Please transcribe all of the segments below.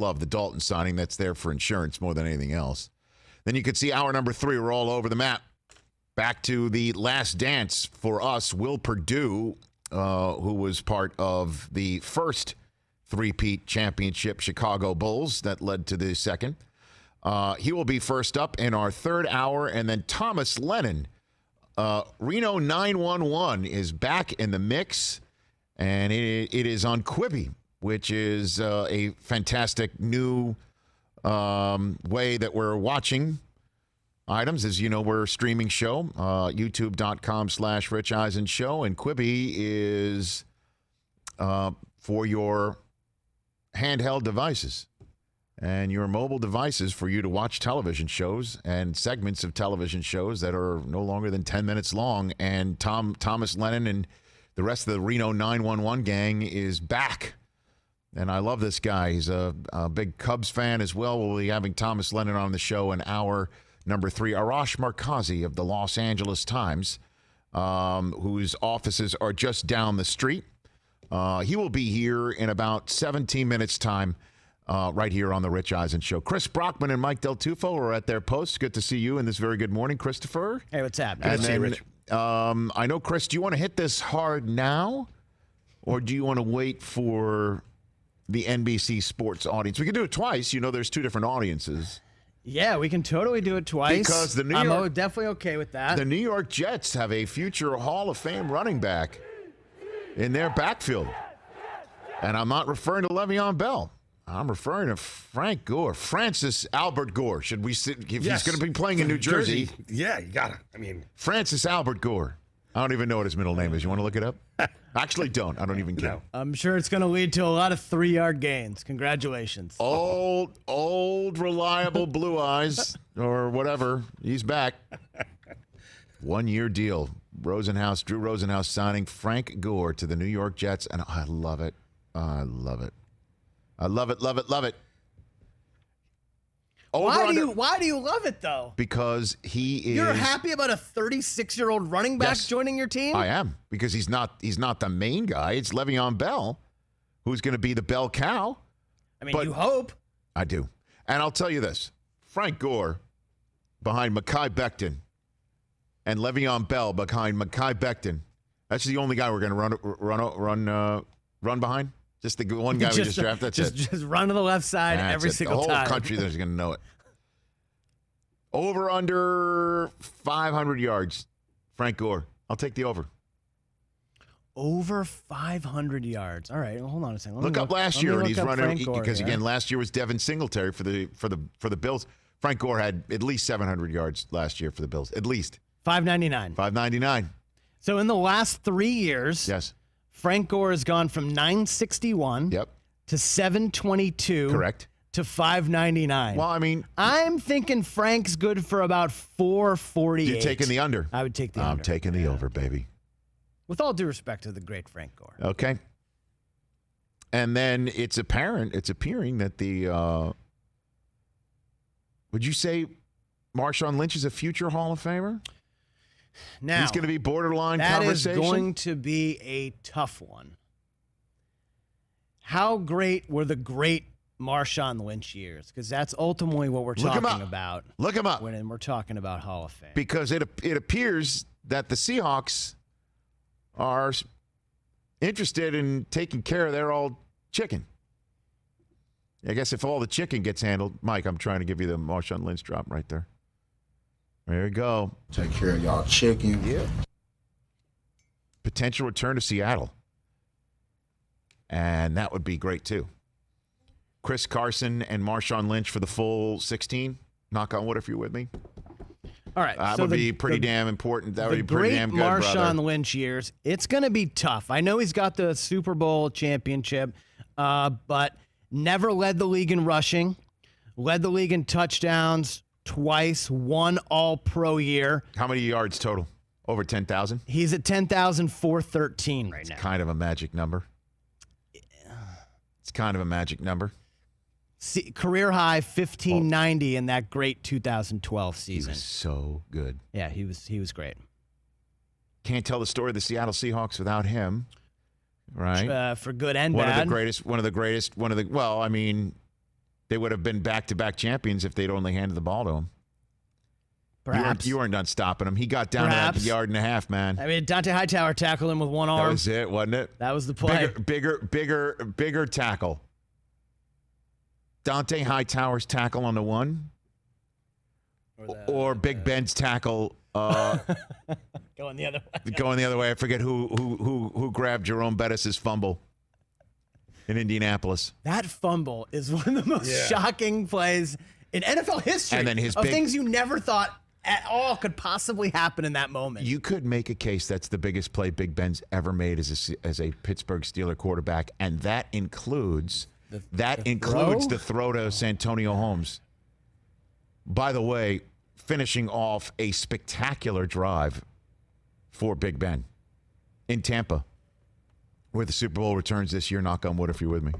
love the Dalton signing. That's there for insurance more than anything else. Then you could see hour number 3. We're all over the map. Back to the last dance for us. Will Perdue, who was part of the first three-peat championship Chicago Bulls that led to the second. He will be first up in our third hour. And then Thomas Lennon, Reno 911, is back in the mix. And it is on Quibi, which is a fantastic new way that we're watching items. As you know, we're a streaming show, youtube.com/Rich Eisen Show. And Quibi is for your handheld devices and your mobile devices for you to watch television shows and segments of television shows that are no longer than 10 minutes long. And Thomas Lennon and the rest of the Reno 911 gang is back. And I love this guy. He's a big Cubs fan as well. We'll be having Thomas Lennon on the show in hour number 3. Arash Markazi of the Los Angeles Times, whose offices are just down the street. He will be here in about 17 minutes' time, right here on the Rich Eisen Show. Chris Brockman and Mike Del Tufo are at their posts. Good to see you in this very good morning, Christopher. Hey, what's up? Good to see you, Rich. I know, Chris, do you want to hit this hard now, or do you want to wait for the NBC Sports audience? We can do it twice. You know, there's 2 different audiences. Yeah, we can totally do it twice. Because I'm definitely okay with that. The New York Jets have a future Hall of Fame running back in their backfield. And I'm not referring to Le'Veon Bell. I'm referring to Frank Gore. Francis Albert Gore. Should we sit? If he's going to be playing in New Jersey. Yeah, you got to. Francis Albert Gore. I don't even know what his middle name is. You want to look it up? Actually, don't. I don't even care. No. I'm sure it's going to lead to a lot of 3-yard gains. Congratulations. Old, reliable Blue Eyes or whatever. He's back. 1-year deal. Drew Rosenhaus signing Frank Gore to the New York Jets. And I love it. I love it. I love it, love it, love it. Why do you love it, though? Because he is... You're happy about a 36-year-old running back joining your team? I am, because he's not the main guy. It's Le'Veon Bell, who's going to be the bell cow. I mean, you hope. I do. And I'll tell you this. Frank Gore behind Mekhi Becton and Le'Veon Bell behind Mekhi Becton. That's the only guy we're going to run behind. Just the one guy we just drafted. That's it. Just run to the left side every single time. The whole country is going to know it. Over under 500 yards. Frank Gore. I'll take the over. Over 500 yards. All right, well, hold on a second. Look up last year, and he's running because again, last year was Devin Singletary for the Bills. Frank Gore had at least 700 yards last year for the Bills. At least 599. 599. So in the last 3 years, yes, Frank Gore has gone from 961 to 722 correct to 599. Well, I mean, I'm thinking Frank's good for about 448. You're taking the under. I would take the under. I'm taking the over, baby. With all due respect to the great Frank Gore. Okay. And then it's appearing that the would you say Marshawn Lynch is a future Hall of Famer? Now, he's going to be borderline that conversation. That is going to be a tough one. How great were the great Marshawn Lynch years? Because that's ultimately what we're talking about. Look him up. When we're talking about Hall of Fame. Because it appears that the Seahawks are interested in taking care of their old chicken. I guess if all the chicken gets handled, Mike, I'm trying to give you the Marshawn Lynch drop right there. There you go. Take care of y'all chicken. Yeah. Potential return to Seattle. And that would be great, too. Chris Carson and Marshawn Lynch for the full 16. Knock on wood if you're with me. All right. That would be pretty damn important. That would be pretty damn good, brother. Marshawn Lynch years. It's going to be tough. I know he's got the Super Bowl championship, but never led the league in rushing, led the league in touchdowns twice, one All-Pro year. How many yards total? Over 10,000? He's at 10,413 right now. It's kind of a magic number. It's kind of a magic number. Career high 1590 in that great 2012 season. He was so good. Yeah, he was great. Can't tell the story of the Seattle Seahawks without him, right? For good and One bad. of the greatest. Well, I mean, They would have been back-to-back champions if they'd only handed the ball to him. Perhaps. You weren't done stopping him. He got down to like a yard and a half, man. I mean, Dante Hightower tackled him with one arm. That was it, wasn't it? That was the play. Bigger tackle. Dante Hightower's tackle on the one, or Big Ben's tackle going the other way. Going the other way. I forget who grabbed Jerome Bettis' fumble in Indianapolis. That fumble is one of the most shocking plays in NFL history. And then things you never thought at all could possibly happen in that moment. You could make a case that's the biggest play Big Ben's ever made as a Pittsburgh Steeler quarterback, and that includes the throw to Santonio Holmes. By the way, finishing off a spectacular drive for Big Ben in Tampa, where the Super Bowl returns this year. Knock on wood if you're with me.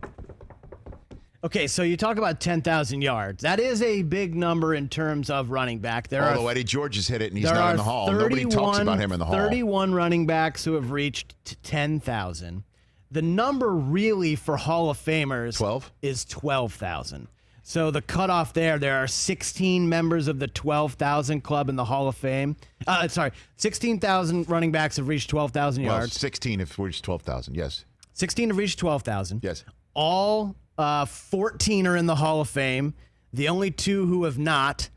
Okay, so you talk about 10,000 yards. That is a big number in terms of running back. Although Eddie George has hit it and he's not in the Hall. Nobody talks about him in the Hall. 31 running backs who have reached 10,000. The number really for Hall of Famers 12? Is 12,000. So the cutoff there are 16 members of the 12,000 club in the Hall of Fame. 16,000 running backs have reached 12,000 yards. Well, 16 have reached 12,000, yes. 16 have reached 12,000. Yes. All 14 are in the Hall of Fame. The only two who have not,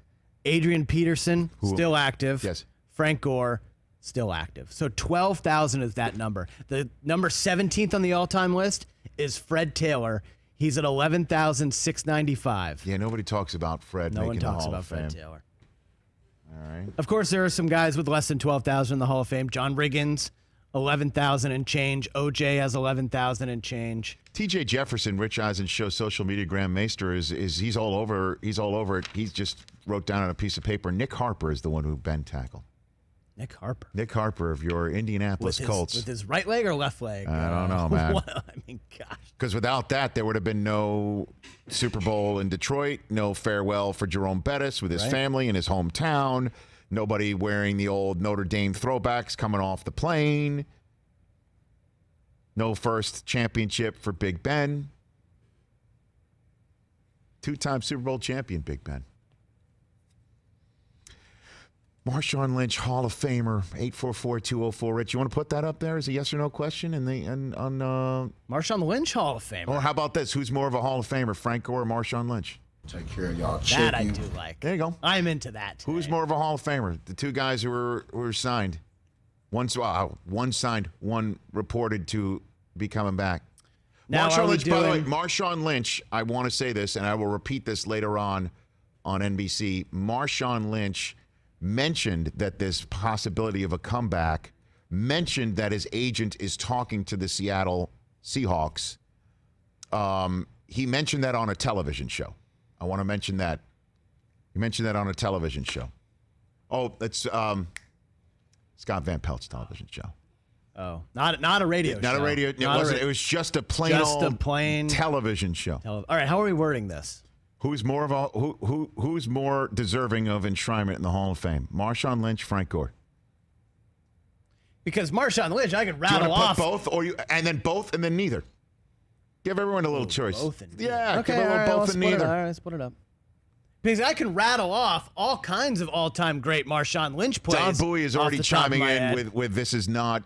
Adrian Peterson, still active. Yes. Frank Gore, still active. So 12,000 is that number. The number 17th on the all-time list is Fred Taylor. He's at 11,695. Yeah, nobody talks about Fred making the Hall of Fame. No one talks about Fred Taylor. All right. Of course, there are some guys with less than 12,000 in the Hall of Fame. John Riggins, 11,000 and change. OJ has 11,000 and change. TJ Jefferson, Rich Eisen show social media Graham Meister is he's all over it. He just wrote down on a piece of paper. Nick Harper is the one who Ben tackled. Nick Harper. Nick Harper of your Indianapolis Colts. With his right leg or left leg? I don't know, man. I mean, gosh. Because without that, there would have been no Super Bowl in Detroit, no farewell for Jerome Bettis with his family in his hometown, nobody wearing the old Notre Dame throwbacks coming off the plane, no first championship for Big Ben. Two-time Super Bowl champion, Big Ben. Marshawn Lynch, Hall of Famer, 844-204-RICH. You want to put that up there as a yes or no question? Marshawn Lynch, Hall of Famer. Or how about this? Who's more of a Hall of Famer, Frank Gore or Marshawn Lynch? Take care of y'all chicken. That I do like. There you go. I'm into that today. Who's more of a Hall of Famer? The two guys who were signed. One signed, one reported to be coming back. Now, Marshawn Lynch, by the way, doing- Marshawn Lynch, I want to say this, and I will repeat this later on NBC. Marshawn Lynch mentioned that there's possibility of a comeback, mentioned that his agent is talking to the Seattle Seahawks. He mentioned that on a television show. I want to mention that. He mentioned that on a television show. Oh, it's Scott Van Pelt's television show. Oh, not a radio show. Not a radio. It was just a plain television show. All right, how are we wording this? Who's more of a who's more deserving of enshrinement in the Hall of Fame? Marshawn Lynch, Frank Gore. Because Marshawn Lynch, I could rattle Do you want off to put both, and then neither. Give everyone a little choice. both and neither. Yeah, Okay, give a little all right, both let's and split it neither. up. All right, let's split it up. Because I can rattle off all kinds of all-time great Marshawn Lynch plays. Don Bowie is off already the top of chiming my in head. with this is not.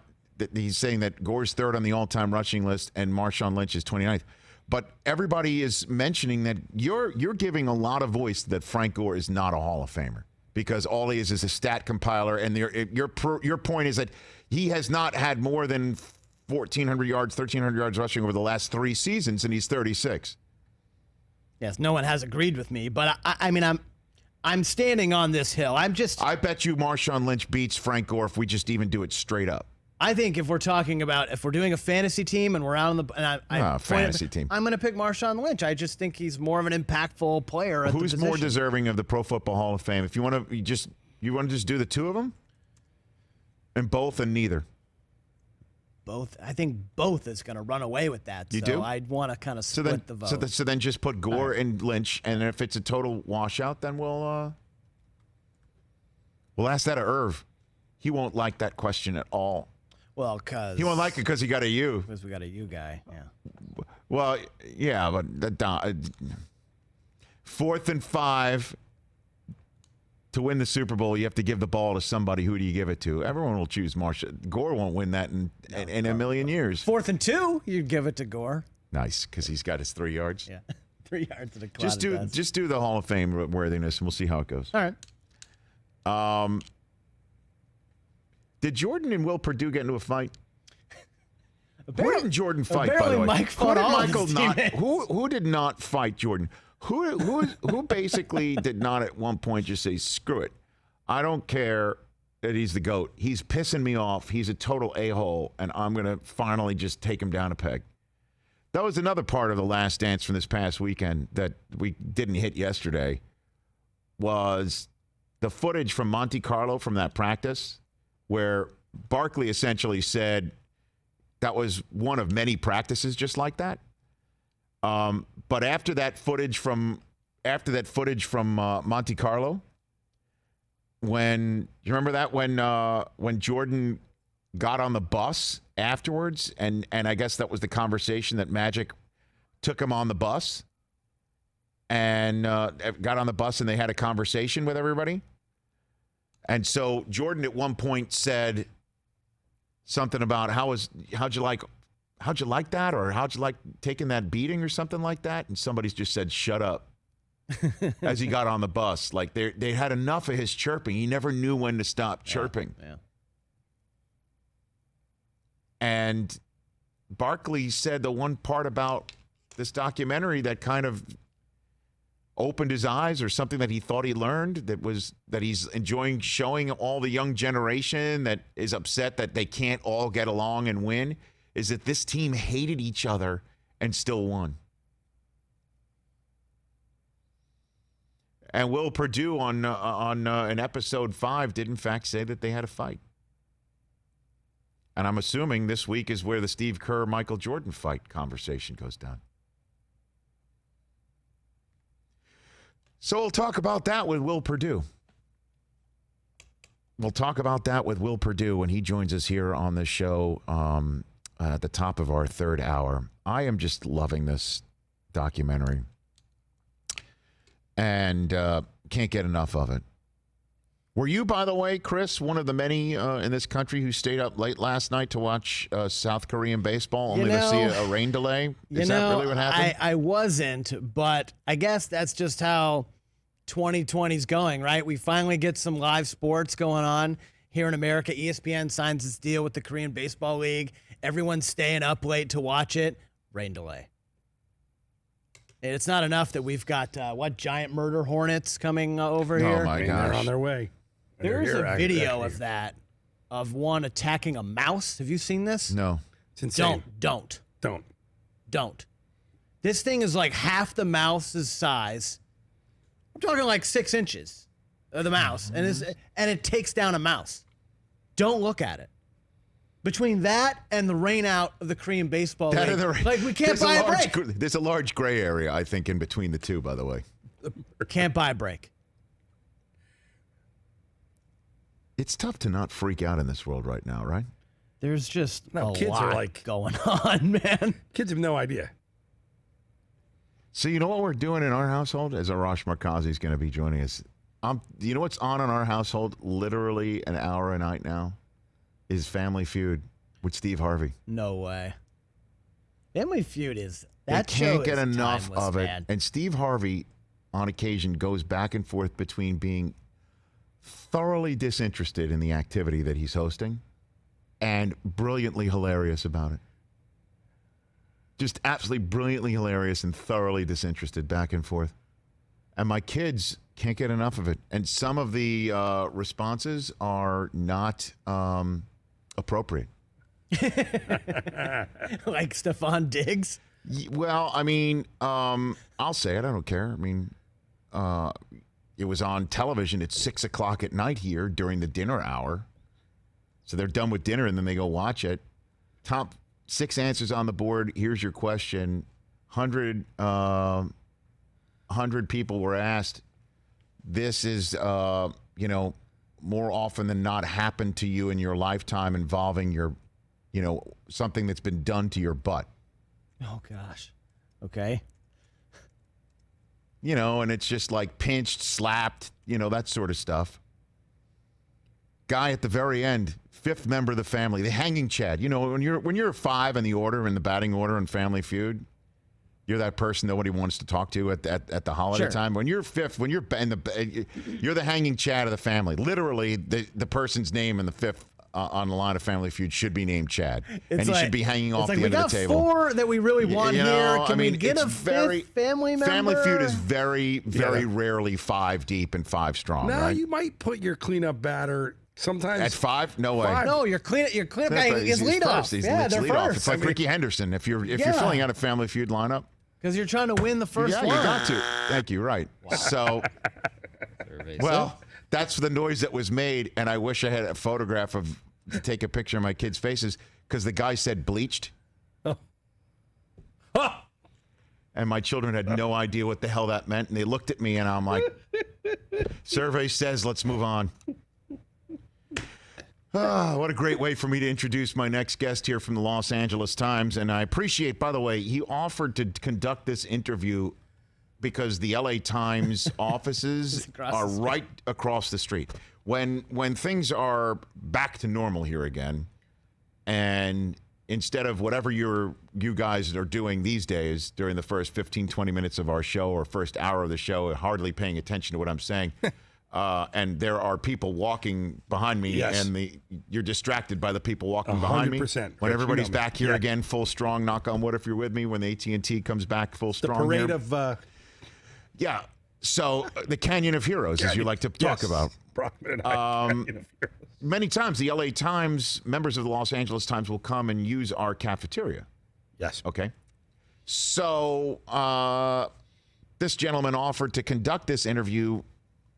He's saying that Gore's third on the all-time rushing list and Marshawn Lynch is 29th. But everybody is mentioning that you're giving a lot of voice that Frank Gore is not a Hall of Famer because all he is a stat compiler. And your point is that he has not had more than 1,400 yards, 1,300 yards rushing over the last 3 seasons, and he's 36. Yes, no one has agreed with me, but I mean, I'm standing on this hill. I bet you Marshawn Lynch beats Frank Gore if we just even do it straight up. I think if we're doing a fantasy team and we're out on the fantasy team, I'm going to pick Marshawn Lynch. I just think he's more of an impactful player. At Who's the more position. deserving of the Pro Football Hall of Fame? If you want to just do the two of them, and both and neither. Both. I think both is going to run away with that. You do? I'd want to kind of split the vote. So then just put Gore and Lynch, and if it's a total washout, then we'll ask that of Irv. He won't like that question at all. Well, because he won't like it because he got a U. Because we got a U guy. Yeah. Well, yeah, but 4th and 5 to win the Super Bowl. You have to give the ball to somebody. Who do you give it to? Everyone will choose Marshawn. Gore won't win that in a million years. 4th and 2, you'd give it to Gore. Nice, because he's got his 3 yards. Yeah, 3 yards to the cloud. Just do the Hall of Fame worthiness, and we'll see how it goes. All right. Did Jordan and Will Perdue get into a fight? Who didn't Jordan fight, by the way? Mike fought all of his teammates. Who did not fight Jordan? Who basically did not at one point just say, screw it. I don't care that he's the GOAT. He's pissing me off. He's a total a-hole, and I'm going to finally just take him down a peg. That was another part of the Last Dance from this past weekend that we didn't hit yesterday, was the footage from Monte Carlo from that practice where Barkley essentially said that was one of many practices just like that. But after that footage from Monte Carlo, when you remember that when Jordan got on the bus afterwards, and I guess that was the conversation that Magic took him on the bus and got on the bus, and they had a conversation with everybody. And so Jordan at one point said something about how'd you like that, or how'd you like taking that beating or something like that? And somebody's just said, shut up, as he got on the bus. Like they had enough of his chirping. He never knew when to stop chirping. Yeah. And Barkley said the one part about this documentary that kind of opened his eyes, or something that he thought he learned, that he's enjoying showing all the young generation that is upset that they can't all get along and win, is that this team hated each other and still won. And Will Perdue on in episode 5 did in fact say that they had a fight. And I'm assuming this week is where the Steve Kerr-Michael Jordan fight conversation goes down. So we'll talk about that with Will Perdue. We'll talk about that with Will Perdue when he joins us here on the show at the top of our 3rd hour. I am just loving this documentary and can't get enough of it. Were you, by the way, Chris, one of the many in this country who stayed up late last night to watch South Korean baseball, only to see a rain delay? Is that really what happened? I wasn't, but I guess that's just how 2020's going, right? We finally get some live sports going on here in America. ESPN signs this deal with the Korean Baseball League. Everyone's staying up late to watch it. Rain delay. And it's not enough that we've got, giant murder hornets coming over here? Oh, my gosh. They're on their way. There's a video of that, of one attacking a mouse. Have you seen this? No. It's insane. Don't. Don't. This thing is like half the mouse's size. I'm talking like 6 inches of the mouse, and it takes down a mouse. Don't look at it. Between that and the rain out of the Korean Baseball League, like we can't buy a break. There's a large gray area, I think, in between the two, by the way. Can't buy a break. It's tough to not freak out in this world right now, right? There's just a kids lot are like going on, man. Kids have no idea. So you know what we're doing in our household? As Arash Markazi is going to be joining us. You know what's on in our household literally an hour a night now? Is Family Feud with Steve Harvey. No way. Family Feud is that they show can't get is enough timeless, of it. man. And Steve Harvey, on occasion, goes back and forth between being thoroughly disinterested in the activity that he's hosting and brilliantly hilarious about it. Just absolutely brilliantly hilarious and thoroughly disinterested, back and forth. And my kids can't get enough of it. And some of the responses are not appropriate. Like Stephon Diggs? Well, I mean, I'll say it. I don't care. I mean, it was on television at 6 o'clock at night here during the dinner hour. So they're done with dinner and then they go watch it. Top 6 answers on the board. Here's your question. 100 people were asked. This is, more often than not happened to you in your lifetime involving your, something that's been done to your butt. Oh, gosh. Okay. and it's just like pinched, slapped, that sort of stuff. Guy at the very end, fifth member of the family, the hanging Chad. When you're 5 in the batting order in Family Feud, you're that person nobody wants to talk to at the holiday time. When you're fifth, you're the hanging Chad of the family. Literally, the person's name in the fifth on the line of Family Feud should be named Chad, and he should be hanging off the end of the table. We got 4 that we really want here. Can we get a fifth family member? Family Feud is very, very rarely 5 deep and 5 strong. No, right? you might put your cleanup batter sometimes at 5. No way. 5. No, your cleanup guy is lead off. Yeah, they're first. Off. It's like Ricky Henderson. If you're filling out a Family Feud lineup, because you're trying to win the first one. Yeah, you got to. Thank you. Right. Wow. So, well, that's the noise that was made, and I wish I had a photograph to take a picture of my kids' faces because the guy said bleached. And my children had no idea what the hell that meant, and they looked at me, and I'm like, survey says let's move on. What a great way for me to introduce my next guest here from the Los Angeles Times. And I appreciate, by the way, he offered to conduct this interview because the LA Times offices are right across the street. When things are back to normal here again, and instead of whatever you guys are doing these days during the first 15, 20 minutes of our show or first hour of the show, hardly paying attention to what I'm saying, and there are people walking behind me, and you're distracted by the people walking behind me. When everybody's back here again, full strong, knock on wood if you're with me, when the AT&T comes back full strong. The parade here. of... Yeah. So the Canyon of Heroes, as you like to talk about. Many times the LA Times, members of the Los Angeles Times will come and use our cafeteria. Yes. Okay. So this gentleman offered to conduct this interview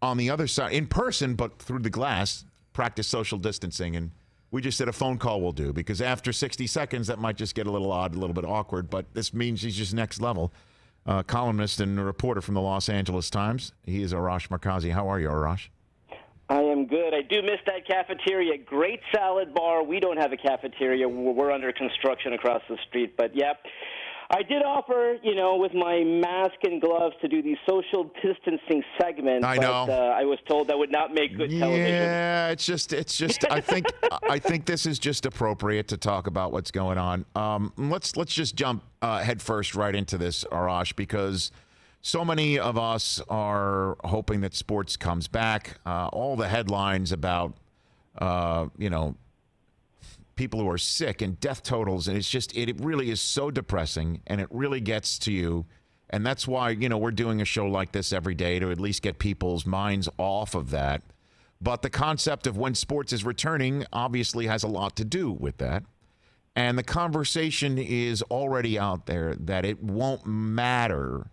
on the other side, in person, but through the glass, practice social distancing. And we just said a phone call will do, because after 60 seconds, that might just get a little odd, a little bit awkward, but this means he's just next level. Columnist and a reporter from the Los Angeles Times. He is Arash Markazi. How are you, Arash? I am good. I do miss that cafeteria. Great salad bar. We don't have a cafeteria. We're under construction across the street. But, yeah, I did offer, with my mask and gloves to do these social distancing segments. I know. But I was told that would not make good television. Yeah, it's just. I think this is just appropriate to talk about what's going on. Let's just jump head first right into this, Arash, because so many of us are hoping that sports comes back. All the headlines about, people who are sick and death totals, and it really is so depressing, and it really gets to you. And that's why, we're doing a show like this every day to at least get people's minds off of that. But the concept of when sports is returning obviously has a lot to do with that. And the conversation is already out there that it won't matter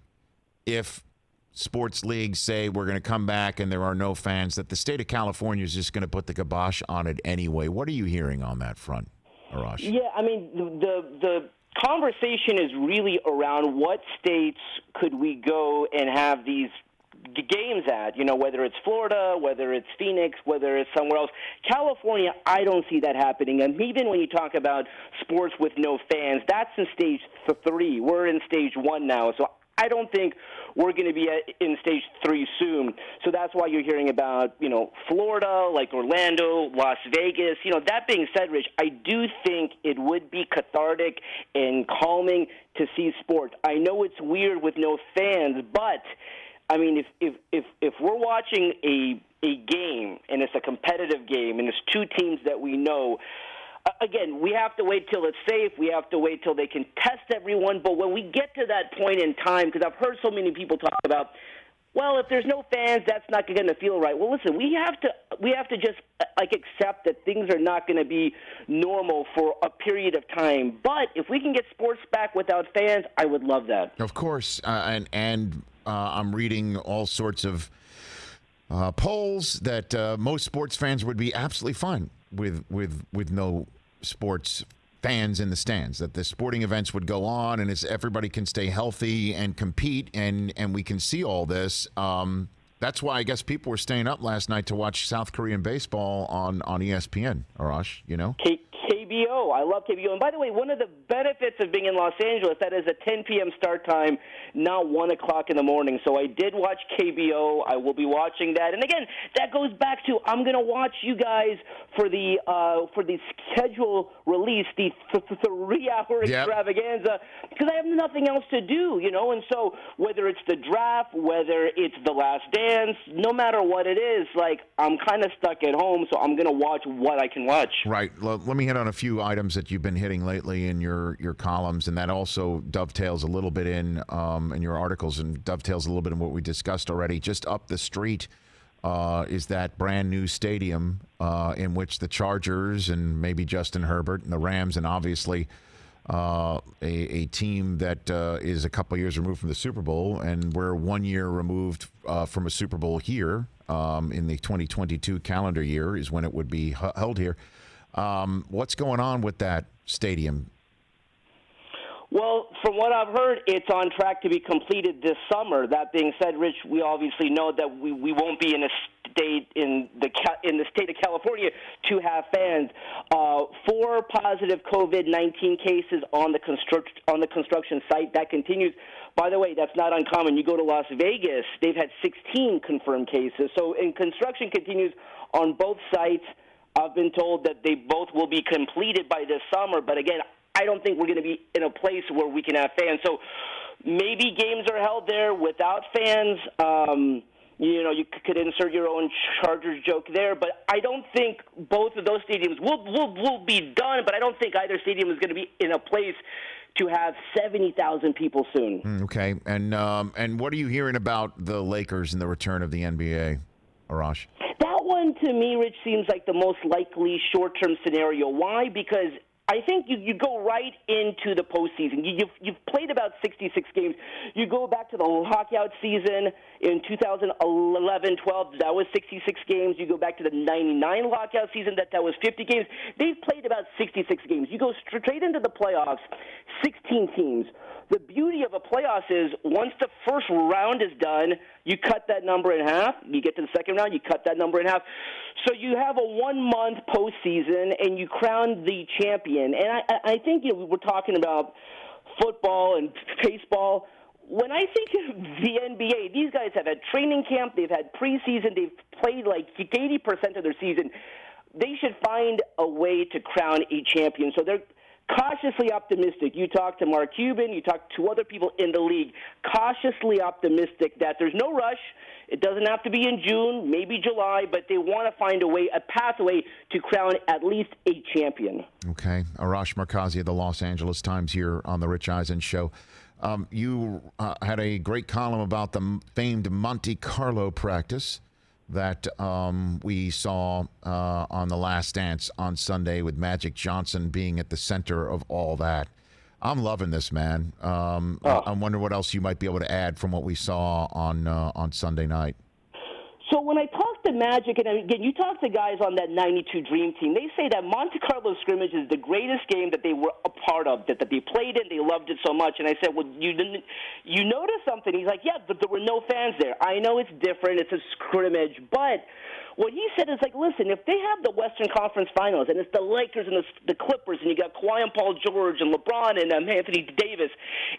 if sports leagues say we're going to come back and there are no fans, that the state of California is just going to put the kibosh on it anyway. What are you hearing on that front, Arash? Yeah, I mean, the conversation is really around what states could we go and have these games at, whether it's Florida, whether it's Phoenix, whether it's somewhere else. California, I don't see that happening. And even when you talk about sports with no fans, that's in stage 3. We're in stage 1 now. So I don't think we're going to be in stage 3 soon. So that's why you're hearing about, Florida, like Orlando, Las Vegas. That being said, Rich, I do think it would be cathartic and calming to see sports. I know it's weird with no fans, but I mean, if we're watching a game and it's a competitive game and it's 2 teams that we know, again, we have to wait till it's safe. We have to wait till they can test everyone. But when we get to that point in time, because I've heard so many people talk about, well, if there's no fans, that's not going to feel right. Well, listen, we have to just accept that things are not going to be normal for a period of time. But if we can get sports back without fans, I would love that. Of course, and I'm reading all sorts of polls that most sports fans would be absolutely fine with no sports fans in the stands, that the sporting events would go on and everybody can stay healthy and compete, and we can see all this. That's why I guess people were staying up last night to watch South Korean baseball on ESPN, Arash, KB KBO. I love KBO. And by the way, one of the benefits of being in Los Angeles, that is a 10 p.m. start time, not 1 o'clock in the morning. So I did watch KBO. I will be watching that. And again, that goes back to I'm going to watch you guys for the schedule release, the 3-hour extravaganza, because I have nothing else to do, you know. And so whether it's the draft, whether it's the Last Dance, no matter what it is, like I'm kind of stuck at home, so I'm going to watch what I can watch. Right. Let me hit on a few items that you've been hitting lately in your columns, and that also dovetails a little bit in your articles and dovetails a little bit in what we discussed already. Just up the street is that brand new stadium in which the Chargers and maybe Justin Herbert and the Rams, and obviously a team that is a couple years removed from the Super Bowl, and we're 1 year removed from a Super Bowl here in the 2022 calendar year is when it would be held here. What's going on with that stadium? Well, from what I've heard, it's on track to be completed this summer. That being said, Rich, we obviously know that we won't be in a state in the state of California to have fans. 4 positive COVID-19 cases on the construction site. That continues. By the way, that's not uncommon. You go to Las Vegas, they've had 16 confirmed cases. So, construction continues on both sites. I've been told that they both will be completed by this summer. But again, I don't think we're going to be in a place where we can have fans. So maybe games are held there without fans. You know, you could insert your own Chargers joke there, but I don't think both of those stadiums will be done. But I don't think either stadium is going to be in a place to have 70,000 people soon. Okay, and what are you hearing about the Lakers and the return of the NBA, Arash? That one to me, Rich, seems like the most likely short-term scenario. Why? Because I think you go right into the postseason. You've played about 66 games. You go back to the lockout season in 2011-12. That was 66 games. You go back to the 99 lockout season. That was 50 games. They've played about 66 games. You go straight into the playoffs, 16 teams. The beauty of a playoffs is once the first round is done, you cut that number in half. You get to the second round, you cut that number in half. So you have a 1-month postseason, and you crown the champion. And I think we're talking about football and baseball. When I think of the NBA, these guys have had training camp, they've had preseason, they've played like 80% of their season. They should find a way to crown a champion. So they're cautiously optimistic. You talk to Mark Cuban, you talk to other people in the league, cautiously optimistic that there's no rush. It doesn't have to be in June, maybe July, but they want to find a pathway to crown at least a champion. Okay. Arash Markazi of the Los Angeles Times here on the Rich Eisen Show. You had a great column about the famed Monte Carlo practice that we saw on The Last Dance on Sunday with Magic Johnson being at the center of all that. I'm loving this, man. I wonder what else you might be able to add from what we saw on Sunday night. So when I talk to Magic, and again, you talk to guys on that 92 Dream Team, they say that Monte Carlo scrimmage is the greatest game that they were a part of, that they played in, they loved it so much. And I said, well, you noticed something? He's like, yeah, but there were no fans there. I know it's different, it's a scrimmage, but what he said is like, listen, if they have the Western Conference Finals and it's the Lakers and the Clippers and you got Kawhi and Paul George and LeBron and Anthony Davis,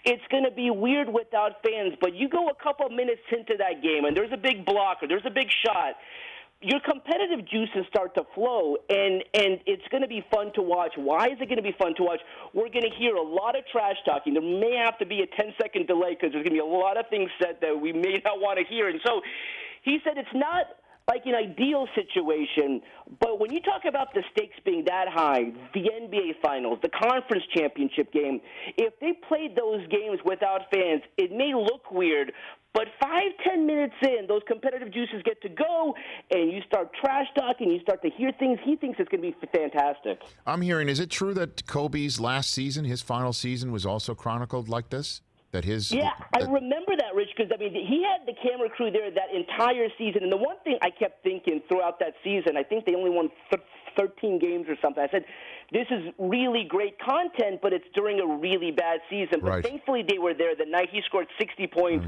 it's going to be weird without fans. But you go a couple minutes into that game and there's a big block or there's a big shot, your competitive juices start to flow, and it's going to be fun to watch. Why is it going to be fun to watch? We're going to hear a lot of trash talking. There may have to be a 10-second delay because there's going to be a lot of things said that we may not want to hear. And so he said it's not like an ideal situation, but when you talk about the stakes being that high, the NBA Finals, the conference championship game, if they played those games without fans, it may look weird, but 5-10 minutes in, those competitive juices get to go, and you start trash talking, you start to hear things. He thinks it's going to be fantastic. I'm hearing, is it true that Kobe's last season, his final season, was also chronicled like this? I remember that, Rich, because, I mean, he had the camera crew there that entire season. And the one thing I kept thinking throughout that season, I think they only won 13 games or something. I said, this is really great content, but it's during a really bad season. But Right. thankfully they were there the night he scored 60 points.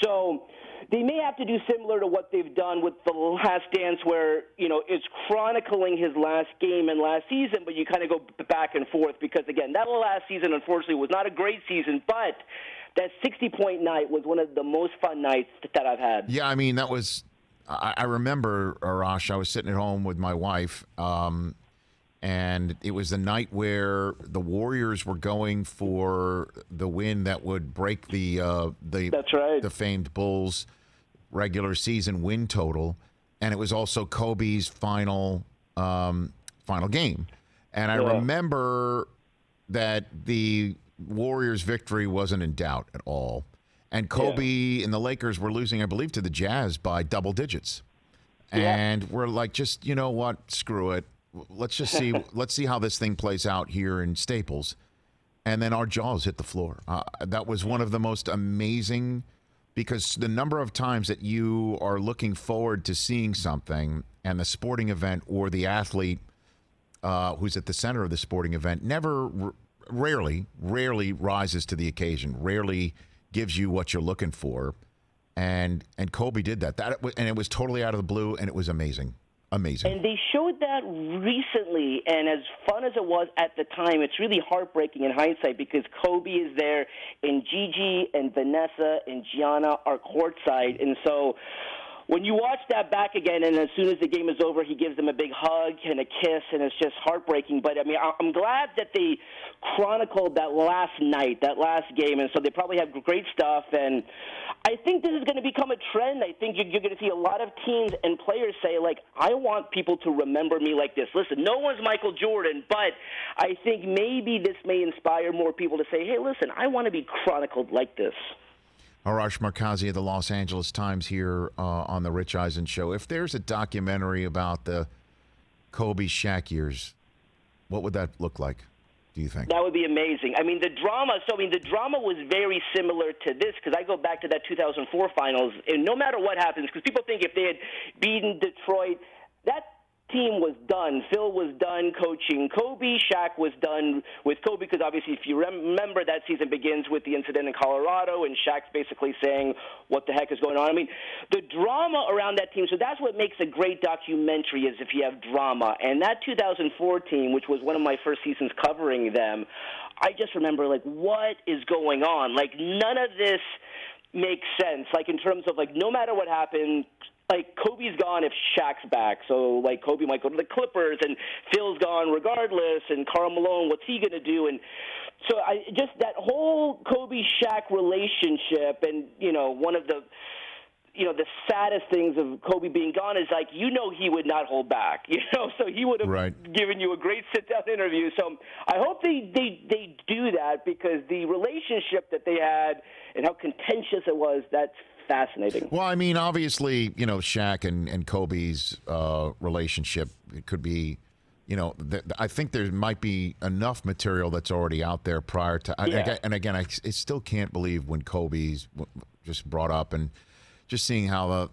So they may have to do similar to what they've done with The Last Dance, where, it's chronicling his last game and last season, but you kind of go back and forth because, again, that last season, unfortunately, was not a great season, but that 60-point night was one of the most fun nights that I've had. Yeah, I mean, that was I remember, Arash, I was sitting at home with my wife, and it was the night where the Warriors were going for the win that would break That's right. the famed Bulls regular season win total, and it was also Kobe's final game. And I remember that the Warriors' victory wasn't in doubt at all. And Kobe and the Lakers were losing, I believe, to the Jazz by double digits. And we're like, just, you know what? Screw it. Let's just see. Let's see how this thing plays out here in Staples. And then our jaws hit the floor. That was one of the most amazing, because the number of times that you are looking forward to seeing something and the sporting event or the athlete who's at the center of the sporting event rarely rises to the occasion, rarely gives you what you're looking for, and Kobe did that. And it was totally out of the blue, and it was amazing. And they showed that recently, and as fun as it was at the time, it's really heartbreaking in hindsight because Kobe is there, and Gigi and Vanessa and Gianna are courtside, and so when you watch that back again, and as soon as the game is over, he gives them a big hug and a kiss, and it's just heartbreaking. But, I mean, I'm glad that they chronicled that last night, that last game, and so they probably have great stuff. And I think this is going to become a trend. I think you're going to see a lot of teams and players say, like, I want people to remember me like this. Listen, no one's Michael Jordan, but I think maybe this may inspire more people to say, hey, listen, I want to be chronicled like this. Arash Markazi of the Los Angeles Times here on the Rich Eisen Show. If there's a documentary about the Kobe Shaq years, what would that look like, do you think? That would be amazing. I mean, the drama was very similar to this because I go back to that 2004 finals, and no matter what happens, because people think if they had beaten Detroit, that team was done. Phil was done coaching Kobe. Shaq was done with Kobe because obviously if you remember that season begins with the incident in Colorado and Shaq's basically saying what the heck is going on. I mean, the drama around that team, so that's what makes a great documentary is if you have drama. And that 2004 team, which was one of my first seasons covering them, I just remember, like, what is going on? Like, none of this makes sense. Like, in terms of, like, no matter what happened, like, Kobe's gone if Shaq's back. So, like, Kobe might go to the Clippers, and Phil's gone regardless, and Karl Malone, what's he going to do? And so just that whole Kobe-Shaq relationship and, one of the, the saddest things of Kobe being gone is, like, he would not hold back, so he would have given you a great sit-down interview. So I hope they do that because the relationship that they had and how contentious it was, that's fascinating. Well, I mean, obviously, Shaq and Kobe's relationship, it could be, I think there might be enough material that's already out there prior to. And again, I still can't believe when Kobe's just brought up and just seeing how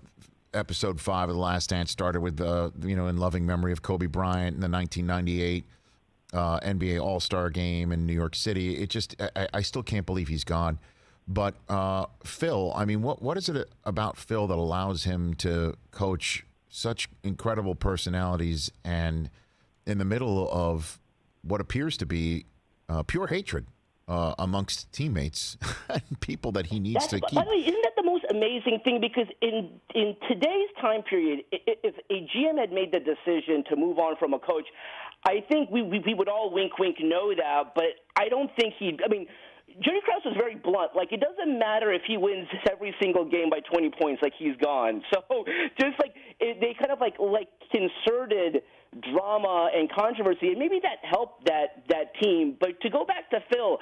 episode 5 of The Last Dance started with, in loving memory of Kobe Bryant in the 1998 NBA All-Star game in New York City. It just, I still can't believe he's gone. But Phil, I mean, what is it about Phil that allows him to coach such incredible personalities and in the middle of what appears to be pure hatred amongst teammates and people that he needs to keep? By the way, isn't that the most amazing thing? Because in today's time period, if a GM had made the decision to move on from a coach, I think we would all wink, know that. But I don't think Jerry Krause was very blunt. Like, it doesn't matter if he wins every single game by 20 points, like, he's gone. So just like they kind of like concerted drama and controversy, and maybe that helped that team. But to go back to Phil,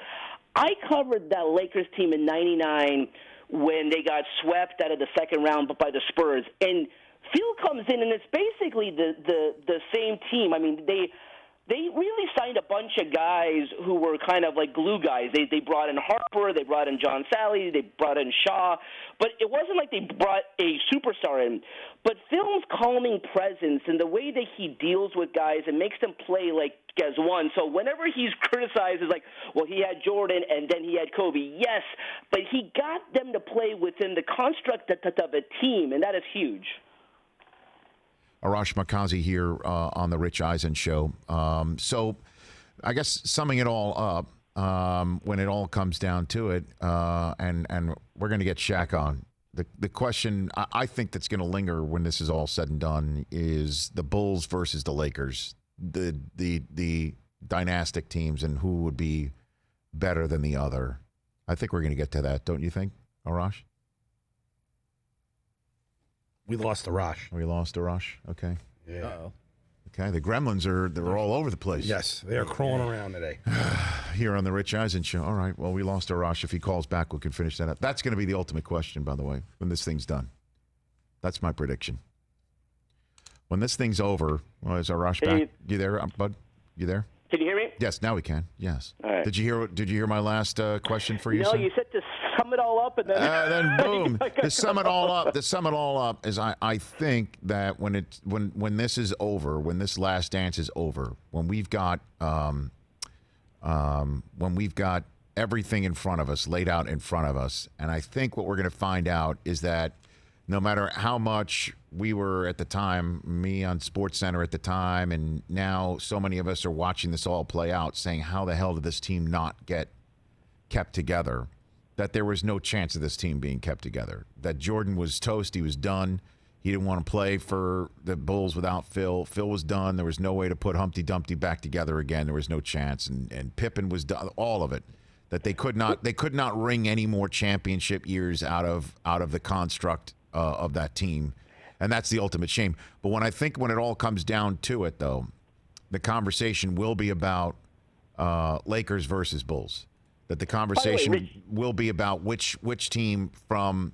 I covered that Lakers team in '99 when they got swept out of the second round by the Spurs, and Phil comes in, and it's basically the same team. I mean, they they really signed a bunch of guys who were kind of like glue guys. They brought in Harper, they brought in John Sally, they brought in Shaw, but it wasn't like they brought a superstar in. But Phil's calming presence and the way that he deals with guys and makes them play like as one. So whenever he's criticized, it's like, well, he had Jordan and then he had Kobe. Yes, but he got them to play within the construct of a team, and that is huge. Arash Markazi here on the Rich Eisen Show. So I guess summing it all up, when it all comes down to it, and we're going to get Shaq on, the question I think that's going to linger when this is all said and done is the Bulls versus the Lakers, the dynastic teams, and who would be better than the other. I think we're going to get to that, don't you think, Arash? We lost Arash. We lost Arash. Okay. Yeah. Uh-oh. Okay. The Gremlins they're all over the place. Yes, they are crawling around today. Here on the Rich Eisen Show. All right. Well, we lost Arash. If he calls back, we can finish that up. That's going to be the ultimate question, by the way, when this thing's done. That's my prediction. When this thing's over, well, is Arash back? You there, bud? You there? Can you hear me? Yes. Now we can. Yes. All right. Did you hear my last question for you? No, son? you said to sum it all up and then boom. To sum it all up is I think that when this is over, when this last dance is over, when we've got everything in front of us, laid out in front of us, and I think what we're going to find out is that no matter how much we were at the time, me on SportsCenter at the time, and now so many of us are watching this all play out, saying how the hell did this team not get kept together? That there was no chance of this team being kept together. That Jordan was toast. He was done. He didn't want to play for the Bulls without Phil. Phil was done. There was no way to put Humpty Dumpty back together again. There was no chance. And Pippen was done. All of it. That they could not wring any more championship years out of the construct of that team. And that's the ultimate shame. But when it all comes down to it, though, the conversation will be about Lakers versus Bulls. That the conversation will be about which team from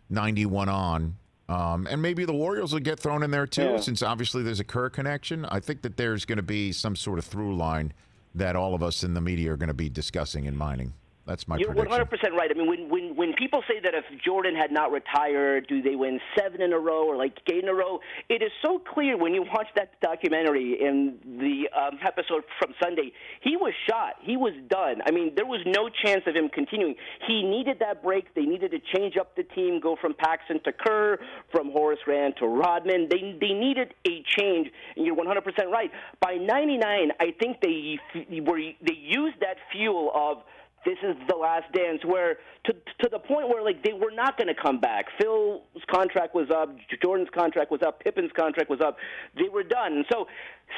91 on, and maybe the Warriors will get thrown in there too, since obviously there's a Kerr connection. I think that there's going to be some sort of through line that all of us in the media are going to be discussing and mining. That's my prediction. You're 100% right. I mean, when people say that if Jordan had not retired, do they win 7 in a row or like 8 in a row? It is so clear when you watch that documentary in the episode from Sunday. He was shot. He was done. I mean, there was no chance of him continuing. He needed that break. They needed to change up the team, go from Paxson to Kerr, from Horace Rand to Rodman. They needed a change, and you're 100% right. By 99, I think they used that fuel of this is the last dance, where to the point where like they were not going to come back. Phil's contract was up, Jordan's contract was up, Pippen's contract was up. They were done. And so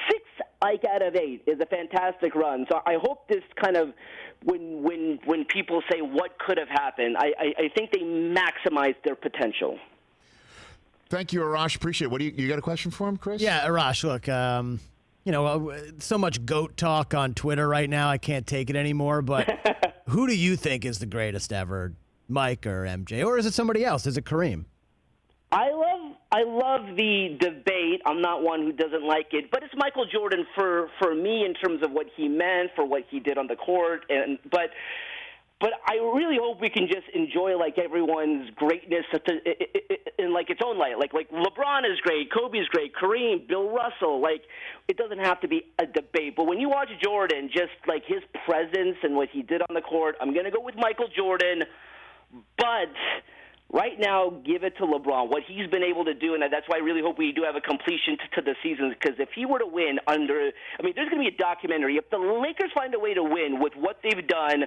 6 out of 8 is a fantastic run. So I hope this kind of when people say what could have happened, I think they maximized their potential. Thank you, Arash. Appreciate it. You got a question for him, Chris? Yeah, Arash, look, so much GOAT talk on Twitter right now, I can't take it anymore, but who do you think is the greatest ever, Mike or MJ? Or is it somebody else? Is it Kareem? I love the debate. I'm not one who doesn't like it, but it's Michael Jordan for me in terms of what he meant, for what he did on the court, But I really hope we can just enjoy like everyone's greatness in like its own light. Like LeBron is great, Kobe's great, Kareem, Bill Russell. Like it doesn't have to be a debate. But when you watch Jordan, just like his presence and what he did on the court, I'm going to go with Michael Jordan. But right now, give it to LeBron. What he's been able to do, and that's why I really hope we do have a completion to the season. Because if he were to win there's going to be a documentary. If the Lakers find a way to win with what they've done,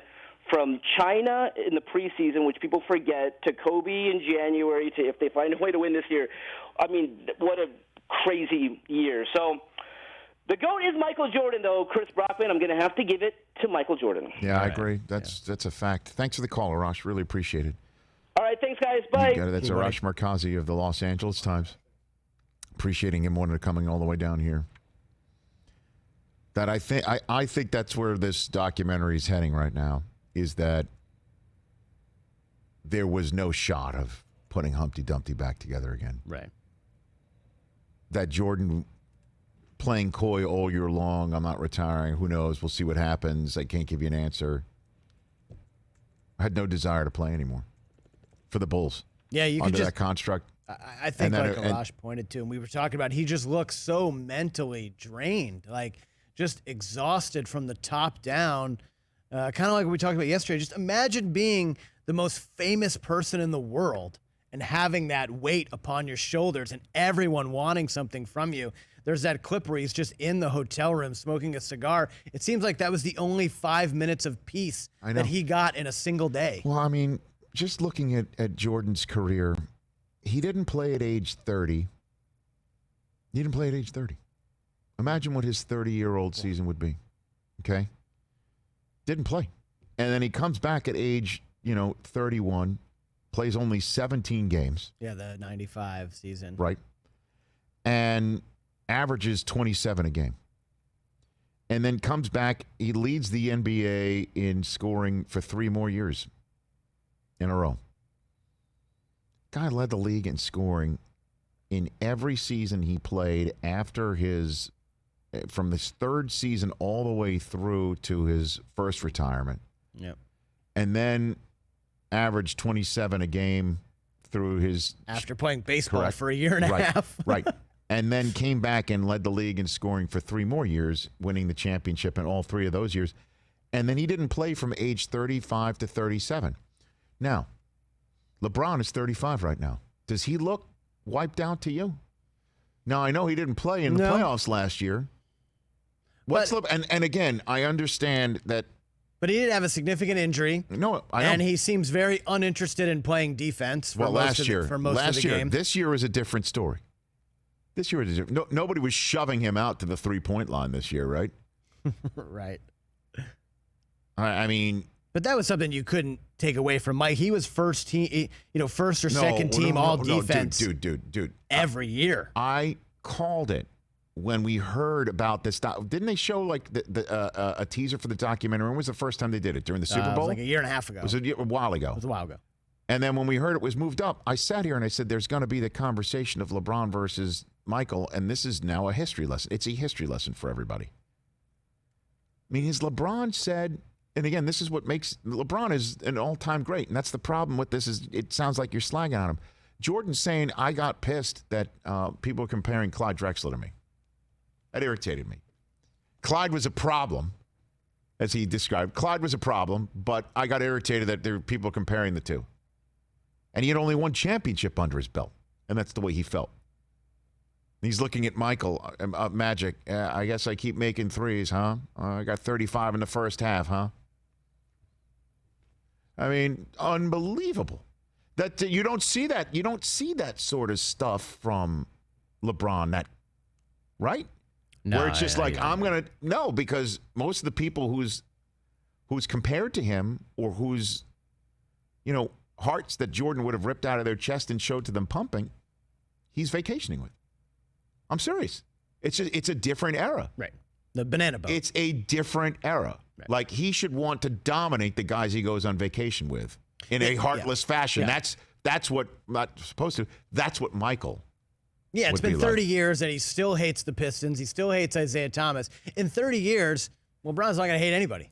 from China in the preseason, which people forget, to Kobe in January, to if they find a way to win this year. I mean, what a crazy year. So the GOAT is Michael Jordan, though. Chris Brockman, I'm going to have to give it to Michael Jordan. Yeah, I agree. That's a fact. Thanks for the call, Arash. Really appreciate it. All right, thanks, guys. Bye. That's Arash Markazi of the Los Angeles Times. Appreciating him wanting to coming all the way down here. That I think that's where this documentary is heading right now. Is that there was no shot of putting Humpty Dumpty back together again. Right. That Jordan playing coy all year long. I'm not retiring. Who knows? We'll see what happens. I can't give you an answer. I had no desire to play anymore for the Bulls. Yeah, you could under just that construct. I think And like then- Arash pointed to, and we were talking about, he just looks so mentally drained, like just exhausted from the top down. Kind of like what we talked about yesterday. Just imagine being the most famous person in the world and having that weight upon your shoulders and everyone wanting something from you. There's that clip where he's just in the hotel room smoking a cigar. It seems like that was the only 5 minutes of peace I know. that he got in a single day. Well, I mean, just looking at Jordan's career, he didn't play at age 30. He didn't play at age 30. Imagine what his 30-year-old season would be. Okay? Didn't play. And then he comes back at age, 31, plays only 17 games, Yeah, the 95 season. right? And averages 27 a game. And then comes back, he leads the NBA in scoring for 3 more years in a row. Guy led the league in scoring in every season he played after from his third season all the way through to his first retirement. Yep. And then averaged 27 a game through his After playing baseball Correct. for a year and a right, half. right. And then came back and led the league in scoring for 3 more years, winning the championship in all 3 of those years. And then he didn't play from age 35 to 37. Now, LeBron is 35 right now. Does he look wiped out to you? Now, I know he didn't play in the No. playoffs last year. And again, I understand that. But he did have a significant injury. No, I know. And he seems very uninterested in playing defense for Well, most last of year, the, for most of the game. This year is a different story. This year is different. Nobody was shoving him out to the 3-point line this year, right? Right. I mean, But that was something you couldn't take away from Mike. He was first team, first or second team all defense dude. every year. I called it when we heard about this. Didn't they show like a teaser for the documentary? When was the first time they did it? During the Super It Bowl? was like a year and a half ago. Was it a while ago? It was a while ago. And then when we heard it was moved up, I sat here and I said, there's going to be the conversation of LeBron versus Michael, and this is now a history lesson. It's a history lesson for everybody. I mean, his LeBron said, and again, this is what makes LeBron is an all-time great, and that's the problem with this is it sounds like you're slagging on him. Jordan's saying, I got pissed that people are comparing Clyde Drexler to me. That irritated me. Clyde was a problem, as he described. Clyde was a problem, but I got irritated that there were people comparing the two. And he had only one championship under his belt, and that's the way he felt. He's looking at Michael, Magic. I guess I keep making threes, huh? I got 35 in the first half, huh? I mean, unbelievable. That you don't see that. You don't see that sort of stuff from LeBron. Right? No, where it's just because most of the people who's compared to him or whose hearts that Jordan would have ripped out of their chest and showed to them pumping, he's vacationing with. I'm serious. It's a different era. Right. The banana boat. It's a different era. Right. Like he should want to dominate the guys he goes on vacation with in a heartless fashion. Yeah. That's what not supposed to. That's what Michael. Yeah, it's would been be 30 like. years and he still hates the Pistons. He still hates Isaiah Thomas. In 30 years, LeBron's not going to hate anybody.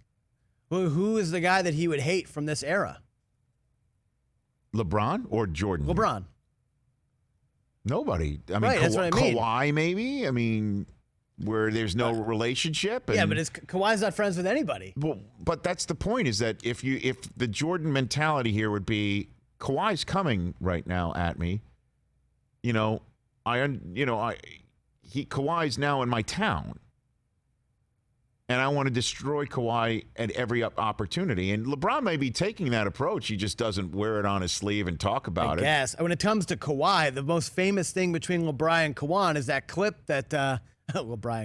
Who is the guy that he would hate from this era? LeBron or Jordan? LeBron. Nobody. I mean, Right, that's what I mean. Kawhi maybe. I mean, where there's no relationship. Yeah, and- but Kawhi's not friends with anybody. Well, but that's the point is that if the Jordan mentality here would be Kawhi's coming right now at me, Kawhi's now in my town, and I want to destroy Kawhi at every opportunity. And LeBron may be taking that approach. He just doesn't wear it on his sleeve and talk about it. Yes. When it comes to Kawhi, the most famous thing between LeBron and Kawhi is that clip that LeBron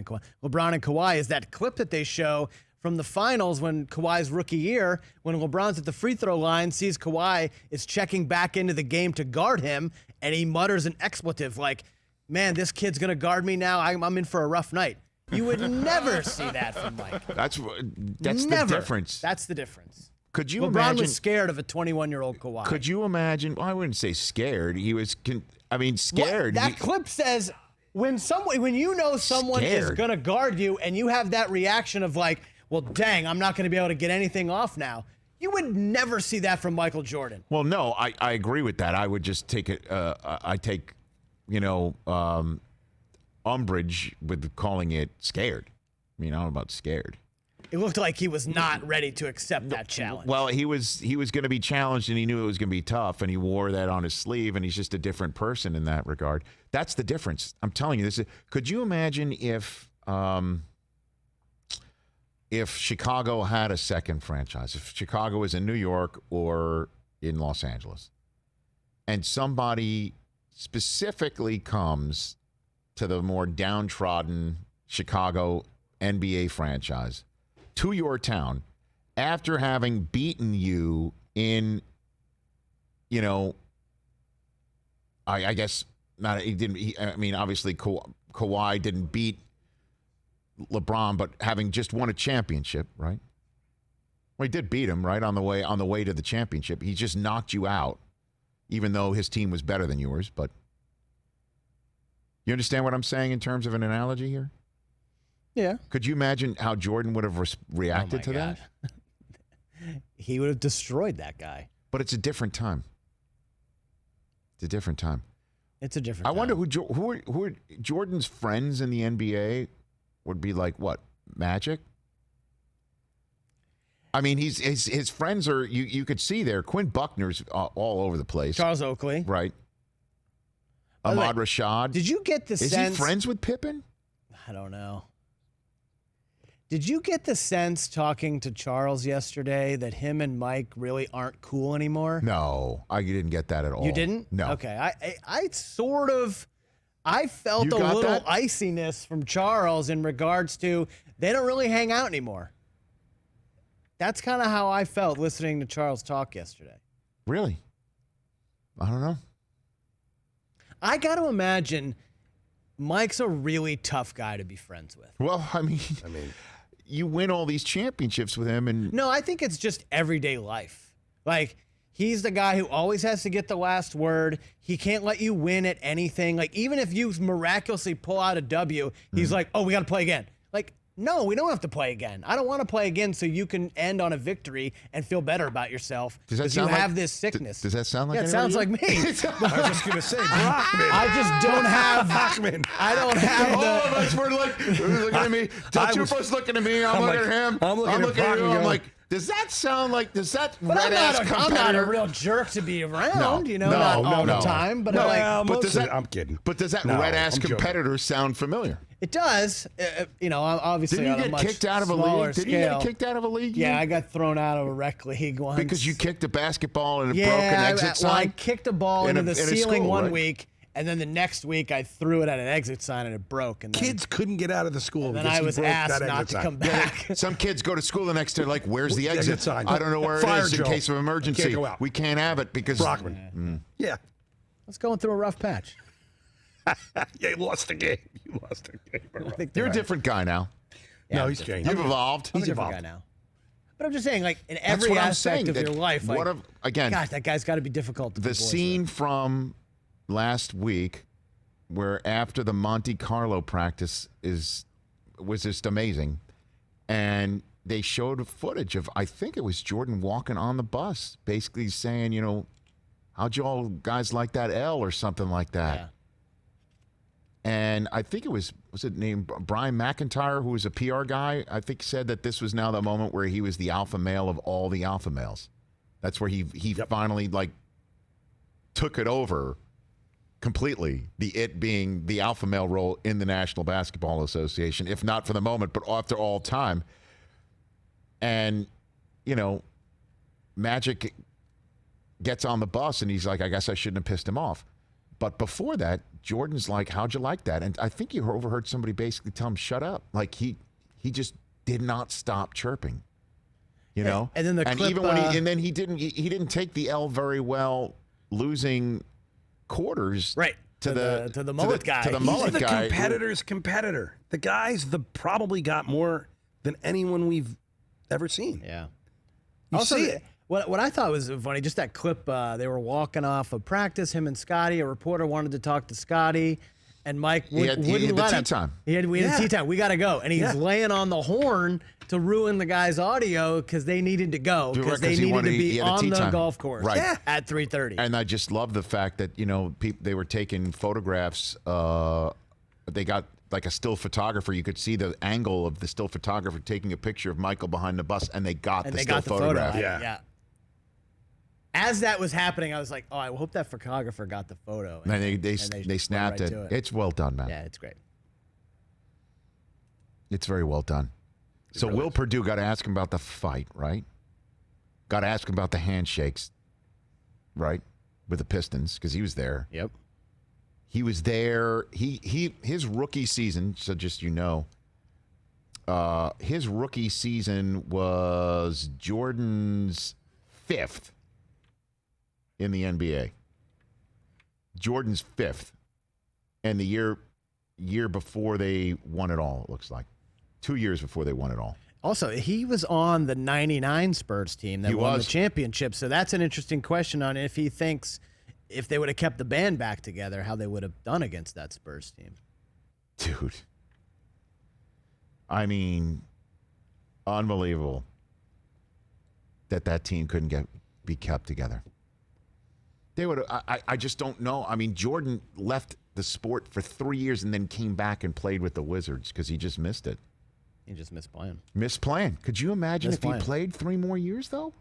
and Kawhi is that clip that they show from the finals when Kawhi's rookie year, when LeBron's at the free throw line, sees Kawhi is checking back into the game to guard him, and he mutters an expletive like, "Man, this kid's gonna guard me now. I'm in for a rough night." You would never see that from Mike. That's Never. the difference. That's the difference. Could you LeBron imagine? was scared of a 21-year-old Kawhi. Could you imagine? Well, I wouldn't say scared. He was. Scared. That clip says when you know someone is Scared. going to guard you and you have that reaction of like, well, dang, I'm not going to be able to get anything off now. You would never see that from Michael Jordan. Well, no, I agree with that. I would just take it. I take, umbrage with calling it scared. I don't know about scared. It looked like he was not ready to accept that challenge. Well, he was going to be challenged, and he knew it was going to be tough, and he wore that on his sleeve, and he's just a different person in that regard. That's the difference. I'm telling you, could you imagine if Chicago had a second franchise, if Chicago was in New York or in Los Angeles, and somebody specifically comes to the more downtrodden Chicago NBA franchise to your town after having beaten you in, I guess not. He didn't. Obviously, Kawhi didn't beat LeBron, but having just won a championship, right? Well, he did beat him, right, on the way to the championship. He just knocked you out, even though his team was better than yours. But you understand what I'm saying in terms of an analogy here? Yeah. Could you imagine how Jordan would have reacted to that? He would have destroyed that guy. But it's a different time. It's a different time. It's a different I time. wonder who are Jordan's friends in the NBA would be like. What, Magic? His friends are you could see there. Quinn Buckner's all over the place. Charles Oakley, right? By the way, Ahmad Rashad. Did you get the sense? Is he friends with Pippen? I don't know. Did you get the sense talking to Charles yesterday that him and Mike really aren't cool anymore? No, I didn't get that at all. You didn't? No. Okay. I felt a little iciness from Charles in regards to they don't really hang out anymore. That's kind of how I felt listening to Charles talk yesterday. Really? I don't know. I got to imagine Mike's a really tough guy to be friends with. Well, you win all these championships with him, and no, I think it's just everyday life. Like, he's the guy who always has to get the last word. He can't let you win at anything. Like, even if you miraculously pull out a W, he's like, oh, we got to play again. Like, no, we don't have to play again. I don't want to play again so you can end on a victory and feel better about yourself because you have this sickness. Does that sound like it sounds like me. I was just going to say, Brockman. I just don't have Brockman. I don't have all of us were looking at me. Two of us looking at me. I'm looking at him. I'm looking at you. I'm like, does that sound like, but I'm not a real jerk to be around, not all the time. But I'm kidding. But does that red-ass competitor sound familiar? It does. Obviously Didn't you get kicked out of a league? Did you get kicked out of a league? Yeah, I got thrown out of a rec league once. Because you kicked a basketball and it broke an exit sign? Well, I kicked a ball into the ceiling one right? week, and then the next week I threw it at an exit sign and it broke. And kids couldn't get out of the school. And then I was asked not to come back. Some kids go to school the next day like, where's the exit sign? I don't know where it is in case of emergency. Can't go out. We can't have it because... Brockman. Yeah. I was going through a rough patch. Yeah, you lost the game. You're a different guy now. Yeah, no, he's changed. You've evolved. He's a different guy now. But I'm just saying, like, in every aspect of your life, like, gosh, that guy's got to be difficult to be The scene from last week where after the Monte Carlo practice was just amazing. And they showed footage of, I think it was Jordan walking on the bus, basically saying, how'd you all guys like that L or something like that? Yeah. And I think it was it named Brian McIntyre, who was a PR guy, I think said that this was now the moment where he was the alpha male of all the alpha males. That's where he finally, like, took it over completely, it being the alpha male role in the National Basketball Association, if not for the moment, but after all time. And, Magic gets on the bus and he's like, I guess I shouldn't have pissed him off. But before that, Jordan's like, how'd you like that? And I think you overheard somebody basically tell him, shut up. Like, he just did not stop chirping, And then the clip, even when he didn't take the L very well, losing quarters right to the mullet guy. To the mullet guy. He's the competitor's competitor. The guy's probably got more than anyone we've ever seen. Yeah. You also, see it. What I thought was funny, just that clip, they were walking off of practice, him and Scotty. A reporter wanted to talk to Scotty, And Mike He had wouldn't the let tea him. time. We had tea time. We got to go. And he's laying on the horn to ruin the guy's audio because they needed to go because they needed to be on the golf course at 3:30. And I just love the fact that, they were taking photographs. They got like a still photographer. You could see the angle of the still photographer taking a picture of Michael behind the bus, and they got the still photograph. Yeah. As that was happening, I was like, "Oh, I hope that photographer got the photo." And they snapped it. It's well done, man. Yeah, it's great. It's very well done. So Will Perdue got to ask him about the fight, right? Got to ask him about the handshakes, right, with the Pistons because he was there. Yep. He was there. His rookie season. So just his rookie season was Jordan's 5th. In the NBA. Jordan's 5th. And the year before they won it all, it looks like. 2 years before they won it all. Also, he was on the 99 Spurs team that won the championship. So that's an interesting question on if he thinks if they would have kept the band back together, how they would have done against that Spurs team. Dude. I mean, unbelievable that team couldn't be kept together. They would. I just don't know. I mean, Jordan left the sport for 3 years and then came back and played with the Wizards because he just missed it. He just missed playing. Missed playing. Could you imagine if he played 3 more years though?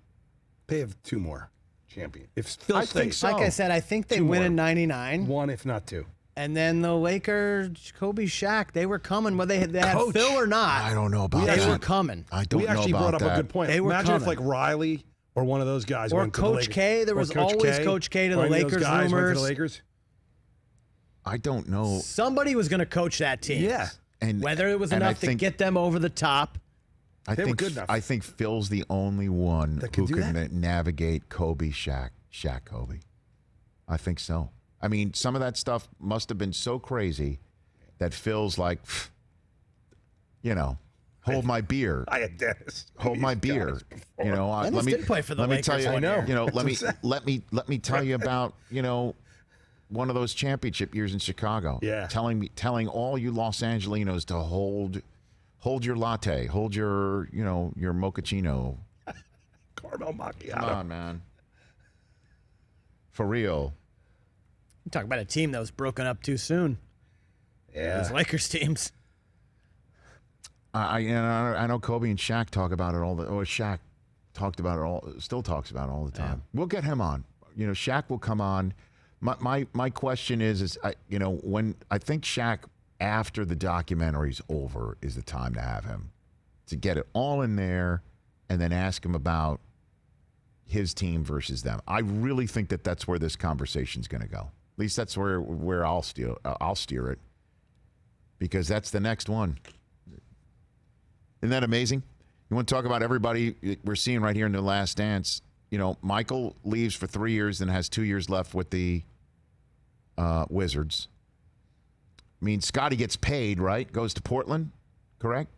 They have 2 more champion. If Phil I think so. Like I said, I think they win in '99. 1, if not 2. And then the Lakers, Kobe, Shaq, they were coming. Whether they had Coach. Phil or not, I don't know about that. They were coming. I don't know about that. We actually brought up a good point. They were Imagine coming. if like Riley or one of those guys or went to the Coach Lakers. K. There was always Coach K to the Lakers guys rumors. Went to the Lakers. I don't know. Somebody was going to coach that team. Yeah. And whether it was enough to get them over the top. They were good enough. I think Phil's the only one who can navigate Kobe, Shaq, Kobe. I think so. I mean, some of that stuff must have been so crazy that Phil's like, hold my beer. I had Dennis. Hold my beer. Dennis did play for the Lakers. Tell you, I know. Let me tell you about one of those championship years in Chicago. Yeah. Telling all you Los Angelinos to hold your latte, hold your your mochaccino. Caramel macchiato. Come on, man. For real. You talk about a team that was broken up too soon. Yeah. Those Lakers teams. I know Kobe and Shaq talk about it Shaq talked about it all, still talks about it all the time. Yeah. We'll get him on. Shaq will come on. My question is when I think Shaq after the documentary's over is the time to have him to get it all in there and then ask him about his team versus them. I really think that's where this conversation's going to go. At least that's where I'll steer it because that's the next one. Isn't that amazing? You want to talk about everybody we're seeing right here in The Last Dance? Michael leaves for 3 years and has 2 years left with the Wizards. I mean, Scotty gets paid, right? Goes to Portland, correct?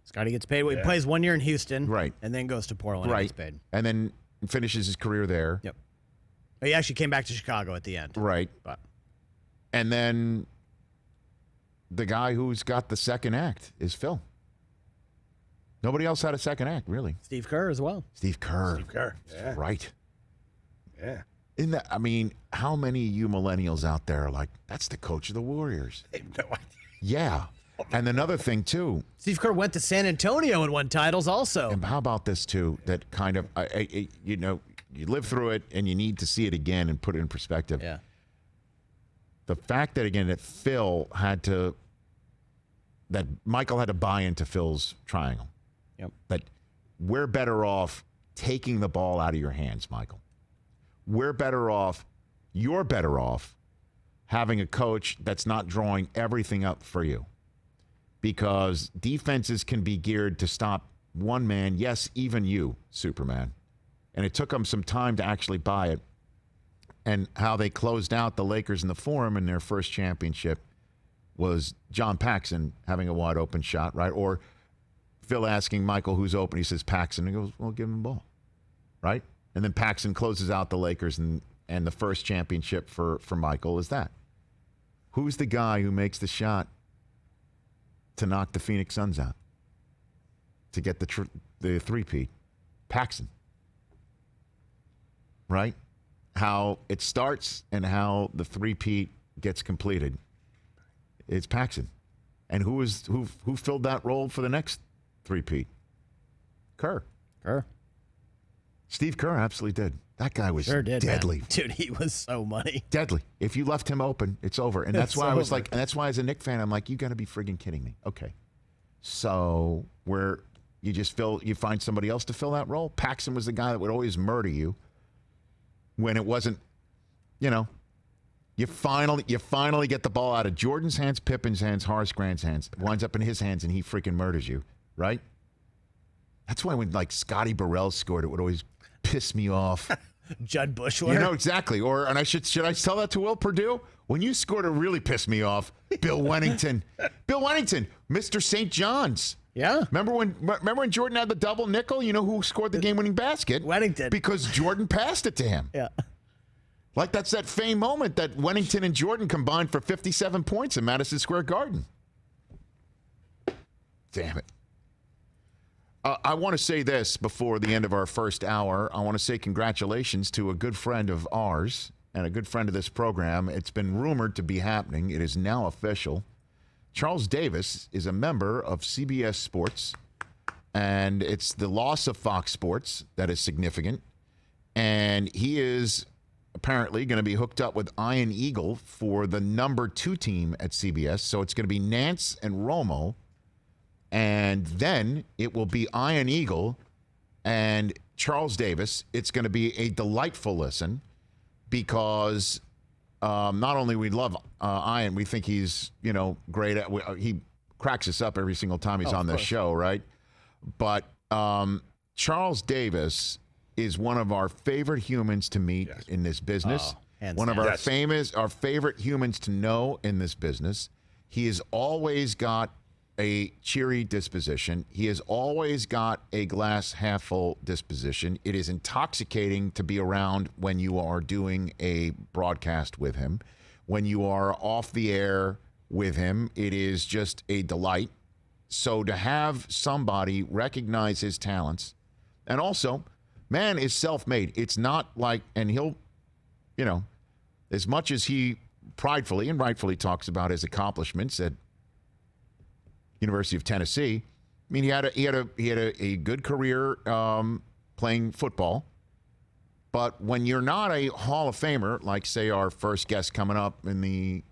Scotty gets paid. He plays 1 year in Houston, right, and then goes to Portland and gets paid. And then finishes his career there. Yep. He actually came back to Chicago at the end. Right. But. And then the guy who's got the second act is Phil. Nobody else had a second act, really. Steve Kerr as well. Steve Kerr. Yeah. Right. Yeah. I mean, how many of you millennials out there are like, that's the coach of the Warriors? They have no idea. Yeah. And another thing, too. Steve Kerr went to San Antonio and won titles also. And how about this, too, that kind of, you live through it and you need to see it again and put it in perspective. Yeah. The fact that, again, that Michael had to buy into Phil's triangle. Yep. But we're better off taking the ball out of your hands, Michael. You're better off having a coach that's not drawing everything up for you. Because defenses can be geared to stop one man, yes, even you, Superman. And it took them some time to actually buy it. And how they closed out the Lakers in the Forum in their first championship was John Paxson having a wide open shot, right? Or Phil asking Michael who's open. He says Paxson. He goes, well, give him the ball, right? And then Paxson closes out the Lakers, and the first championship for Michael is that. Who's the guy who makes the shot to knock the Phoenix Suns out? To get the three-peat? Paxson. Right? How it starts and how the three-peat gets completed. It's Paxson. And who filled that role for the next three-peat? Kerr. Steve Kerr absolutely did. That guy was deadly. Man. Dude, he was so money. Deadly. If you left him open, it's over. And that's why I was like, and that's why as a Knicks fan, I'm like, you got to be friggin' kidding me. Okay. So where you find somebody else to fill that role? Paxson was the guy that would always murder you when it wasn't, you finally get the ball out of Jordan's hands, Pippen's hands, Horace Grant's hands, winds up in his hands, and he freaking murders you, right? That's why when Scotty Burrell scored, it would always piss me off. Judd Bushler. Exactly. And should I tell that to Will Perdue? When you scored, it really pissed me off. Bill Wennington, Mr. St. John's. Yeah. Remember when Jordan had the double nickel? You know who scored the game-winning basket? Wennington. Because Jordan passed it to him. Yeah. Like that's that famed moment that Wennington and Jordan combined for 57 points in Madison Square Garden. Damn it. I want to say this before the end of our first hour. I want to say congratulations to a good friend of ours and a good friend of this program. It's been rumored to be happening. It is now official. Charles Davis is a member of CBS Sports, and it's the loss of Fox Sports that is significant. And he is apparently going to be hooked up with Iron Eagle for the number 2 team at CBS. So it's going to be Nance and Romo. And then it will be Iron Eagle and Charles Davis. It's going to be a delightful listen because not only we love Iron, we think he's great at. He cracks us up every single time he's on the show, right? But Charles Davis is one of our favorite humans to meet in this business. One of our favorite humans to know in this business. He has always got a cheery disposition. He has always got a glass half full disposition. It is intoxicating to be around when you are doing a broadcast with him. When you are off the air with him, it is just a delight. So to have somebody recognize his talents, and also, man is self-made. It's not like, and he'll, as much as he pridefully and rightfully talks about his accomplishments at University of Tennessee. I mean, he had a good career playing football, but when you're not a Hall of Famer, like say our first guest coming up in the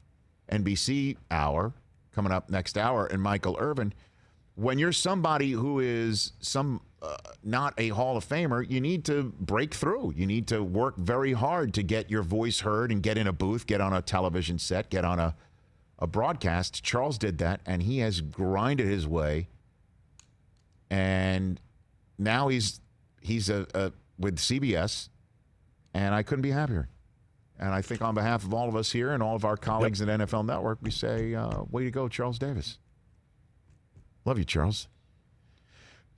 NBC hour, coming up next hour, and Michael Irvin, when you're somebody who is not a Hall of Famer, you need to break through. You need to work very hard to get your voice heard and get in a booth, get on a television set, get on a broadcast. Charles did that, and he has grinded his way, and now he's with CBS, and I couldn't be happier. And I think on behalf of all of us here and all of our colleagues at NFL Network, we say, way to go, Charles Davis. Love you, Charles.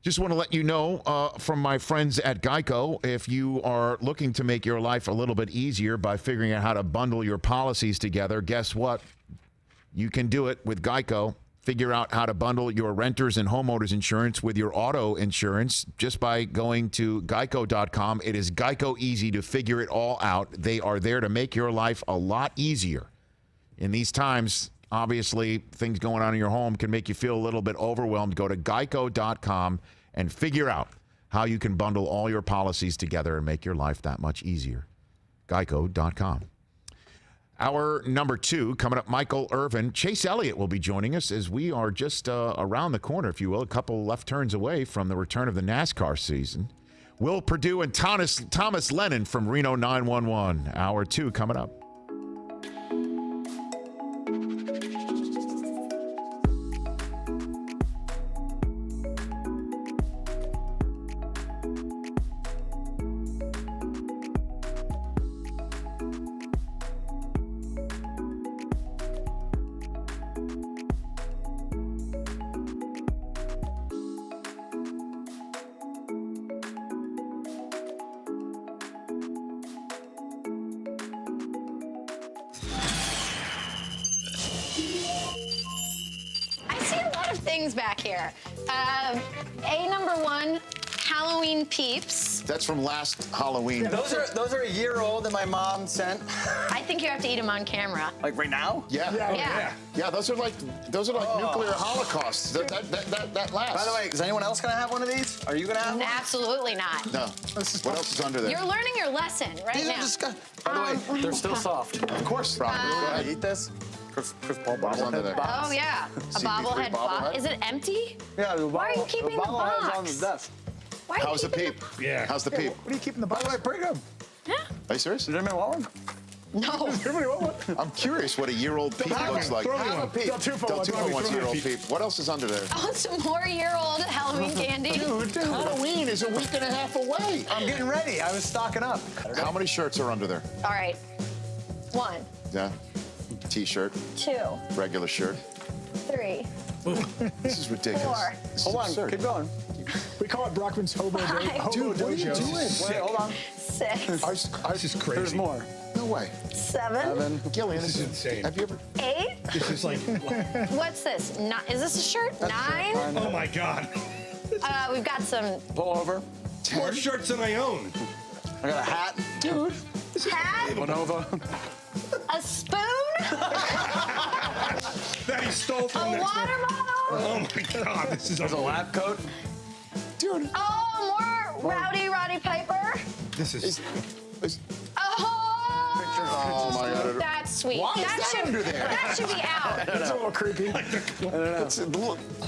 Just want to let you know from my friends at Geico, if you are looking to make your life a little bit easier by figuring out how to bundle your policies together, guess what? You can do it with Geico. Figure out how to bundle your renters and homeowners insurance with your auto insurance just by going to geico.com. It is Geico easy to figure it all out. They are there to make your life a lot easier. In these times, obviously, things going on in your home can make you feel a little bit overwhelmed. Go to geico.com and figure out how you can bundle all your policies together and make your life that much easier. Geico.com. Our number 2, coming up, Michael Irvin. Chase Elliott will be joining us as we are just around the corner, if you will, a couple left turns away from the return of the NASCAR season. Will Purdue and Thomas Lennon from Reno 911. Hour 2 coming up. things back here. A number 1, Halloween Peeps. That's from last Halloween. Those are a year old that my mom sent. I think you have to eat them on camera. Like right now? Yeah. Yeah, those are like nuclear holocausts. That lasts. By the way, is anyone else gonna have one of these? Are you gonna have one? Absolutely not. No. What else is under there? You're learning your lesson right These now. are disgusting. By the way, they're still soft. Of course. Probably. Go Can I ahead. eat this? Chris Paul What's under there? bobblehead box. Oh, yeah. A CP3 bobblehead box. bobblehead? Is it empty? Yeah, the Why are you keeping the bobblehead's box? on the desk. Why are you How's the keeping peep? Yeah. How's the peep? What are you keeping the box? By the way, bring them. Are you serious? Did anybody want one? No. Everybody want one? I'm curious what a year-old peep looks like. Throw me Have a one. peep. Del Tufo Del one. Tufo wants Throw me a year-old peep. peep. What else is under there? Oh, some more year-old Halloween candy. Dude, Halloween is a week and a half away. I'm getting ready. I was stocking up. How many shirts are under there? All right. 1, Yeah. T-shirt, 2, regular shirt. 3, This is ridiculous. 4. This is Hold on, absurd. keep going. We call it Brockman's Hobo Five. Hobo Dude, what are you Dojo. doing? Wait, hold on. 6, This is crazy. There's more. No way. 7, Gillian, This is insane. Have you ever? 8. This is like, What's this? Is this a shirt? 9. oh my God. We've got some Pull over. More shirts than I own. I got a hat. Dude. hat, Lenovo. a spoon, That he stole a from next water door. bottle. Oh my God. This is There's a lab coat. Dude. Oh, more Roddy Piper. This is. Oh, Oh my God. that's sweet. Why is that should, under there? That should be out. It's a little creepy.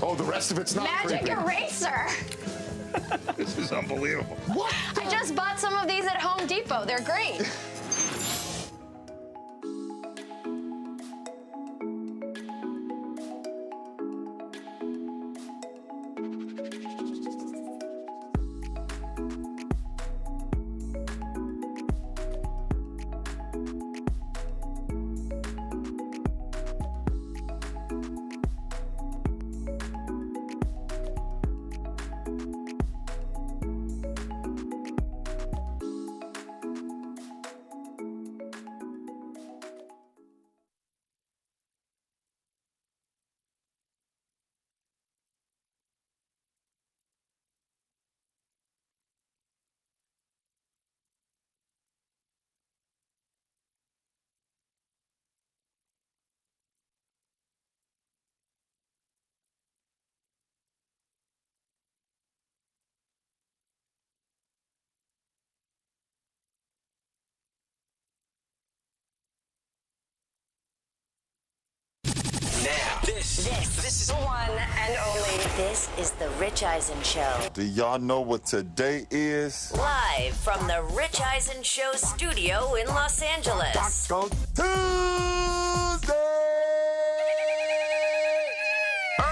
Oh, the rest of it's not Magic creepy. eraser. This is unbelievable. What? I just bought some of these at Home Depot. They're great. This is the one and only. This is the Rich Eisen Show. Do y'all know what today is? Live from the Rich Eisen Show studio in Los Angeles. Taco Tuesday!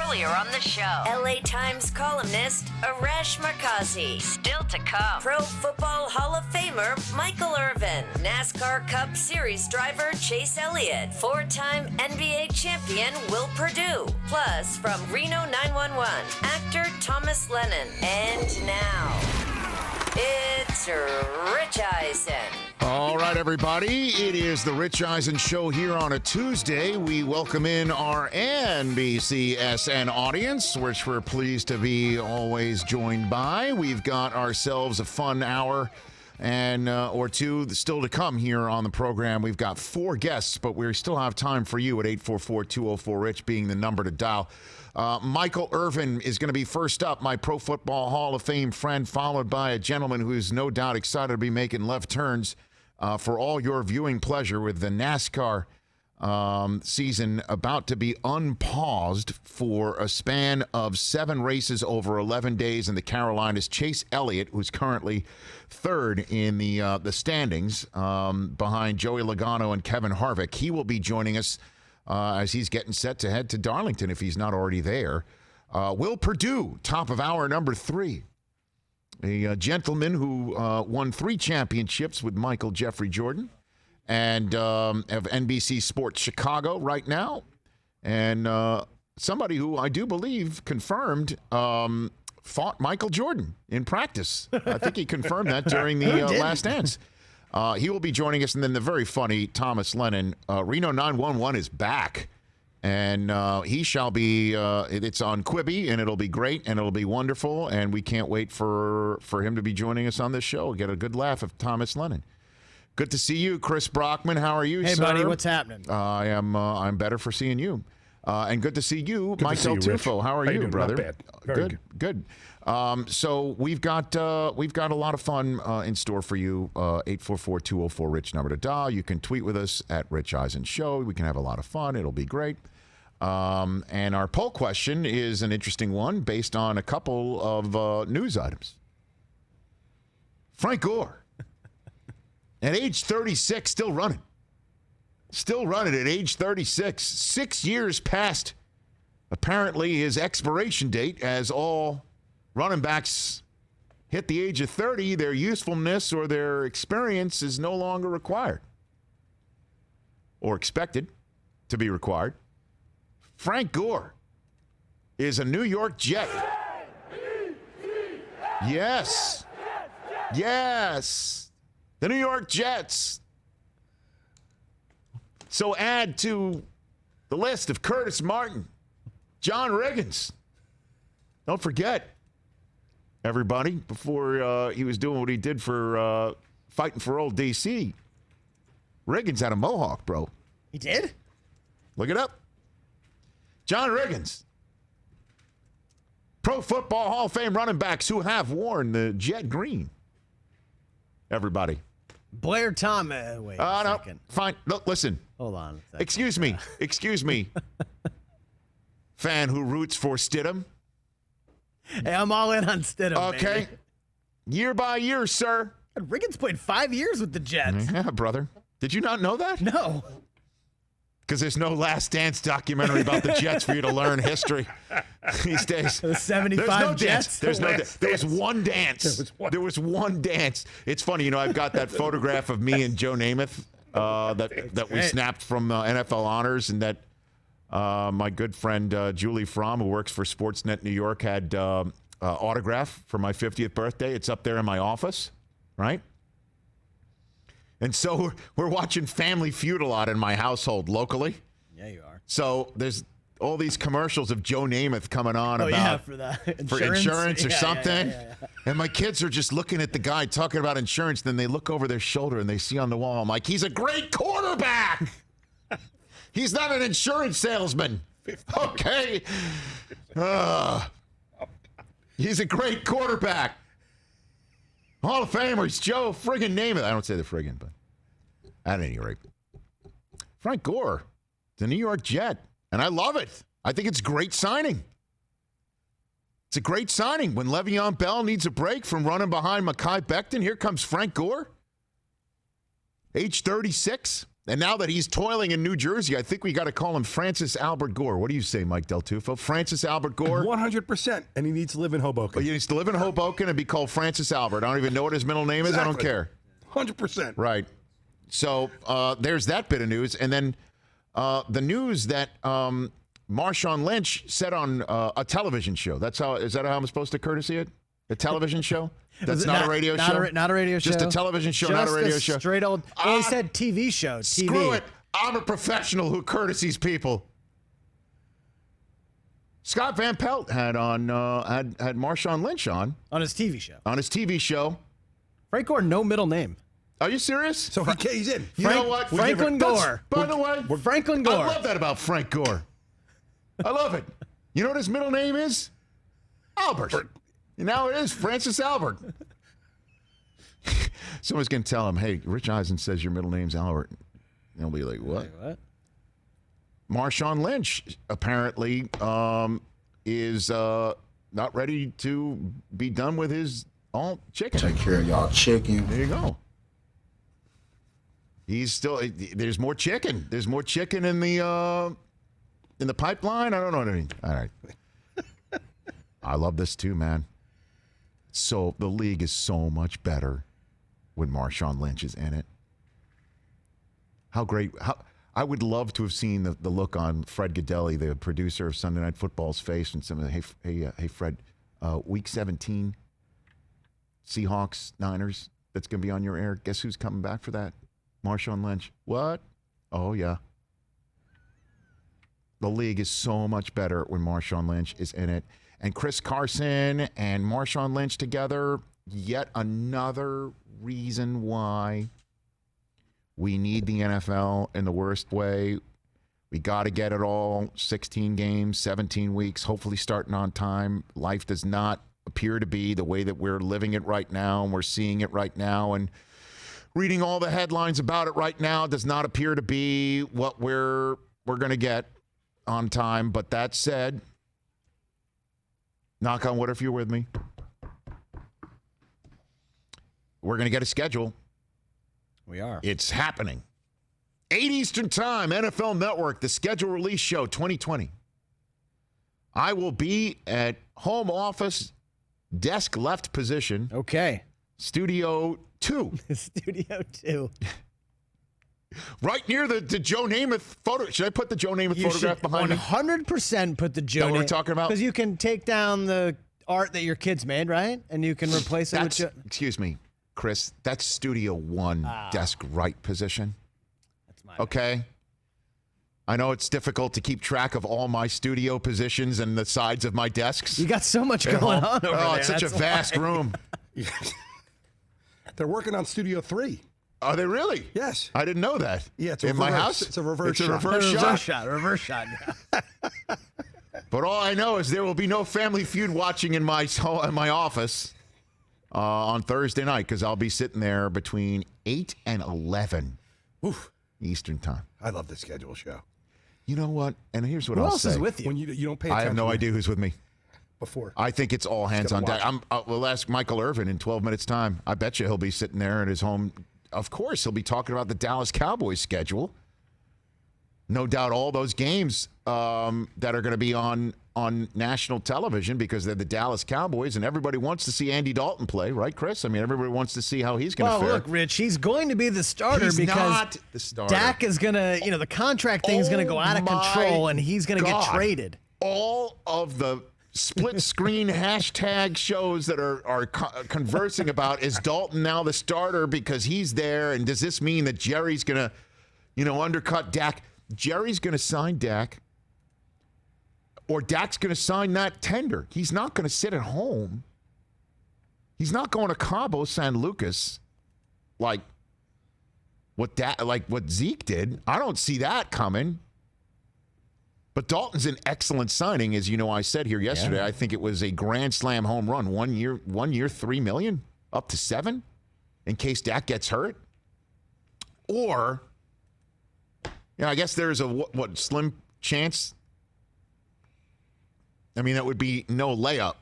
Earlier on the show, LA Times columnist Arash Markazi. Still to come, Pro Football Hall of Famer Michael Irvin. NASCAR Cup Series driver Chase Elliott. 4-time NBA champion Will Perdue. Plus, from Reno 911, actor Thomas Lennon. And now, it's Rich Eisen. All right, everybody. It is the Rich Eisen Show here on a Tuesday. We welcome in our NBCSN audience, which we're pleased to be always joined by. We've got ourselves a fun hour and or two still to come here on the program. We've got 4 guests, but we still have time for you at 844-204-RICH being the number to dial. Michael Irvin is going to be first up, my Pro Football Hall of Fame friend, followed by a gentleman who's no doubt excited to be making left turns for all your viewing pleasure with the NASCAR season about to be unpaused for a span of 7 races over 11 days in the Carolinas. Chase Elliott, who's currently third in the standings behind Joey Logano and Kevin Harvick. He will be joining us as he's getting set to head to Darlington if he's not already there. Will Perdue, top of hour number 3. A gentleman who won 3 championships with Michael Jeffrey Jordan and of NBC Sports Chicago right now. And somebody who I do believe confirmed fought Michael Jordan in practice. I think he confirmed that during the Last Dance. He will be joining us. And then the very funny Thomas Lennon. Reno 911 is back. And he shall be, it's on Quibi, and it'll be great, and it'll be wonderful, and we can't wait for him to be joining us on this show. Get a good laugh of Thomas Lennon. Good to see you, Chris Brockman. How are you, Hey, sir? buddy, what's happening? I'm better for seeing you. And good to see you, Good Mike to see you, Del Rich. Tufo. How are you, doing? brother? Not bad. Very Good. So we've got a lot of fun in store for you. 844-204-RICH number to dial. You can tweet with us at Rich Eisen Show. We can have a lot of fun. It'll be great. And our poll question is an interesting one based on a couple of news items. Frank Gore, at age 36, still running. Still running at age 36. 6 years past, apparently, his expiration date, as all running backs hit the age of 30, their usefulness or their experience is no longer required or expected to be required. Frank Gore is a New York Jet. Yes. The New York Jets. So add to the list of Curtis Martin, John Riggins. Don't forget, everybody, before he was doing what he did for fighting for old DC, Riggins had a mohawk, bro. He did? Look it up. John Riggins. Pro Football Hall of Fame running backs who have worn the jet green. Everybody. Blair Thomas. Wait a No, second. fine. Look, listen. Hold on a second. Excuse me. Fan who roots for Stidham. Hey, I'm all in on Stidham. Okay. Baby. Year by year, sir. Riggins played 5 years with the Jets. Yeah, brother. Did you not know that? No. Because there's no Last Dance documentary about the Jets for you to learn history these days. The 75 There's no Jets. dance. There's no dance. There was one dance. There was one dance. It's funny, I've got that photograph of me and Joe Namath that we snapped from NFL Honors, and that my good friend Julie Fromm, who works for Sportsnet New York, had autograph for my 50th birthday. It's up there in my office, right? And so we're watching Family Feud a lot in my household locally. Yeah, you are. So there's all these commercials of Joe Namath coming on about for the insurance or Yeah, something. yeah. And my kids are just looking at the guy talking about insurance. Then they look over their shoulder and they see on the wall, I'm like, he's a great quarterback. He's not an insurance salesman. Okay. He's a great quarterback. Hall of Famers, Joe friggin' Namath. I don't say the friggin', but at any rate. Frank Gore, the New York Jet. And I love it. I think it's a great signing. It's a great signing. When Le'Veon Bell needs a break from running behind Mekhi Becton, here comes Frank Gore, age 36. And now that he's toiling in New Jersey, I think we got to call him Francis Albert Gore. What do you say, Mike Del Tufo? Francis Albert Gore? 100%. And he needs to live in Hoboken. Oh, he needs to live in Hoboken and be called Francis Albert. I don't even know what his middle name is. I don't care. 100%. Right. So there's that bit of news. And then the news that Marshawn Lynch said on a television show. Is that how I'm supposed to courtesy it? A television show? That's not a radio show? Not a radio show. Just a television show, not a radio show. Straight old. Well, he said TV show. TV. Screw it. I'm a professional who courtesies people. Scott Van Pelt had Marshawn Lynch on his TV show. On his TV show. Frank Gore, no middle name. Are you serious? So he's in. You know what? Franklin Gore. By the way, Franklin Gore. I love that about Frank Gore. I love it. You know what his middle name is? Albert. Now it is Francis Albert. Someone's going to tell him, hey, Rich Eisen says your middle name's Albert. And he'll be like, what? Marshawn Lynch apparently is not ready to be done with his all chicken. Take care of y'all chicken. There you go. He's still. There's more chicken. There's more chicken in the pipeline. I don't know what I mean. All right. I love this too, man. So the league is so much better when Marshawn Lynch is in it. How great! I would love to have seen the look on Fred Godelli, the producer of Sunday Night Football's face, and some of the hey Fred, Week 17, Seahawks Niners. That's going to be on your air. Guess who's coming back for that? Marshawn Lynch. What? Oh yeah. The league is so much better when Marshawn Lynch is in it. And Chris Carson and Marshawn Lynch together, yet another reason why we need the NFL in the worst way. We got to get it all, 16 games, 17 weeks, hopefully starting on time. Life does not appear to be the way that we're living it right now, and we're seeing it right now, and reading all the headlines about it right now does not appear to be what we're going to get on time. But that said, knock on wood if you're with me, we're going to get a schedule. We are. It's happening. 8 Eastern Time, NFL Network, the schedule release show 2020. I will be at home office, desk left position. Okay. Studio 2. Studio 2. Right near the Joe Namath photo. Should I put the Joe Namath photograph behind me? 100% put the Joe That what we're Namath. talking about? Because you can take down the art that your kids made, right? And you can replace it with Joe. Excuse me, Chris. That's Studio 1, desk right position. That's mine. Okay. I know it's difficult to keep track of all my studio positions and the sides of my desks. You got so much going on over there. It's such a vast room. They're working on Studio 3. Are they really? Yes. I didn't know that. Yeah, it's in my house. It's a reverse It's a shot. reverse shot. Reverse shot. But all I know is there will be no Family Feud watching in my office on Thursday night because I'll be sitting there between 8 and 11 Eastern Time. I love the schedule show. You know what? And here's what Who I'll else say. is with you? When you don't pay I attention. have no idea who's with me. Before. I think it's all hands on deck. We'll ask Michael Irvin in 12 minutes' time. I bet you he'll be sitting there at his home. Of course, he'll be talking about the Dallas Cowboys schedule. No doubt all those games that are going to be on national television because they're the Dallas Cowboys, and everybody wants to see Andy Dalton play, right, Chris? I mean, everybody wants to see how he's going to fare. Well, look, Rich, he's going to be the starter He's because not the starter. Dak is going to, the contract thing is going to go out of control, and he's going to get traded. All of the split screen hashtag shows that are conversing about, is Dalton now the starter because he's there, and does this mean that Jerry's going to, undercut Dak? Jerry's going to sign Dak, or Dak's going to sign that tender. He's not going to sit at home. He's not going to Cabo San Lucas like what Zeke did. I don't see that coming. But Dalton's an excellent signing, as you know. I said here yesterday. I think it was a grand slam home run. 1 year, $3 million, up to $7 million, in case Dak gets hurt. Or, I guess there's a slim chance. I mean, that would be no layup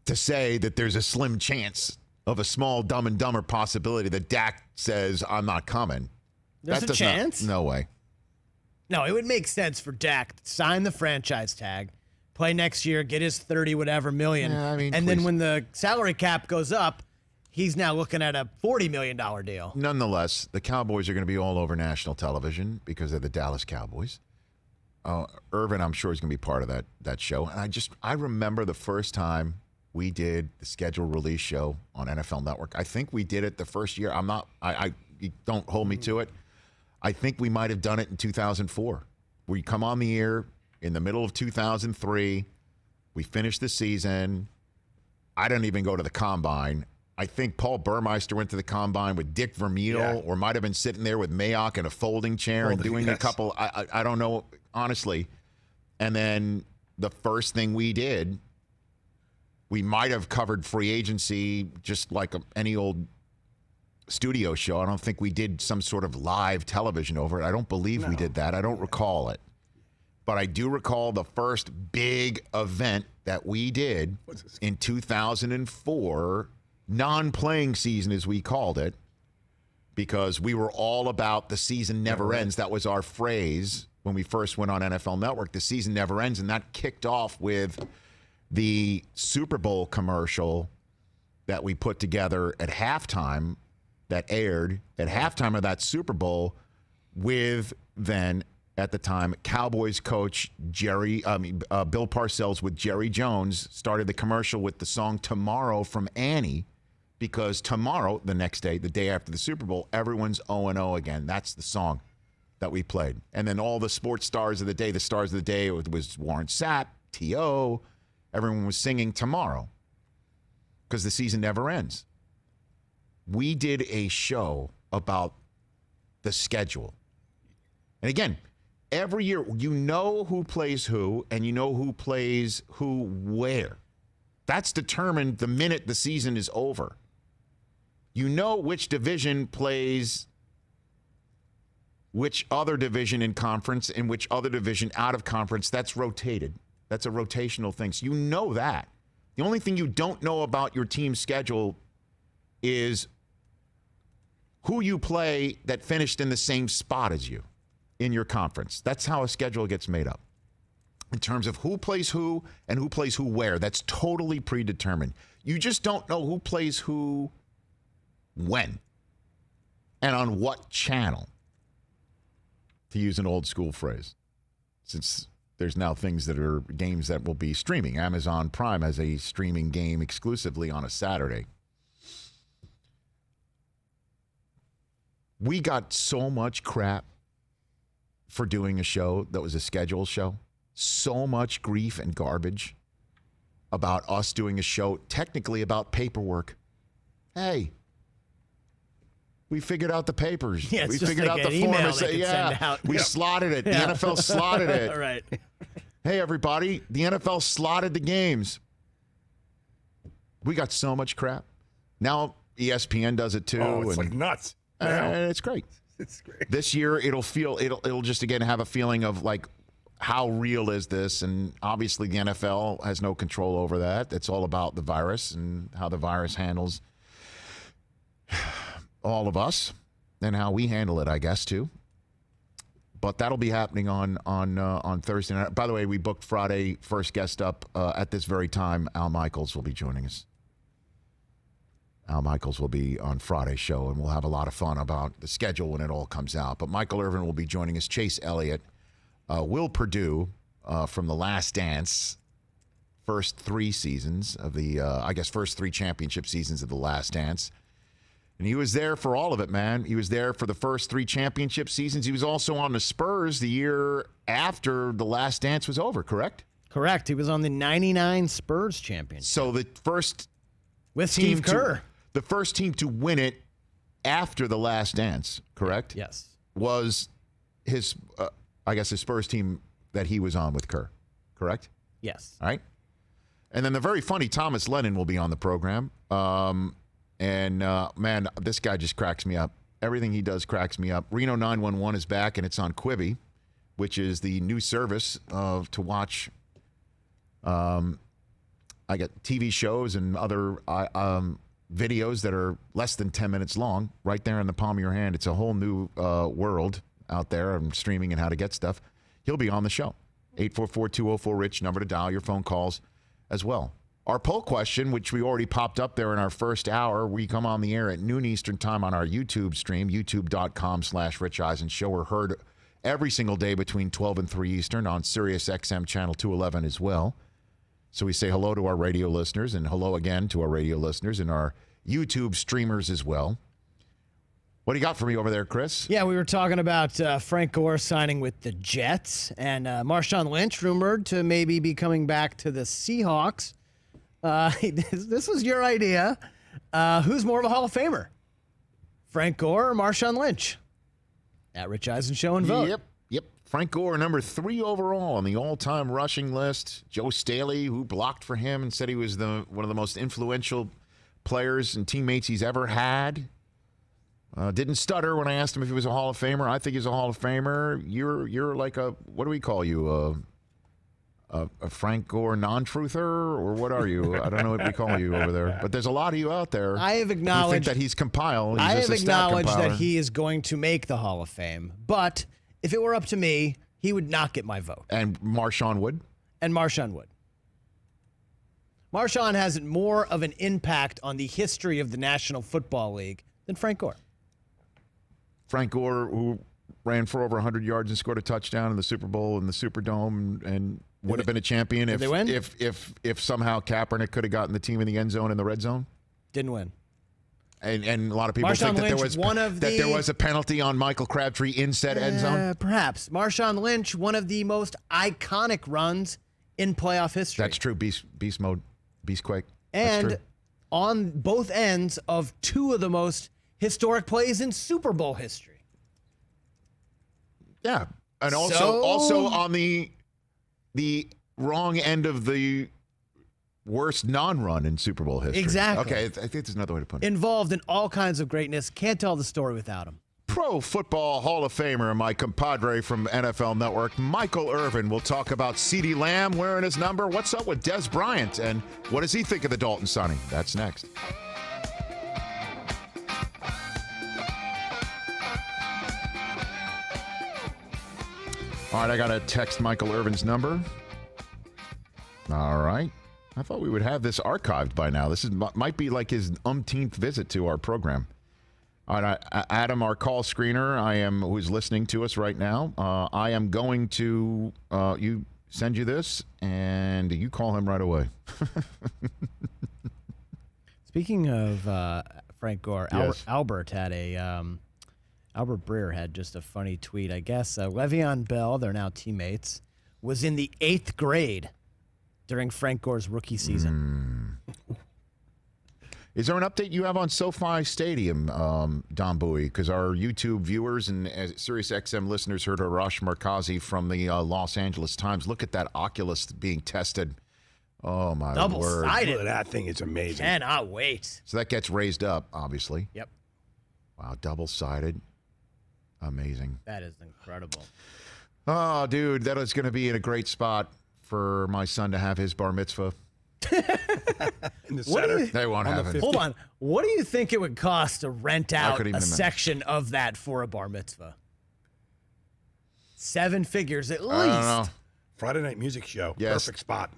to say that there's a slim chance of a small Dumb and Dumber possibility that Dak says, I'm not coming. There's a chance? No way. No, it would make sense for Dak to sign the franchise tag, play next year, get his 30 whatever million, and then when the salary cap goes up, he's now looking at a $40 million deal. Nonetheless, the Cowboys are going to be all over national television because they're the Dallas Cowboys. Irvin, I'm sure, is going to be part of that show. And I remember the first time we did the schedule release show on NFL Network. I think we did it the first year. You don't hold me to it. I think we might have done it in 2004. We come on the air in the middle of 2003. We finished the season. I didn't even go to the combine. I think Paul Burmeister went to the combine with Dick Vermeil, or might have been sitting there with Mayock in a folding chair and doing a couple. I don't know, honestly. And then the first thing we did, we might have covered free agency just like any old studio show. I don't think we did some sort of live television over it. I don't believe we did that. I don't recall it. But I do recall the first big event that we did in 2004, non-playing season as we called it, because we were all about the season never ends. That was our phrase when we first went on NFL Network. The season never ends, and that kicked off with the Super Bowl commercial that we put together at halftime, that aired at halftime of that Super Bowl, with then at the time Cowboys coach Bill Parcells with Jerry Jones started the commercial with the song "Tomorrow" from Annie, because tomorrow, the next day, the day after the Super Bowl, everyone's 0-0 again. That's the song. that we played. And then all the sports stars of the day, it was Warren Sapp, T.O., everyone was singing Tomorrow because the season never ends. We did a show about the schedule. And again, every year, you know who plays who, and you know who plays who where. That's determined the minute the season is over. You know which division plays which other division in conference and which other division out of conference. That's rotated. That's a rotational thing. So you know that. The only thing you don't know about your team's schedule is who you play that finished in the same spot as you in your conference. That's how a schedule gets made up. In terms of who plays who and who plays who where. That's totally predetermined. You just don't know who plays who when and on what channel, to use an old school phrase, since there's now games that will be streaming. Amazon Prime has a streaming game exclusively on a Saturday. We got so much crap for doing a show that was a scheduled show. So much grief and garbage about us doing a show technically about paperwork. Hey, we figured out the papers. Yeah, we figured out the form. We slotted it. The NFL slotted it. All right. Hey, everybody, the NFL slotted the games. We got so much crap. Now ESPN does it too. Oh, it's like nuts. It's great. It's great. This year, it'll just again have a feeling of like, how real is this? And obviously the NFL has no control over that. It's all about the virus and how the virus handles all of us and how we handle it, I guess, too. But that'll be happening on Thursday night. By the way, we booked Friday first guest up at this very time. Al Michaels will be joining us. Al Michaels will be on Friday's show, and we'll have a lot of fun about the schedule when it all comes out. But Michael Irvin will be joining us. Chase Elliott. Will Perdue from The Last Dance, first three seasons of first three championship seasons of The Last Dance. And he was there for all of it, man. He was there for the first three championship seasons. He was also on the Spurs the year after The Last Dance was over, correct? Correct. He was on the 99 Spurs championship. So the first with Steve Kerr. The first team to win it after The Last Dance, correct? Yes. Was his... his Spurs team that he was on with Kerr, correct? Yes. All right. And then the very funny Thomas Lennon will be on the program. Man, this guy just cracks me up. Everything he does cracks me up. Reno 911 is back, and it's on Quibi, which is the new service to watch. I got TV shows and other videos that are less than 10 minutes long right there in the palm of your hand. It's a whole new world out there and streaming and how to get stuff. He'll be on the show. 844-204-RICH, number to dial your phone calls as well. Our poll question, which we already popped up there in our first hour, we come on the air at noon Eastern time on our YouTube stream, youtube.com/Rich Eisen Show. We're heard every single day between 12 and 3 Eastern on Sirius XM channel 211 as well. So we say hello to our radio listeners and hello again to our radio listeners and our YouTube streamers as well. What do you got for me over there, Chris? Yeah, we were talking about Frank Gore signing with the Jets and Marshawn Lynch rumored to maybe be coming back to the Seahawks. This was your idea. Who's more of a Hall of Famer? Frank Gore or Marshawn Lynch? At Rich Eisen Show and vote. Yep. Frank Gore, number 3 overall on the all-time rushing list. Joe Staley, who blocked for him and said he was one of the most influential players and teammates he's ever had. Didn't stutter when I asked him if he was a Hall of Famer. I think he's a Hall of Famer. You're like what do we call you? A Frank Gore non-truther, or what are you? I don't know what we call you over there. But there's a lot of you out there. I have acknowledged who think that he's compiled. I have acknowledged that he is going to make the Hall of Fame. But if it were up to me, he would not get my vote. And Marshawn would? And Marshawn would. Marshawn has more of an impact on the history of the National Football League than Frank Gore. Frank Gore, who ran for over 100 yards and scored a touchdown in the Super Bowl and the Superdome and would have been a champion if somehow Kaepernick could have gotten the team in the end zone in the red zone. Didn't win. And a lot of people Marshawn think that Lynch, there was a penalty on Michael Crabtree in said end zone. Perhaps. Marshawn Lynch, one of the most iconic runs in playoff history. That's true. Beast mode, Beastquake. And on both ends of two of the most historic plays in Super Bowl history. Yeah. And also on the wrong end of the worst non-run in Super Bowl history. Exactly. Okay, I think there's another way to put it. Involved in all kinds of greatness. Can't tell the story without him. Pro Football Hall of Famer, my compadre from NFL Network, Michael Irvin, will talk about CeeDee Lamb wearing his number. What's up with Des Bryant, and what does he think of the Dalton signing? That's next. All right, I got to text Michael Irvin's number. All right. I thought we would have this archived by now. This might be like his umpteenth visit to our program. All right, Adam, our call screener, who's listening to us right now. I am going to send you this, and you call him right away. Speaking of Frank Gore, Yes. Albert had Albert Breer had just a funny tweet. I guess Le'Veon Bell, they're now teammates, was in the 8th grade during Frank Gore's rookie season. Is there an update you have on SoFi Stadium, Don Bowie? Because our YouTube viewers and Sirius XM listeners heard Arash Markazi from the Los Angeles Times. Look at that Oculus being tested. Oh, my word. Double-sided. That thing is amazing. Cannot wait. So that gets raised up, obviously. Yep. Wow, double-sided. Amazing. That is incredible. Oh, dude, that is going to be in a great spot for my son to have his bar mitzvah. In the center. They won't have it. Hold on. What do you think it would cost to rent out couldn't a even imagine. section of that for a bar mitzvah? 7 figures at least. I don't know. Friday night music show. Yes. Perfect spot.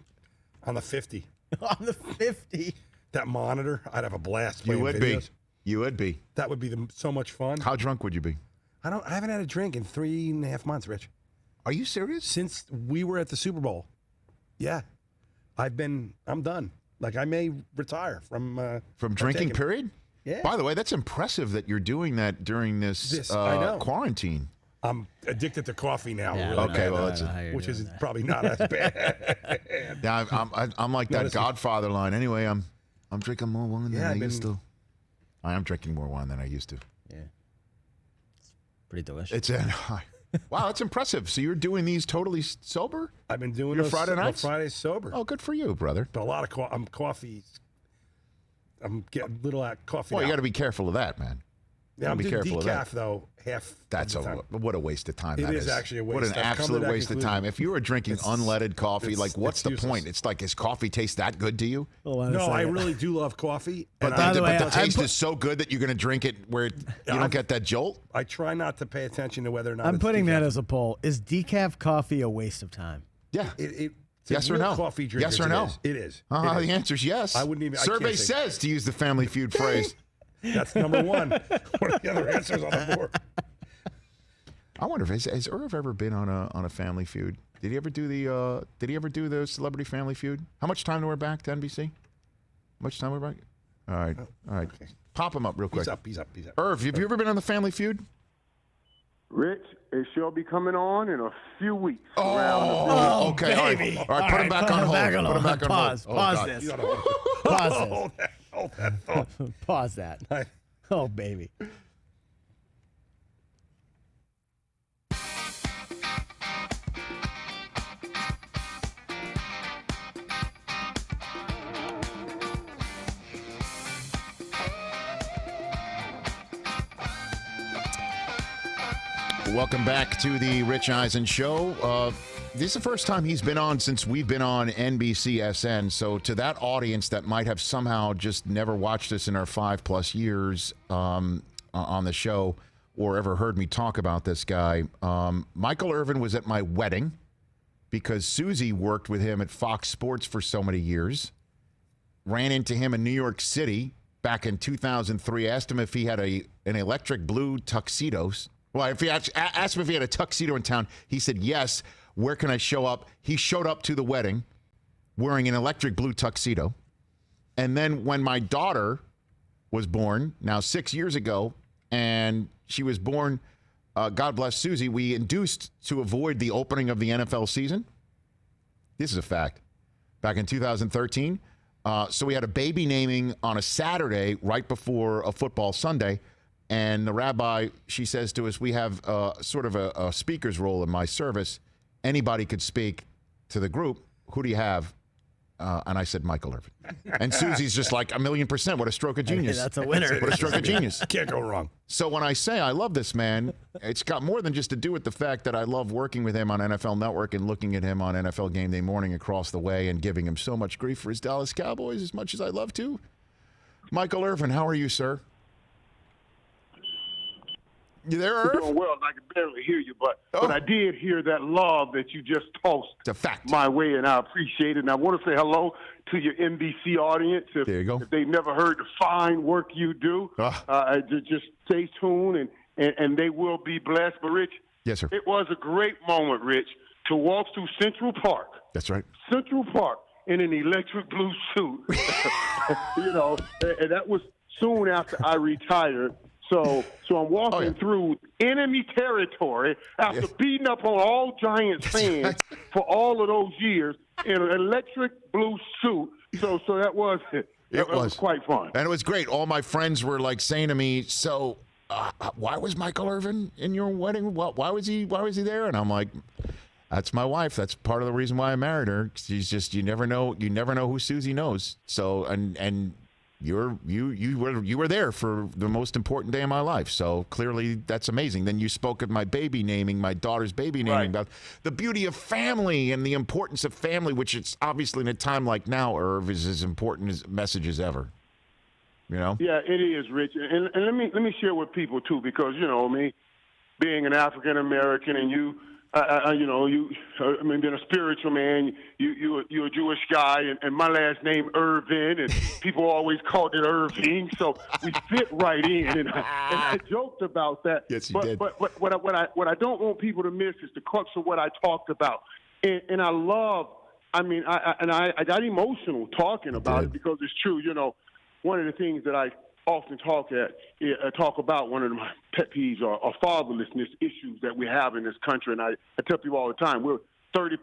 On the 50. On the 50. That monitor, I'd have a blast You playing would videos. be. You would be. That would be so much fun. How drunk would you be? I haven't had a drink in 3.5 months, Rich. Are you serious? Since we were at the Super Bowl. Yeah. I'm done. Like, I may retire from drinking, taking- period? Yeah. By the way, that's impressive that you're doing that during this I know. quarantine. I'm addicted to coffee now. Yeah, really okay, bad, well, that's which is probably not as bad. Yeah, I'm like that Godfather line. Anyway, I'm drinking more wine than I used to. I am drinking more wine than I used to. Yeah. It's pretty delicious. It's wow, that's impressive. So you're doing these totally sober? I've been doing Your those Friday nights? Fridays sober. Oh, good for you, brother. But a lot of coffee. I'm getting a little at coffee. Well, you now. got to be careful of that, man. Yeah, I'm be doing careful of decaf that. though. Half. That's of the time. what a waste of time It that is actually a waste. What an I've come to absolute that waste of conclusion. time. If you were drinking unleaded coffee, like what's the useless. point? It's like, is coffee taste that good to you? No, I really do love coffee. But and the taste is so good that you're going to drink it where you don't get that jolt? I try not to pay attention to whether or not I'm it's putting decaf. that as a poll. Is decaf coffee a waste of time? Yeah. To Yes or real no? Coffee drinkers, Yes or no? It is. The answer is yes. I wouldn't even. I Survey can't say- says, to use the Family Feud phrase. That's number one. What are the other answers on the board? I wonder if has Irv ever been on a Family Feud? Did he ever do the Celebrity Family Feud? How much time we're back to NBC? How much time we're back? All right. Okay. Pop him up real quick. He's up. Irv, have you ever been on the Family Feud? Rich, it shall be coming on in a few weeks. Oh, okay. baby. All right, put him back on hold. Put him back on Pause. hold. Pause God. this. Hold that thought. Pause that. Oh, baby. Welcome back to the Rich Eisen Show. This is the first time he's been on since we've been on NBCSN. So to that audience that might have somehow just never watched us in our 5+ years on the show or ever heard me talk about this guy, Michael Irvin was at my wedding because Susie worked with him at Fox Sports for so many years. Ran into him in New York City back in 2003. Asked him if he had an electric blue tuxedos. Well, if he asked him if he had a tuxedo in town, he said yes. Where can I show up? He showed up to the wedding wearing an electric blue tuxedo. And then when my daughter was born now 6 years ago, and she was born, God bless Susie, we induced to avoid the opening of the NFL season. This is a fact. Back in 2013. So we had a baby naming on a Saturday right before a football Sunday. And the rabbi, she says to us, we have sort of a speaker's role in my service. Anybody could speak to the group. Who do you have? And I said, Michael Irvin. And Susie's just like 1,000,000%. What a stroke of genius. Hey, that's a winner. What a stroke of genius. Can't go wrong. So when I say I love this man, it's got more than just to do with the fact that I love working with him on NFL Network and looking at him on NFL Game Day morning across the way and giving him so much grief for his Dallas Cowboys as much as I love to. Michael Irvin, how are you, sir? You there, Irv? I'm doing well, and I can barely hear you, but I did hear that love that you just tossed it's a fact. my way, and I appreciate it. And I want to say hello to your NBC audience. There you go. If they've never heard the fine work you do, just stay tuned, and they will be blessed. But, Rich, yes, sir. It was a great moment, Rich, to walk through Central Park. That's right. Central Park in an electric blue suit. And that was soon after I retired. So I'm walking through enemy territory after beating up on all Giants fans for all of those years in an electric blue suit. So that was it was quite fun. And it was great. All my friends were like saying to me, so why was Michael Irvin in your wedding? Why was he there? And I'm like, that's my wife. That's part of the reason why I married her. She's just, you never know who Susie knows. So and you were there for the most important day of my life. So clearly that's amazing. Then you spoke of my baby naming, my daughter's baby naming, about the beauty of family and the importance of family, which it's obviously in a time like now, Irv, is as important as message as ever. You know? Yeah, it is, Rich. And let me share with people too, because me, being an African American, and being a spiritual man, you're a Jewish guy, and my last name Irvin, and people always called it Irving, so we fit right in. And I joked about that. Yes, you did. But what I don't want people to miss is the crux of what I talked about, and I love. I got emotional talking about it because it's true. One of the things that I often talk about, one of my pet peeves are fatherlessness issues that we have in this country. And I tell people all the time, we're 30%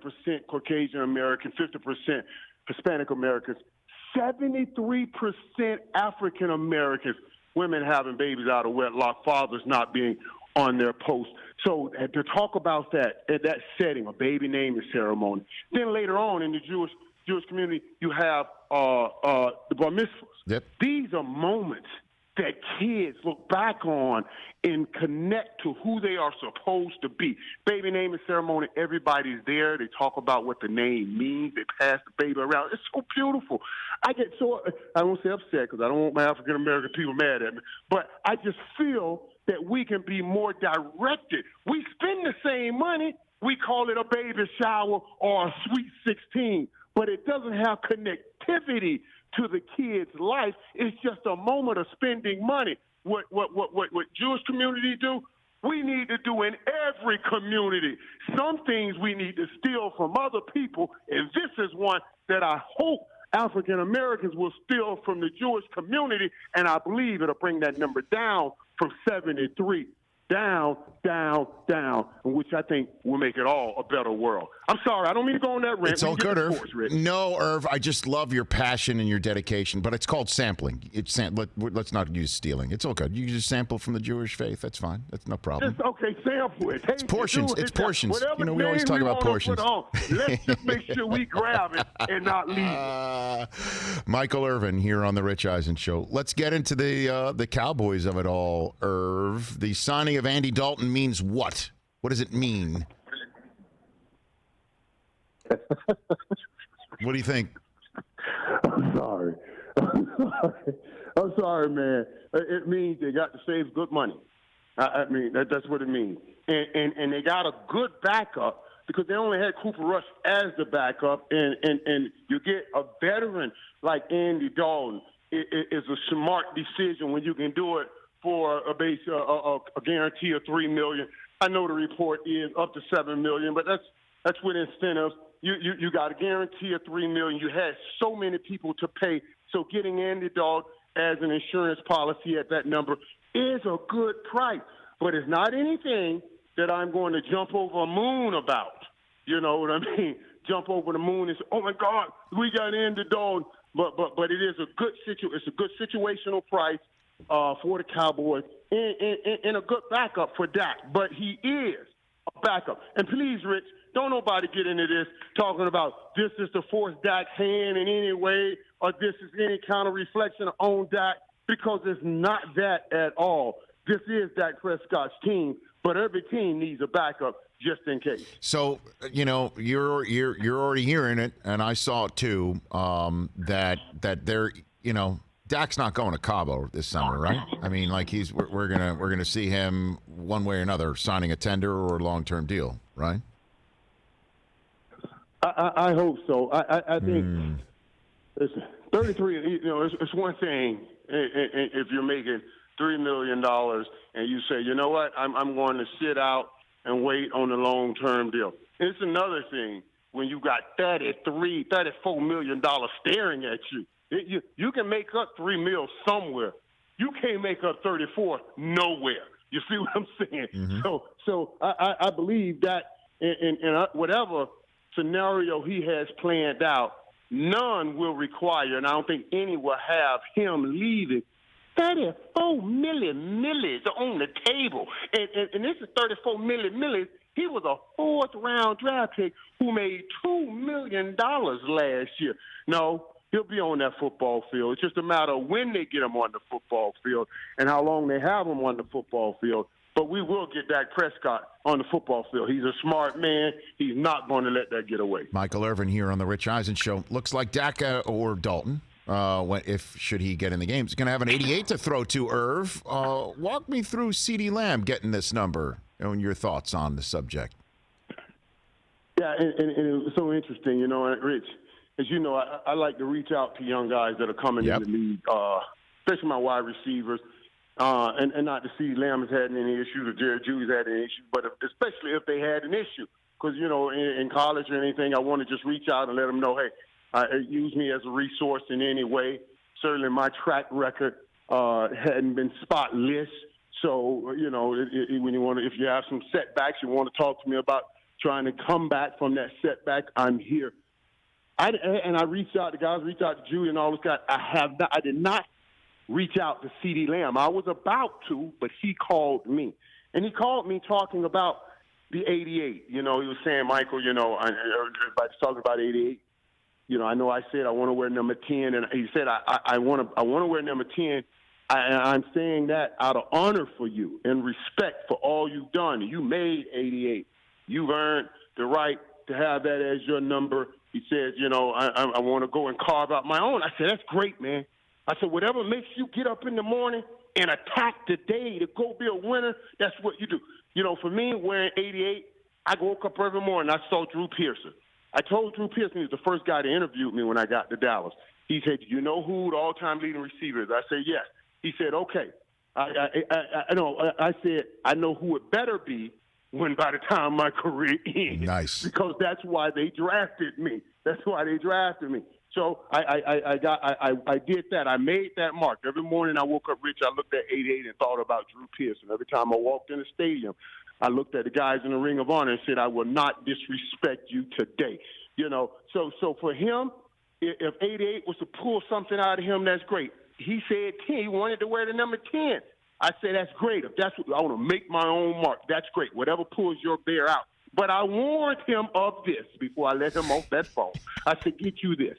Caucasian American, 50% Hispanic Americans, 73% African Americans, women having babies out of wedlock, fathers not being on their post. So to talk about that setting, a baby naming ceremony. Then later on in the Jewish community, you have the bar mitzvahs. Yep. These are moments that kids look back on and connect to who they are supposed to be. Baby naming ceremony, everybody's there. They talk about what the name means. They pass the baby around. It's so beautiful. I won't say upset because I don't want my African-American people mad at me, but I just feel that we can be more directed. We spend the same money. We call it a baby shower or a sweet 16, but it doesn't have connectivity to the kid's life. It's just a moment of spending money. What Jewish community do, we need to do in every community. Some things we need to steal from other people, and this is one that I hope African Americans will steal from the Jewish community, and I believe it'll bring that number down from 73 down, which I think will make it all a better world. I'm sorry, I don't mean to go on that rant. It's all good, Irv. No, Irv, I just love your passion and your dedication, but it's called sampling. Let's not use stealing. It's all good. You can just sample from the Jewish faith. That's fine. That's no problem. Sample it. Hey, it's portions. It's portions. Whatever we always talk about portions. Let's just make sure we grab it and not leave it. Michael Irvin here on the Rich Eisen Show. Let's get into the Cowboys of it all, Irv. The signing of Andy Dalton means what? What does it mean? What do you think? I'm sorry, man. It means they got to save good money. I mean, that's what it means. And they got a good backup because they only had Cooper Rush as the backup. And you get a veteran like Andy Dalton. It is a smart decision when you can do it for a guarantee of $3 million. I know the report is up to $7 million, but that's with incentives. You got a guarantee of $3 million. You had so many people to pay. So getting Andy Dalton as an insurance policy at that number is a good price. But it's not anything that I'm going to jump over a moon about. You know what I mean? Jump over the moon and say, oh, my God, we got in the dog. But it is a good it's a good situational price for the Cowboys and a good backup for Dak. But he is a backup. And please, Rich, don't nobody get into this talking about this is to force Dak's hand in any way or this is any kind of reflection on Dak, because it's not that at all. This is Dak Prescott's team, but every team needs a backup just in case. So, you know, you're already hearing it, and I saw it too, that they're, you know, Dak's not going to Cabo this summer, right? I mean, like we're gonna see him one way or another signing a tender or a long-term deal, right? I hope so. I think it's 33. You know, it's one thing if you're making $3 million and you say, you know what, I'm going to sit out and wait on the long-term deal. It's another thing when you got $34 million staring at you. You can make up $3 million somewhere. You can't make up 34 nowhere. You see what I'm saying? Mm-hmm. So I believe that in whatever scenario he has planned out, none will require, and I don't think any will have him leaving 34 million millies on the table. And this is 34 million millies. He was a fourth-round draft pick who made $2 million last year. No, he'll be on that football field. It's just a matter of when they get him on the football field and how long they have him on the football field. But we will get Dak Prescott on the football field. He's a smart man. He's not going to let that get away. Michael Irvin here on the Rich Eisen Show. Looks like Dak or Dalton, should he get in the game, he's going to have an 88 to throw to Irv. Walk me through CeeDee Lamb getting this number and your thoughts on the subject. Yeah, and it was so interesting, you know, Rich. As you know, I like to reach out to young guys that are coming in the league, especially my wide receivers. And not to see Lamb has had any issues or Jared Judy's had any issues, but especially if they had an issue. Because, you know, in college or anything, I want to just reach out and let them know, hey, use me as a resource in any way. Certainly my track record hadn't been spotless. So, you know, when if you have some setbacks, you want to talk to me about trying to come back from that setback, I'm here. I reached out to guys, reached out to Judy and all those guys. I did not reach out to CeeDee Lamb. I was about to, but he called me. And he called me talking about the 88. You know, he was saying, Michael, you know, everybody's talking about 88. You know, I know I said I want to wear number 10, and he said I want to wear number 10. I'm saying that out of honor for you and respect for all you've done. You made 88. You've earned the right to have that as your number. He says, you know, I want to go and carve out my own. I said, that's great, man. I said, whatever makes you get up in the morning and attack the day to go be a winner, that's what you do. You know, for me, wearing 88, I woke up every morning, I saw Drew Pearson. I told Drew Pearson, he was the first guy to interview me when I got to Dallas. He said, do you know who the all-time leading receiver is? I said, yes. He said, okay. I said, I know who it better be when by the time my career ends. Nice. Because that's why they drafted me. So I did that. I made that mark. Every morning I woke up, Rich, I looked at 88 and thought about Drew Pearson. Every time I walked in the stadium, I looked at the guys in the Ring of Honor and said, I will not disrespect you today. You know, so for him, if 88 was to pull something out of him, that's great. He said 10. He wanted to wear the number 10. I said, that's great. If that's what I want to make my own mark, that's great. Whatever pulls your bear out. But I warned him of this before I let him off that phone. I said, get you this.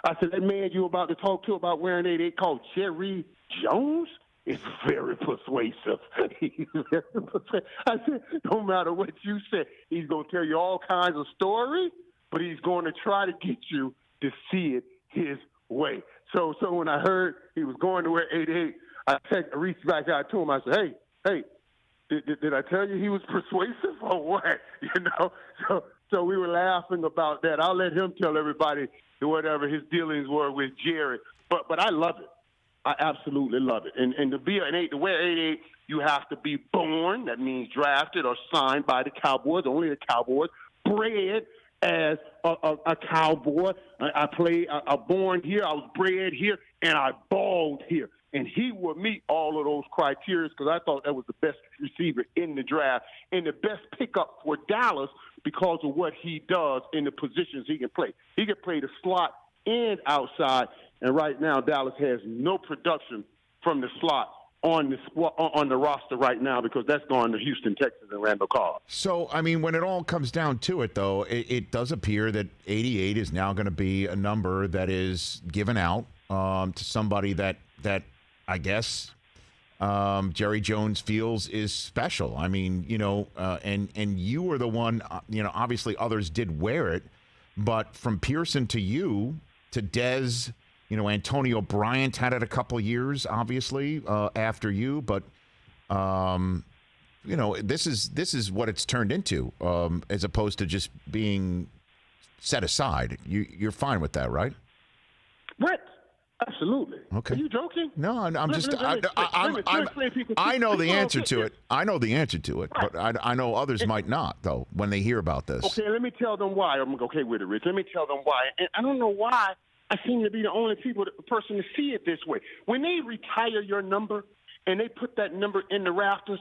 I said, that man you about to talk to about wearing 88 called Jerry Jones is very persuasive. He's very persuasive. I said, no matter what you say, he's going to tell you all kinds of stories, but he's going to try to get you to see it his way. So when I heard he was going to wear 88, I reached back out to him. I said, hey, did I tell you he was persuasive or what? You know, so we were laughing about that. I'll let him tell everybody whatever his dealings were with Jerry. But I love it. I absolutely love it. And to wear 88, you have to be born. That means drafted or signed by the Cowboys, only the Cowboys, bred as a Cowboy. I born here, I was bred here, and I balled here. And he would meet all of those criteria because I thought that was the best receiver in the draft and the best pickup for Dallas because of what he does in the positions he can play. He can play the slot and outside, and right now Dallas has no production from the slot on the roster right now because that's gone to Houston, Texas, and Randall Cobb. So, I mean, when it all comes down to it, though, it does appear that 88 is now going to be a number that is given out to somebody that I guess Jerry Jones feels is special. I mean, and you were the one, obviously others did wear it, but from Pearson to you to Dez, Antonio Bryant had it a couple of years, obviously, after you, but this is what it's turned into, as opposed to just being set aside. You're fine with that, right? Right. Absolutely. Okay. Are you joking? No, I know the answer to it. I know the answer to it, but I know others might not, though, when they hear about this. Okay, let me tell them why. I'm okay with it, Rich. Let me tell them why. And I don't know why I seem to be the only person to see it this way. When they retire your number and they put that number in the rafters,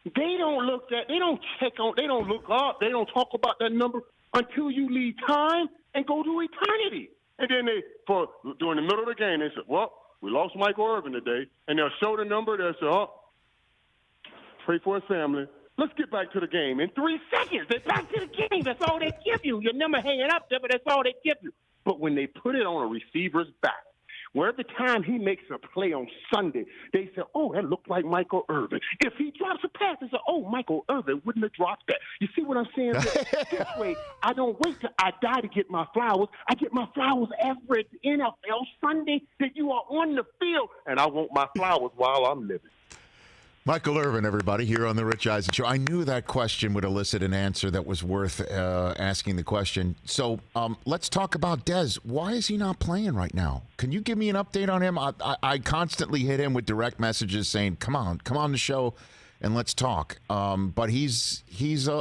they don't look up, they don't talk about that number until you leave time and go to eternity. And then during the middle of the game, they said, well, we lost Michael Irvin today. And they'll show the number. They'll say, pray for his family. Let's get back to the game. In 3 seconds, they're back to the game. That's all they give you. Your number hanging up there, but that's all they give you. But when they put it on a receiver's back, where every time he makes a play on Sunday, they say, oh, that looked like Michael Irvin. If he drops a pass, they say, oh, Michael Irvin wouldn't have dropped that. You see what I'm saying? This way, I don't wait till I die to get my flowers. I get my flowers every NFL Sunday that you are on the field, and I want my flowers while I'm living. Michael Irvin, everybody, here on the Rich Eisen Show. I knew that question would elicit an answer that was worth asking the question. So let's talk about Dez. Why is he not playing right now? Can you give me an update on him? I constantly hit him with direct messages saying, come on the show and let's talk. But he's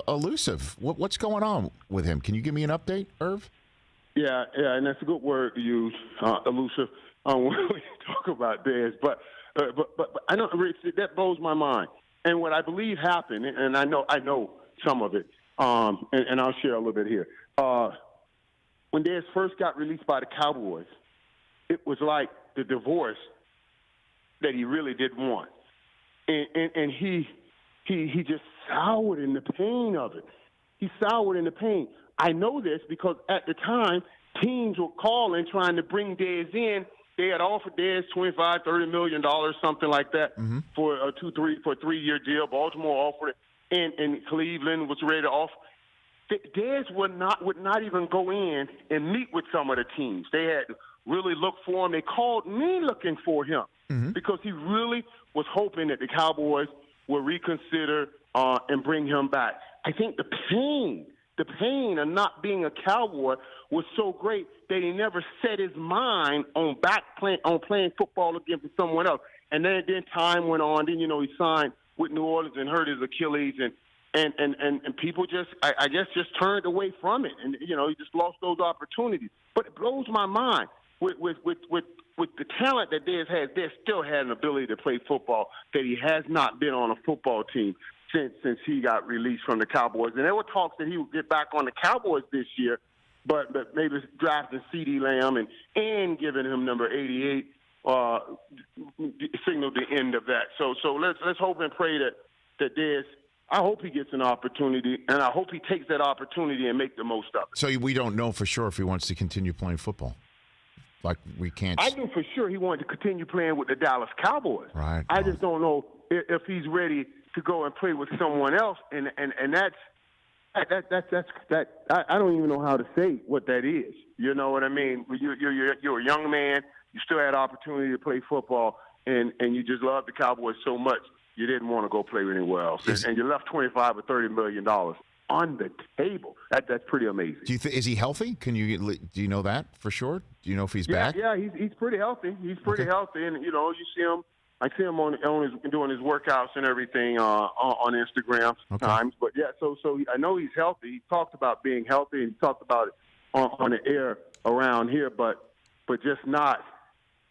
elusive. What's going on with him? Can you give me an update, Irv? Yeah, and that's a good word to use, elusive, when we talk about Dez. But I know that blows my mind. And what I believe happened, and I know some of it, and I'll share a little bit here. When Dez first got released by the Cowboys, it was like the divorce that he really didn't want, and he just soured in the pain of it. He soured in the pain. I know this because at the time teams were calling trying to bring Dez in. They had offered Dez $25-30 million, something like that, for a 3-year deal. Baltimore offered it, and Cleveland was ready to offer. Dez would not even go in and meet with some of the teams. They had to really look for him. They called me looking for him because he really was hoping that the Cowboys would reconsider and bring him back. I think the pain of not being a Cowboy was so great that he never set his mind on playing football again for someone else. And then time went on. Then he signed with New Orleans and hurt his Achilles, and people just just turned away from it, and he just lost those opportunities. But it blows my mind with the talent that Dez has. Dez still had an ability to play football that he has not been on a football team since he got released from the Cowboys. And there were talks that he would get back on the Cowboys this year, but maybe drafting CeeDee Lamb and giving him number 88 signaled the end of that. So let's hope and pray that Dez, I hope he gets an opportunity, and I hope he takes that opportunity and make the most of it. So we don't know for sure if he wants to continue playing football. Like we can't. I knew for sure he wanted to continue playing with the Dallas Cowboys. Right. I just don't know if he's ready to go and play with someone else, and that's I don't even know how to say what that is. You know what I mean? You're a young man. You still had opportunity to play football, and you just loved the Cowboys so much you didn't want to go play anywhere else, and you left $25 or $30 million on the table. That's pretty amazing. Is he healthy? Do you know that for sure? Do you know if he's back? Yeah, he's pretty healthy. He's pretty healthy, and you see him I see him doing his workouts and everything on Instagram times. But yeah, so I know he's healthy. He talked about being healthy, and he talked about it on the air around here, but just not.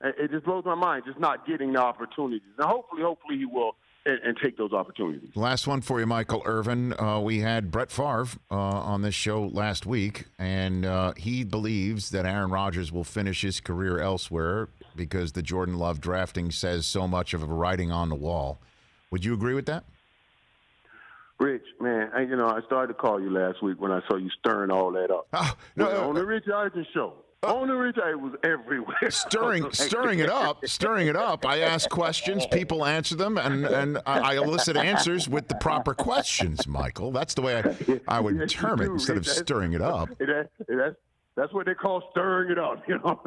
It just blows my mind, just not getting the opportunities. Now, hopefully he will and take those opportunities. Last one for you, Michael Irvin. We had Brett Favre on this show last week, and he believes that Aaron Rodgers will finish his career elsewhere because the Jordan Love drafting says so much of a writing on the wall. Would you agree with that? Rich, man, I started to call you last week when I saw you stirring all that up. On the Rich Eisen show. On the Rich Eisen, it was everywhere. Stirring it up. I ask questions, people answer them, and I elicit answers with the proper questions, Michael. That's the way I would term it instead of stirring it up. That's what they call stirring it up. You know,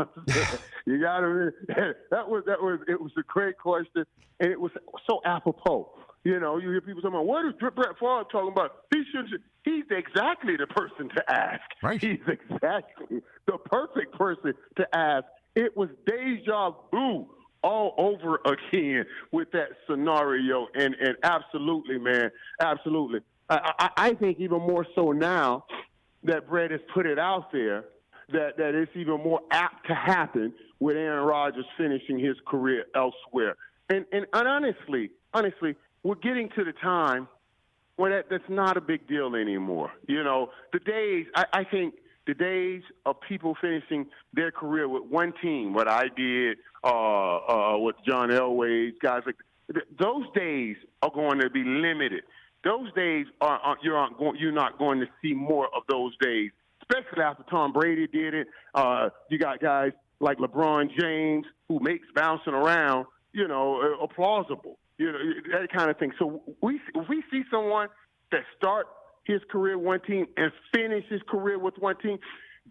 you got to. It was a great question, and it was so apropos. You know, you hear people talking about, what is Brett Favre talking about? He's exactly the person to ask. Right. He's exactly the perfect person to ask. It was deja vu all over again with that scenario, and absolutely, man, absolutely. I think even more so now that Brett has put it out there, that it's even more apt to happen with Aaron Rodgers finishing his career elsewhere. And honestly, we're getting to the time where that's not a big deal anymore. You know, I think the days of people finishing their career with one team, what I did with John Elway, guys like those days are going to be limited. Those days you're not going to see more of those days, especially after Tom Brady did it. You got guys like LeBron James who makes bouncing around, plausible. That kind of thing. So if we see someone that start his career with one team and finish his career with one team,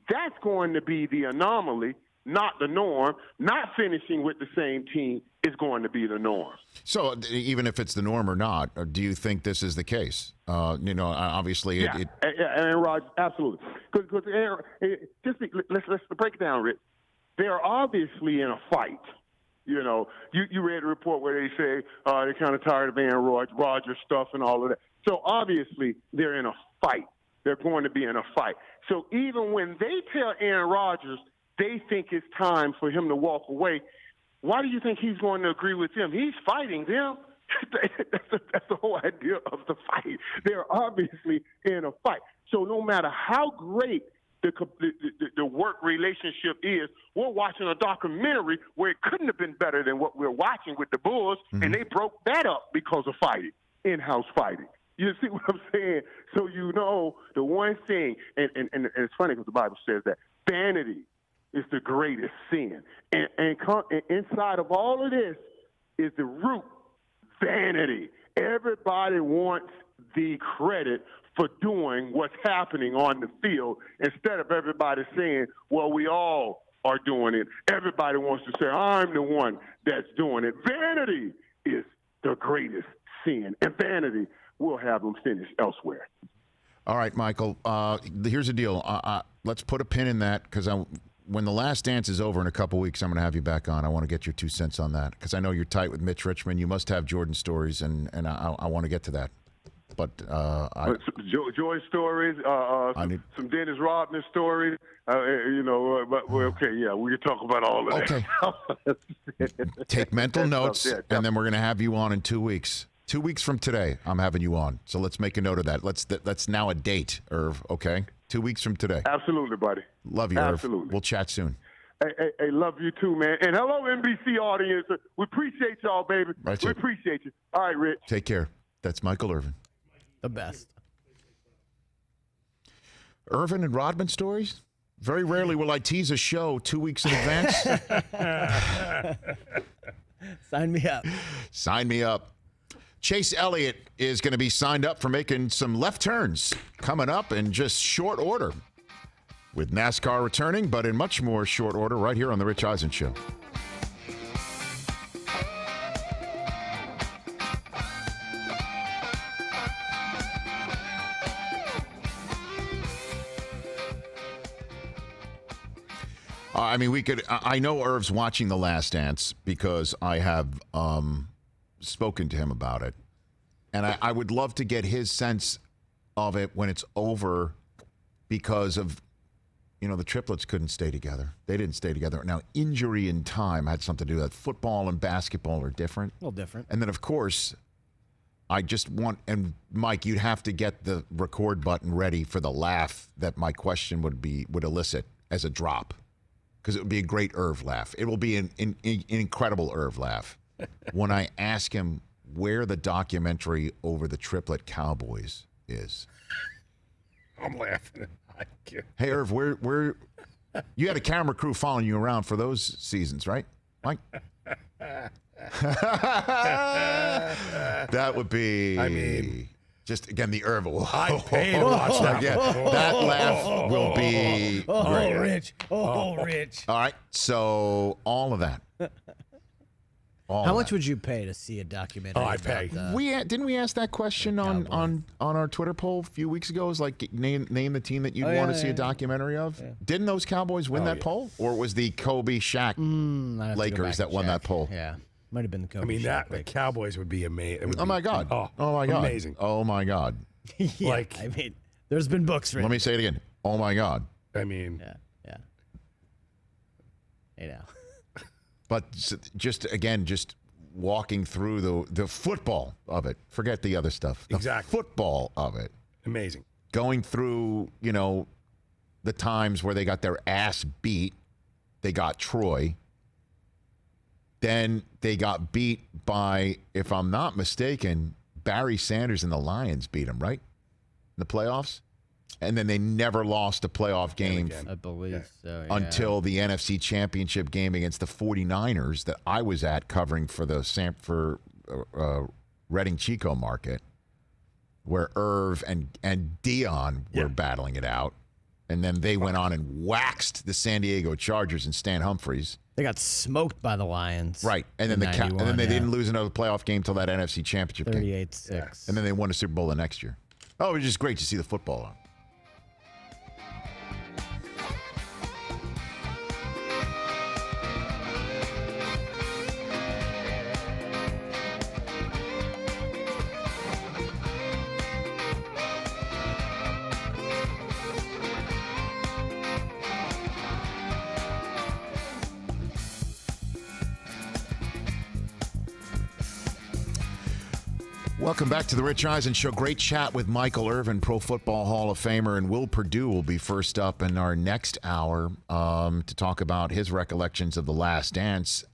that's going to be the anomaly, not the norm. Not finishing with the same team is going to be the norm. So even if it's the norm or not, do you think this is the case? Obviously, yeah, Aaron Rodgers, absolutely. Because let's break it down, Rick. They're obviously in a fight. You read a report where they say they're kind of tired of Aaron Rodgers stuff and all of that. So obviously they're in a fight. They're going to be in a fight. So even when they tell Aaron Rodgers they think it's time for him to walk away, why do you think he's going to agree with them? He's fighting them. That's the whole idea of the fight. They're obviously in a fight. So no matter how great the work relationship is, we're watching a documentary where it couldn't have been better than what we're watching with the Bulls, and they broke that up because of fighting, in-house fighting. You see what I'm saying? So the one thing, and it's funny because the Bible says that vanity is the greatest sin. And inside of all of this is the root, vanity. Everybody wants the credit for doing what's happening on the field instead of everybody saying, well, we all are doing it. Everybody wants to say, I'm the one that's doing it. Vanity is the greatest sin, and vanity will have them finish elsewhere. All right, Michael, here's the deal. Let's put a pin in that because when The Last Dance is over in a couple weeks, I'm going to have you back on. I want to get your 2 cents on that because I know you're tight with Mitch Richmond. You must have Jordan stories, and I want to get to that. But Joy stories, some Dennis Rodman stories, but okay, yeah, we can talk about all of that. Okay. Take mental notes, and then we're going to have you on in 2 weeks. 2 weeks from today, I'm having you on. So let's make a note of that. That's now a date, Irv, okay? 2 weeks from today. Absolutely, buddy. Love you, Absolutely. Irv. We'll chat soon. Hey, love you too, man. And hello, NBC audience. We appreciate y'all, baby. Right, we appreciate you. All right, Rich. Take care. That's Michael Irvin. The best. Irvin and Rodman stories? Very rarely will I tease a show 2 weeks in advance. Sign me up. Sign me up. Chase Elliott is going to be signed up for making some left turns coming up in just short order. With NASCAR returning, but in much more short order right here on The Rich Eisen Show. I mean, we could. I know Irv's watching The Last Dance because I have spoken to him about it, and I would love to get his sense of it when it's over, because of, the triplets couldn't stay together. They didn't stay together. Now, injury in time had something to do with that. Football and basketball are different. A little different. And then, of course, I just want, and Mike, you'd have to get the record button ready for the laugh that my question would elicit as a drop, because it would be a great Irv laugh. It will be an incredible Irv laugh when I ask him where the documentary over the triplet Cowboys is. I'm laughing. Hey, Irv, where you had a camera crew following you around for those seasons, right, Mike? That would be. I mean, just again the Irv. I pay to watch that. Yeah, that laugh will be. Oh, Rich. Rich. All right, so all of that. How much would you pay to see a documentary? I pay. Didn't we ask that question on our Twitter poll a few weeks ago? It was like name the team that you'd want to see a documentary of. Yeah. Didn't those Cowboys win that poll, or was the Kobe Shaq Lakers that won that poll? Yeah, might have been the Kobe. I mean, Shaq the Cowboys would be amazing. Oh my God! Oh my God! Amazing! Oh my God! Yeah, I mean, there's been books written. Let me say it again. Oh my God! I mean, yeah. You know. But just walking through the football of it. Forget the other stuff. The football of it. Amazing. Going through, the times where they got their ass beat. They got Troy. Then they got beat by, if I'm not mistaken, Barry Sanders and the Lions beat them, right? In the playoffs? And then they never lost a playoff game, I believe so, yeah. until the NFC Championship game against the 49ers that I was at covering for the Reading Chico market, where Irv and Dion were battling it out. And then they went on and waxed the San Diego Chargers and Stan Humphries. They got smoked by the Lions. Right. And then they didn't lose another playoff game till that NFC Championship game. 38-6. And then they won the Super Bowl the next year. Oh, it was just great to see the football on. Welcome back to the Rich Eisen Show. Great chat with Michael Irvin, Pro Football Hall of Famer, and Will Perdue will be first up in our next hour to talk about his recollections of The Last Dance,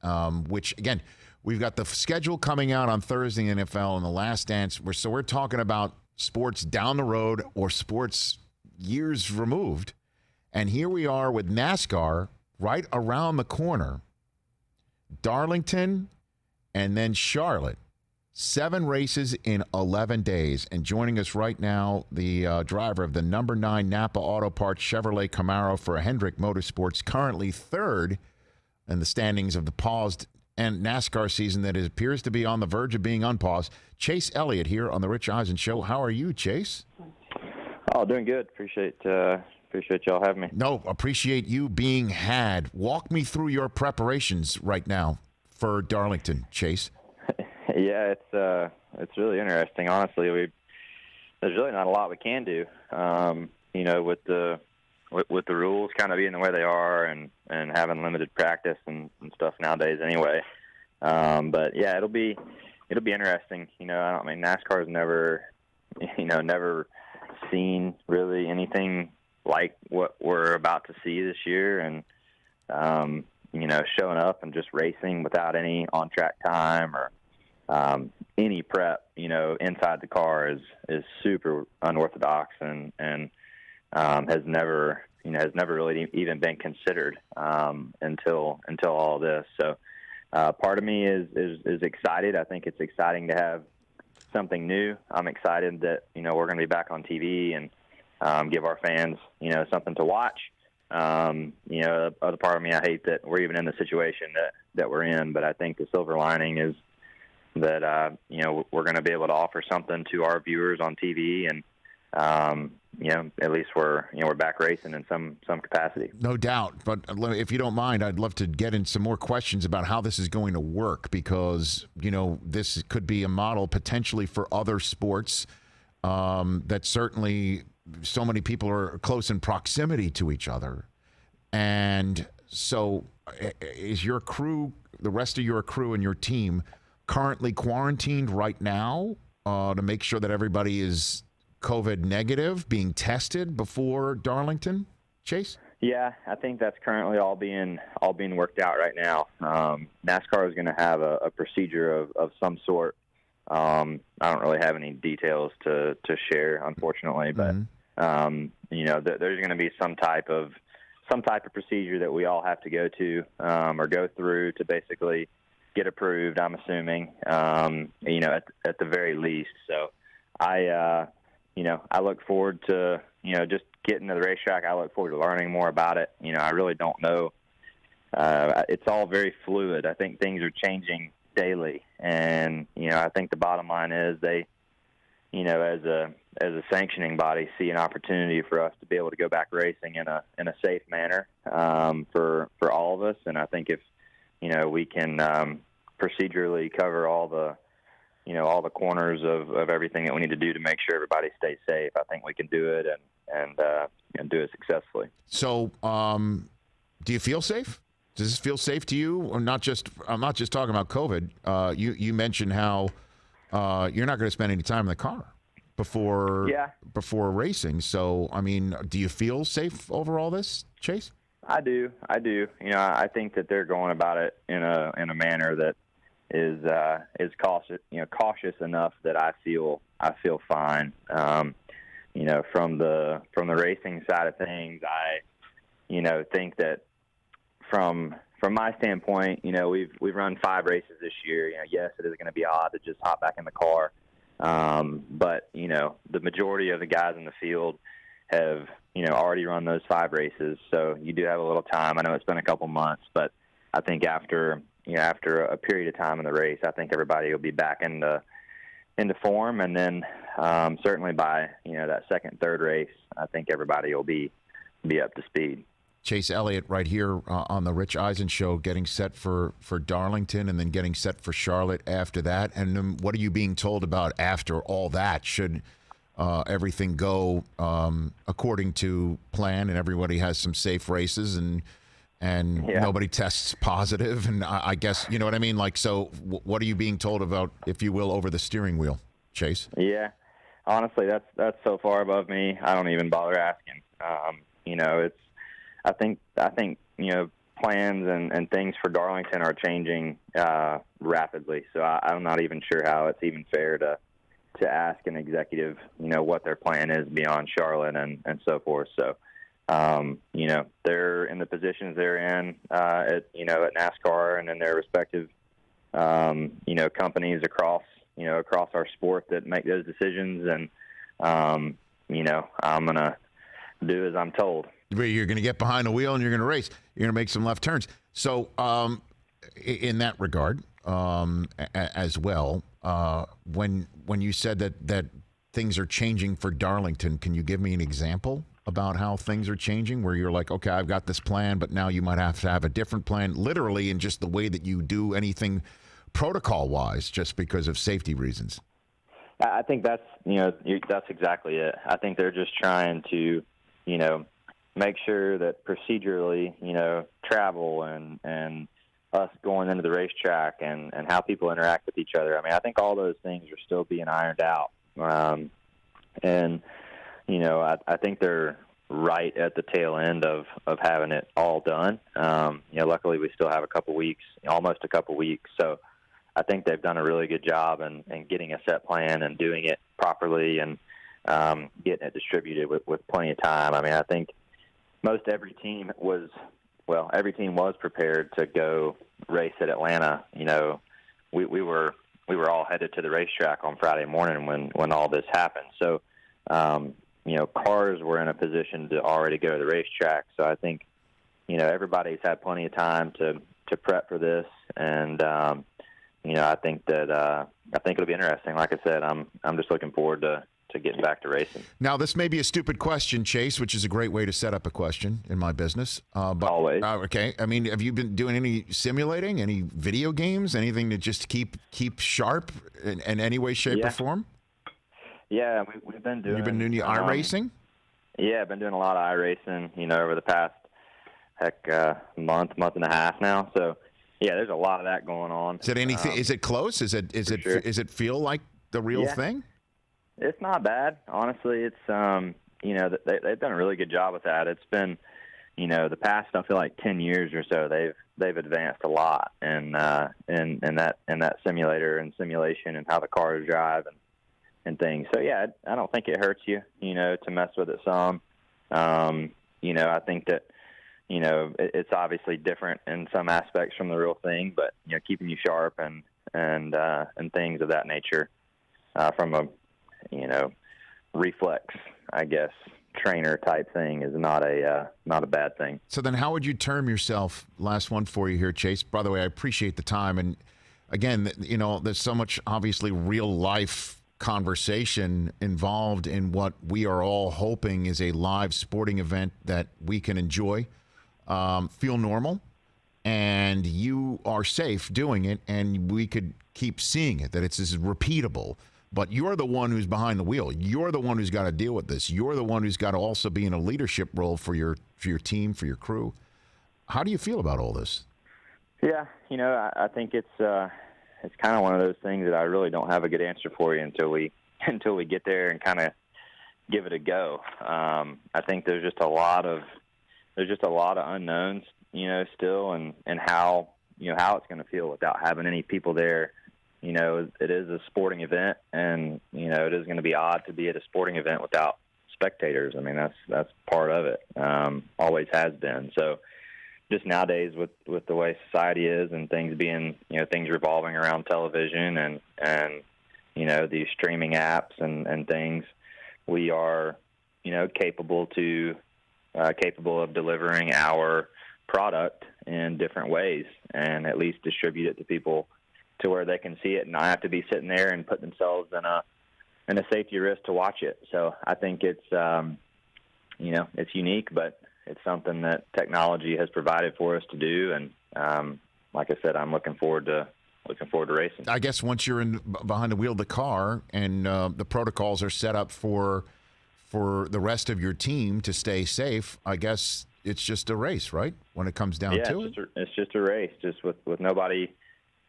which, again, we've got the schedule coming out on Thursday in NFL and The Last Dance. So we're talking about sports down the road or sports years removed. And here we are with NASCAR right around the corner. Darlington and then Charlotte. 7 races in 11 days. And joining us right now, the driver of the number 9 Napa Auto Parts Chevrolet Camaro for Hendrick Motorsports, currently 3rd in the standings of the paused and NASCAR season that appears to be on the verge of being unpaused. Chase Elliott here on the Rich Eisen Show. How are you, Chase? Oh, doing good. Appreciate y'all having me. No, appreciate you being had. Walk me through your preparations right now for Darlington, Chase. Yeah, it's really interesting. Honestly, there's really not a lot we can do. With the rules kind of being the way they are, and having limited practice and stuff nowadays anyway. But yeah, it'll be interesting. NASCAR's never seen really anything like what we're about to see this year, and showing up and just racing without any on-track time or any prep, inside the car is super unorthodox and has never really even been considered until all this. So part of me is excited. I think it's exciting to have something new. I'm excited that we're going to be back on TV and give our fans something to watch. The other part of me, I hate that we're even in the situation that we're in, but I think the silver lining is that we're going to be able to offer something to our viewers on TV, and at least we're back racing in some capacity. No doubt. But if you don't mind, I'd love to get in some more questions about how this is going to work, because, this could be a model potentially for other sports that certainly so many people are close in proximity to each other. And so is your crew, the rest of your crew and your team, currently quarantined right now to make sure that everybody is COVID negative, being tested before Darlington, Chase? Yeah, I think that's currently all being worked out right now. NASCAR is going to have a procedure of some sort. I don't really have any details to share, unfortunately, but there's going to be some type of procedure that we all have to go to or go through to basically get approved, I'm assuming, at the very least. So I look forward to, just getting to the racetrack. I look forward to learning more about it. I really don't know. It's all very fluid. I think things are changing daily. And, I think the bottom line is they, as a sanctioning body, see an opportunity for us to be able to go back racing in a safe manner for all of us. And I think if, we can procedurally cover all the corners of everything that we need to do to make sure everybody stays safe, I think we can do it and do it successfully. So, do you feel safe? Does this feel safe to you? Or not just? I'm not just talking about COVID. You mentioned how you're not going to spend any time in the car before racing. So, I mean, do you feel safe over all this, Chase? I do. I think that they're going about it in a manner that is cautious enough that I feel fine. From the racing side of things, I think that from my standpoint, we've run 5 races this year. Yes, it is going to be odd to just hop back in the car, but the majority of the guys in the field have already run those 5 races, so you do have a little time. I know it's been a couple months, but I think after a period of time in the race, I think everybody will be back into form, and then certainly by that second, third race, I think everybody will be up to speed. Chase Elliott right here on the Rich Eisen Show, getting set for Darlington and then getting set for Charlotte after that. And what are you being told about after all that? Should everything go according to plan and everybody has some safe races and nobody tests positive? And I guess, you know what I mean? Like, so what are you being told about, if you will, over the steering wheel, Chase? Yeah, honestly, that's so far above me. I don't even bother asking. I think plans and things for Darlington are changing rapidly. So I'm not even sure how it's even fair to ask an executive, what their plan is beyond Charlotte and so forth. So, they're in the positions they're in at NASCAR and in their respective, companies across our sport that make those decisions. And, I'm going to do as I'm told. You're going to get behind the wheel and you're going to race. You're going to make some left turns. So in that regard, as well, when you said that things are changing for Darlington, can you give me an example about how things are changing, where you're like, okay, I've got this plan, but now you might have to have a different plan, literally in just the way that you do anything protocol-wise, just because of safety reasons? I think that's exactly it. I think they're just trying to, make sure that procedurally, travel and us going into the racetrack and how people interact with each other. I mean, I think all those things are still being ironed out. I think they're right at the tail end of having it all done. Luckily we still have almost a couple weeks. So I think they've done a really good job in getting a set plan and doing it properly and getting it distributed with plenty of time. I mean, I think every team was prepared to go race at Atlanta. We were all headed to the racetrack on Friday morning when all this happened. So, cars were in a position to already go to the racetrack. So I think, everybody's had plenty of time to prep for this. And, I think it'll be interesting. Like I said, I'm just looking forward to getting back to racing. Now, this may be a stupid question, Chase, which is a great way to set up a question in my business. But, Always. Okay. I mean, have you been doing any simulating, any video games, anything to just keep sharp in any way, shape, or form? Yeah, we've been doing. You've been doing the iRacing? Yeah, I've been doing a lot of iRacing, over the past, month and a half now. So, yeah, there's a lot of that going on. Is it anything? Is it close? Is it feel like the real thing? It's not bad, honestly. It's they've done a really good job with that. It's been, the past I feel like 10 years or so they've advanced a lot in that simulator and simulation and how the cars drive and things. So yeah, I don't think it hurts you, to mess with it some. I think that it's obviously different in some aspects from the real thing, but keeping you sharp and things of that nature from a reflex, I guess, trainer type thing is not a bad thing. So then how would you term yourself? Last one for you here, Chase. By the way, I appreciate the time. And again, there's so much obviously real life conversation involved in what we are all hoping is a live sporting event that we can enjoy, feel normal, and you are safe doing it, and we could keep seeing it, that it's this repeatable. But you're the one who's behind the wheel. You're the one who's got to deal with this. You're the one who's got to also be in a leadership role for your team, for your crew. How do you feel about all this? Yeah, I think it's kind of one of those things that I really don't have a good answer for you until we get there and kind of give it a go. I think there's just a lot of unknowns, still, and how how it's going to feel without having any people there. It is a sporting event, and it is going to be odd to be at a sporting event without spectators. I mean, that's part of it. Always has been. So, just nowadays with the way society is and things being, things revolving around television and these streaming apps and things, we are, capable of delivering our product in different ways and at least distribute it to people to where they can see it and not have to be sitting there and put themselves in a safety risk to watch it. So I think it's it's unique, but it's something that technology has provided for us to do. And like I said, I'm looking forward to racing. I guess once you're behind the wheel of the car and the protocols are set up for the rest of your team to stay safe, I guess it's just a race, right? When it comes down to it, it's just a race, just with nobody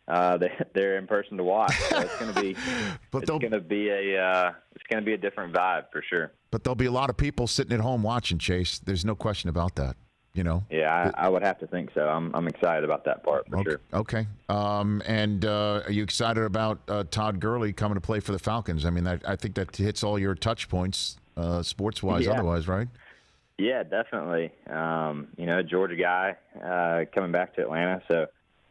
they're in person to watch. So it's going to be it's going to be a different vibe for sure. But there'll be a lot of people sitting at home watching, Chase. There's no question about that. Yeah, I would have to think so. I'm excited about that part for sure. Okay. And are you excited about Todd Gurley coming to play for the Falcons? I mean, I think that hits all your touch points, sports-wise, otherwise, right? Yeah, definitely. Georgia guy coming back to Atlanta, so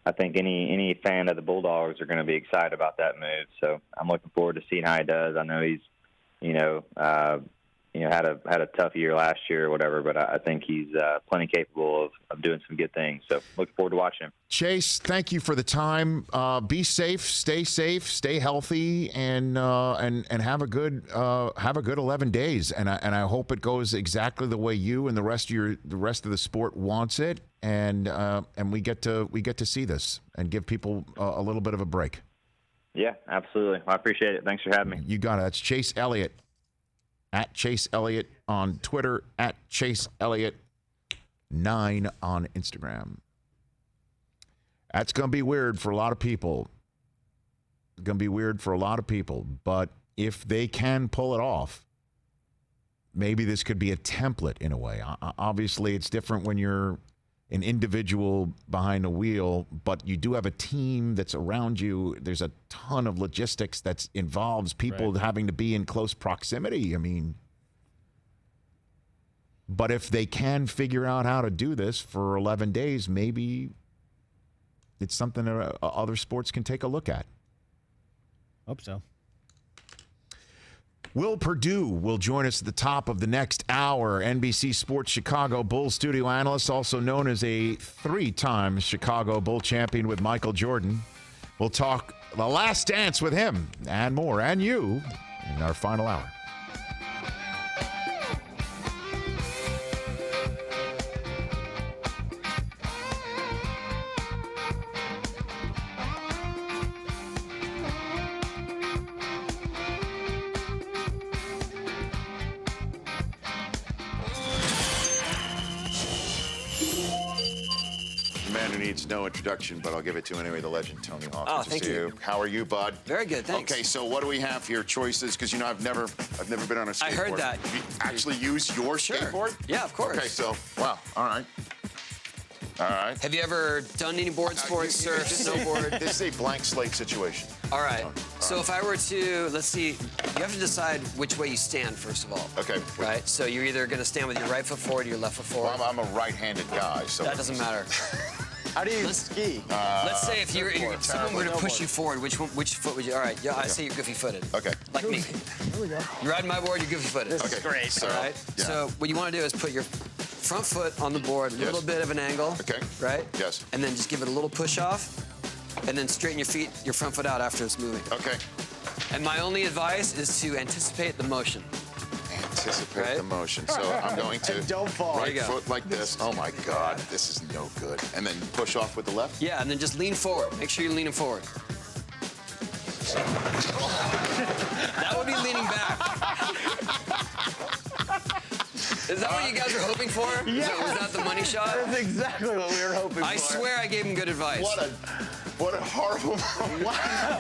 I think any fan of the Bulldogs are going to be excited about that move. So I'm looking forward to seeing how he does. I know he's, had a tough year last year or whatever, but I think he's plenty capable of doing some good things. So looking forward to watching him. Chase, thank you for the time. Be safe, stay healthy, and have a good 11 days. And I hope it goes exactly the way you and the rest of the sport wants it. And we get to see this and give people a little bit of a break. Yeah, absolutely. I appreciate it. Thanks for having me. You got it. That's Chase Elliott, at Chase Elliott on Twitter, at Chase Elliott 9 on Instagram. That's going to be weird for a lot of people. It's going to be weird for a lot of people. But if they can pull it off, maybe this could be a template in a way. Obviously, it's different when you're an individual behind the wheel, but you do have a team that's around you. There's a ton of logistics that involves people having to be in close proximity. I mean, but if they can figure out how to do this for 11 days, maybe it's something that other sports can take a look at. Hope so. Will Perdue will join us at the top of the next hour. NBC Sports Chicago Bulls studio analyst, also known as a 3-time Chicago Bull champion with Michael Jordan. We'll talk The Last Dance with him and more, and you, in our final hour. man who needs no introduction, but I'll give it to anyway, the legend, Tony Hawk. Oh, Good to thank see you. How are you, bud? Very good, thanks. Okay, so what do we have here? Choices? Because, I've never been on a skateboard. I heard that. You actually use your skateboard? Yeah, of course. Okay, so, wow, all right. All right. Have you ever done any board sports, surf, snowboard? This is a blank slate situation. All right. So if I were to, let's see, you have to decide which way you stand, first of all. Okay. Right? So you're either going to stand with your right foot forward or your left foot forward. Well, I'm a right-handed guy, so... That doesn't matter. How do you ski? Let's say if someone were to push you forward, which foot would you? All right, yeah, I say you're goofy-footed. Okay. Like me. There we go. You're riding my board, you're goofy-footed. Okay. Great. So, all right. yeah. So what you want to do is put your front foot on the board, a little bit of an angle. Okay. Right. Yes. And then just give it a little push off, and then straighten your front foot out after it's moving. Okay. And my only advice is to anticipate the motion. Anticipate the motion. So I'm going to don't fall. right foot like this. Oh my God, this is no good. And then push off with the left? Yeah, and then just lean forward. Make sure you're leaning forward. That would be leaning back. Is that what you guys were hoping for? Yeah. Was that the money shot? That's exactly what we were hoping for. I swear I gave him good advice. What a horrible...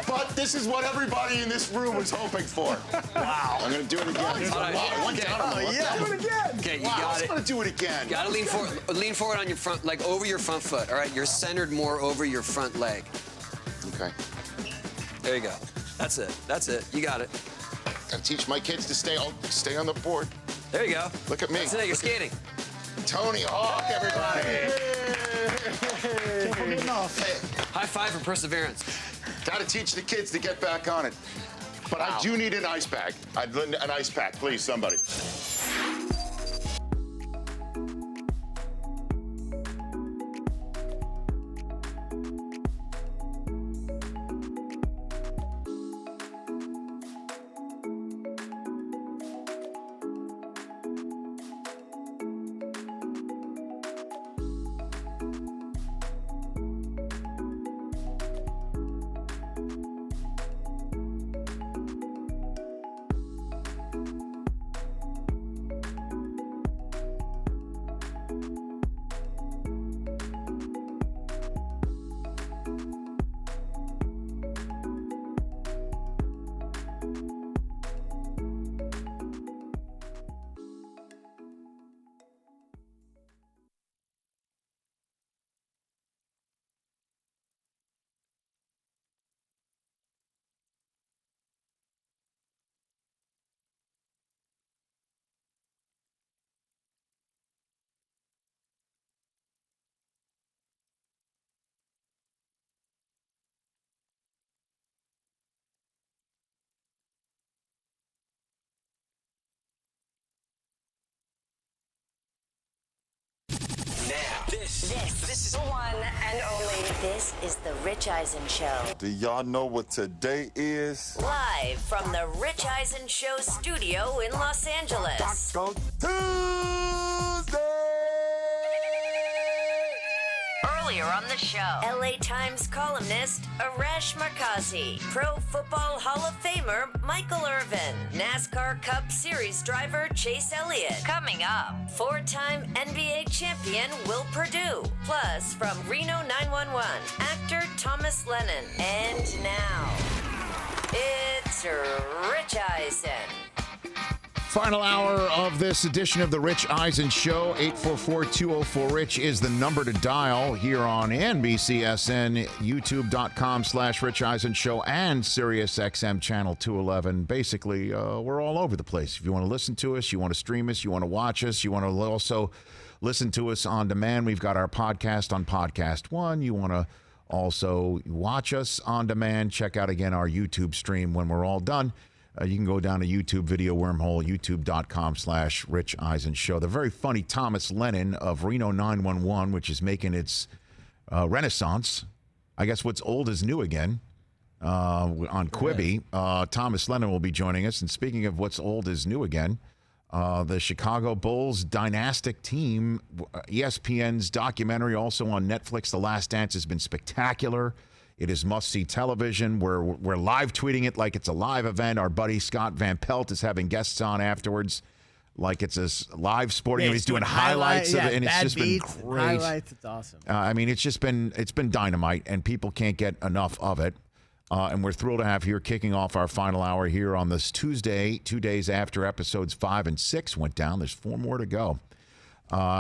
But this is what everybody in this room was hoping for. Wow. I'm going to do it again. All right. Wow, I went Okay. down on the left. Do it again. Okay, you Wow, got I'm it. going to do it again. Got to lean forward. Lean forward on your front, like over your front foot. All right, you're centered more over your front leg. Okay. There you go. That's it. That's it. You got it. Got to teach my kids to stay on the board. There you go. Look at me. That's it. You're skating. Tony Hawk, everybody. Can't forget enough. High five for perseverance. Got to teach the kids to get back on it. But I do need an ice bag. An ice pack, please, somebody. This is the one and only. This is the Rich Eisen Show. Do y'all know what today is? Live from the Rich Eisen Show studio in Los Angeles. Taco Tuesday! Earlier on the show, LA Times columnist Arash Markazi, Pro Football Hall of Famer Michael Irvin, NASCAR Cup Series driver Chase Elliott. Coming up, four-time NBA champion Will Perdue. Plus, from Reno 911, actor Thomas Lennon. And now, it's Rich Eisen. Final hour of this edition of the Rich Eisen Show. 844-204-RICH is the number to dial here on NBCSN, youtube.com/Rich Eisen Show, and SiriusXM Channel 211. Basically, we're all over the place. If you want to listen to us, you want to stream us, you want to watch us, you want to also listen to us on demand, we've got our podcast on Podcast One. You want to also watch us on demand, check out again our YouTube stream when we're all done. You can go down to YouTube video wormhole, youtube.com/Rich Eisen Show. The very funny Thomas Lennon of Reno 911, which is making its renaissance. I guess what's old is new again on Quibi. Thomas Lennon will be joining us. And speaking of what's old is new again, the Chicago Bulls dynastic team, ESPN's documentary also on Netflix, The Last Dance, has been spectacular. It is must-see television. We're live tweeting it like it's a live event. Our buddy Scott Van Pelt is having guests on afterwards. like it's a live sporting. He's doing highlights of it, and it's just been great. Highlights, it's awesome. I mean, it's been dynamite, and people can't get enough of it. And we're thrilled to have here kicking off our final hour here on this Tuesday, 2 days after episodes 5 and 6 went down. There's 4 more to go.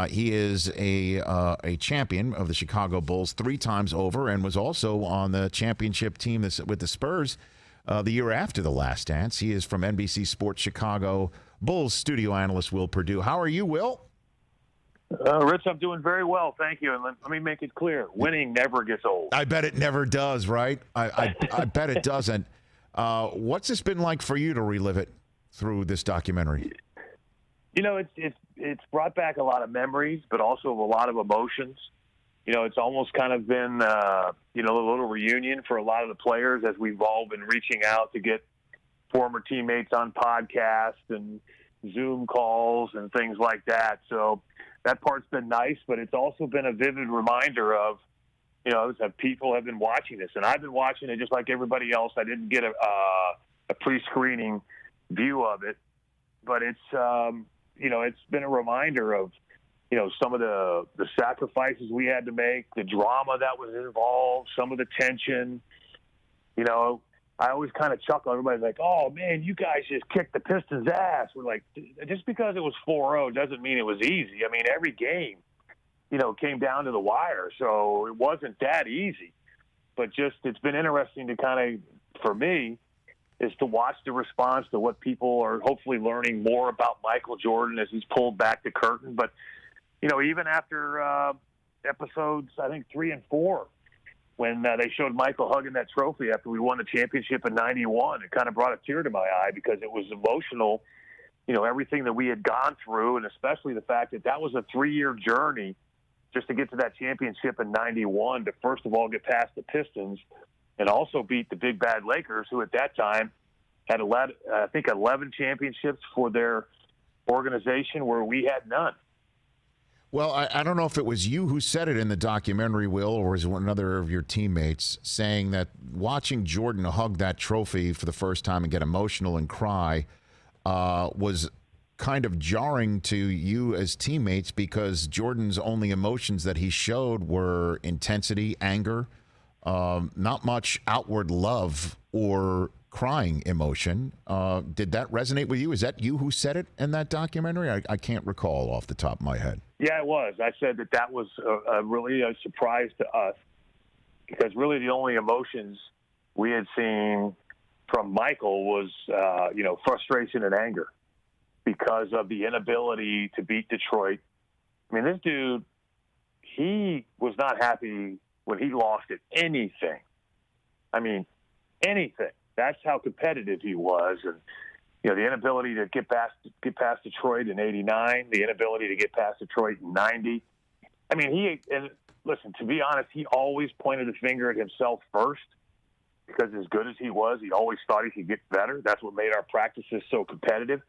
He is a champion of the Chicago Bulls 3 times over, and was also on the championship team with the Spurs the year after the last dance. He is from NBC Sports Chicago Bulls studio analyst Will Perdue. How are you, Will? Rich, I'm doing very well, thank you. And let me make it clear: winning never gets old. I bet it never does, right? I bet it doesn't. What's this been like for you to relive it through this documentary? You know, it's brought back a lot of memories, but also a lot of emotions. You know, it's almost kind of been a little reunion for a lot of the players as we've all been reaching out to get former teammates on podcasts and Zoom calls and things like that. So that part's been nice, but it's also been a vivid reminder of, that people have been watching this, and I've been watching it just like everybody else. I didn't get a pre-screening view of it, but it's been a reminder of, some of the sacrifices we had to make, the drama that was involved, some of the tension. I always kind of chuckle. Everybody's like, "Oh man, you guys just kicked the Pistons' ass." We're like, just because it was 4-0 doesn't mean it was easy. I mean, every game, came down to the wire, so it wasn't that easy. But just it's been interesting to kind of, for me, is to watch the response to what people are hopefully learning more about Michael Jordan as he's pulled back the curtain. But even after episodes, I think 3 and 4. When they showed Michael hugging that trophy after we won the championship in '91, it kind of brought a tear to my eye because it was emotional, everything that we had gone through, and especially the fact that that was a 3-year journey just to get to that championship in '91 to first of all get past the Pistons and also beat the big bad Lakers, who at that time had 11 championships for their organization where we had none. Well, I don't know if it was you who said it in the documentary, Will, or was it another of your teammates, saying that watching Jordan hug that trophy for the first time and get emotional and cry was kind of jarring to you as teammates because Jordan's only emotions that he showed were intensity, anger, not much outward love or crying emotion. Did that resonate with you? Is that you who said it in that documentary? I can't recall off the top of my head. Yeah, it was. I said that was really a surprise to us because really the only emotions we had seen from Michael was, frustration and anger because of the inability to beat Detroit. I mean, this dude, he was not happy when he lost at anything. I mean, anything. That's how competitive he was. And, the inability to get past Detroit in '89, the inability to get past Detroit in '90. I mean, listen, to be honest, he always pointed the finger at himself first because as good as he was, he always thought he could get better. That's what made our practices so competitive.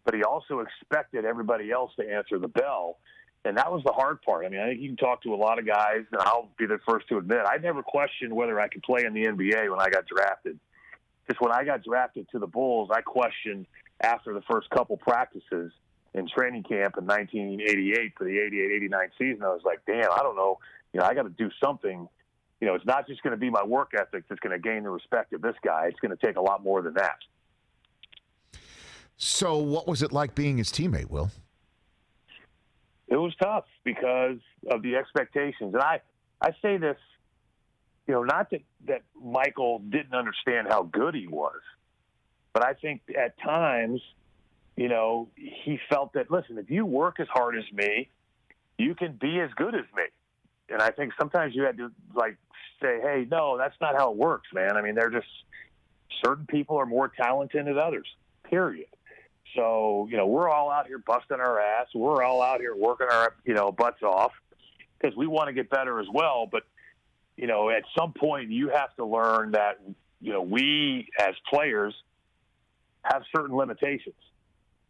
But he also expected everybody else to answer the bell. And that was the hard part. I mean, I think you can talk to a lot of guys, and I'll be the first to admit, I never questioned whether I could play in the NBA when I got drafted. Just when I got drafted to the Bulls, I questioned after the first couple practices in training camp in 1988 for the 88-89 season. I was like, damn, I don't know. I got to do something. It's not just going to be my work ethic that's going to gain the respect of this guy. It's going to take a lot more than that. So what was it like being his teammate, Will? It was tough because of the expectations. And I say this, not that Michael didn't understand how good he was, but I think at times, he felt that, listen, if you work as hard as me, you can be as good as me. And I think sometimes you had to, say, hey, no, that's not how it works, man. I mean, certain people are more talented than others, period. So, we're all out here busting our ass. We're all out here working our, butts off because we want to get better as well. But, at some point you have to learn that, we as players have certain limitations.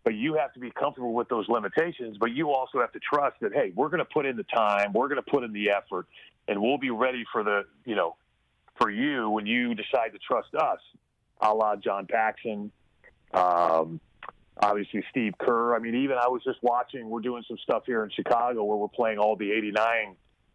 But you have to be comfortable with those limitations. But you also have to trust that, hey, we're going to put in the time, we're going to put in the effort, and we'll be ready for for you when you decide to trust us, a la John Paxson, obviously Steve Kerr. I mean, even I was just watching, we're doing some stuff here in Chicago where we're playing all the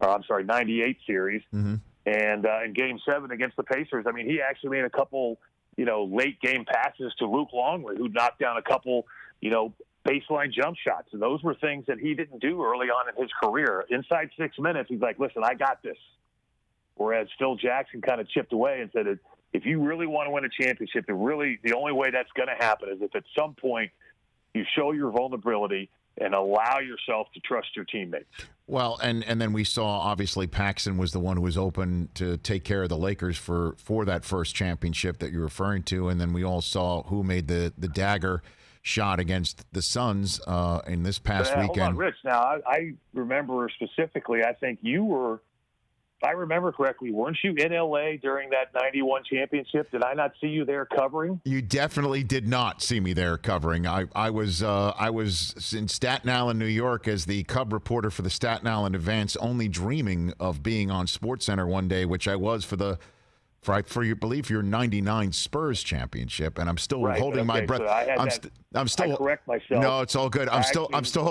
98 series. Mm-hmm. And in Game 7 against the Pacers, I mean, he actually made a couple, late game passes to Luke Longley, who knocked down a couple, baseline jump shots. And those were things that he didn't do early on in his career. Inside 6 minutes, he's like, listen, I got this. Whereas Phil Jackson kind of chipped away and said, if you really want to win a championship, the only way that's going to happen is if at some point you show your vulnerability and allow yourself to trust your teammates. Well, and then we saw, obviously, Paxson was the one who was open to take care of the Lakers for that first championship that you're referring to. And then we all saw who made the dagger shot against the Suns in this past weekend. Hold on, Rich. Now, I remember specifically, I think you were, if I remember correctly, weren't you in L.A. during that 91 championship? Did I not see you there covering? You definitely did not see me there covering. I was in Staten Island, New York, as the Cub reporter for the Staten Island Advance, only dreaming of being on SportsCenter one day, which I was for your 99 Spurs championship, and I'm still holding my breath. So I correct myself. No, it's all good. I'm still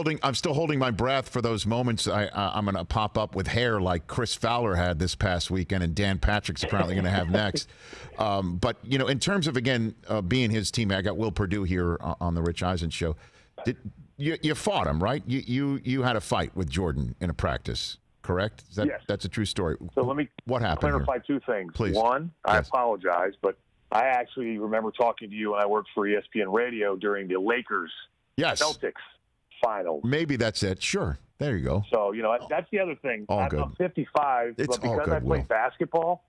holding my breath for those moments. I'm going to pop up with hair like Chris Fowler had this past weekend, and Dan Patrick's apparently going to have next. But in terms of being his teammate, I got Will Perdue here on the Rich Eisen show. You fought him, right? You had a fight with Jordan in a practice. Correct? Yes. That's a true story. So let me clarify two things. Please. One, I apologize, but I actually remember talking to you when I worked for ESPN Radio during the Lakers Celtics finals. Maybe that's it. Sure. There you go. So, that's the other thing. I'm 55, but because I play basketball,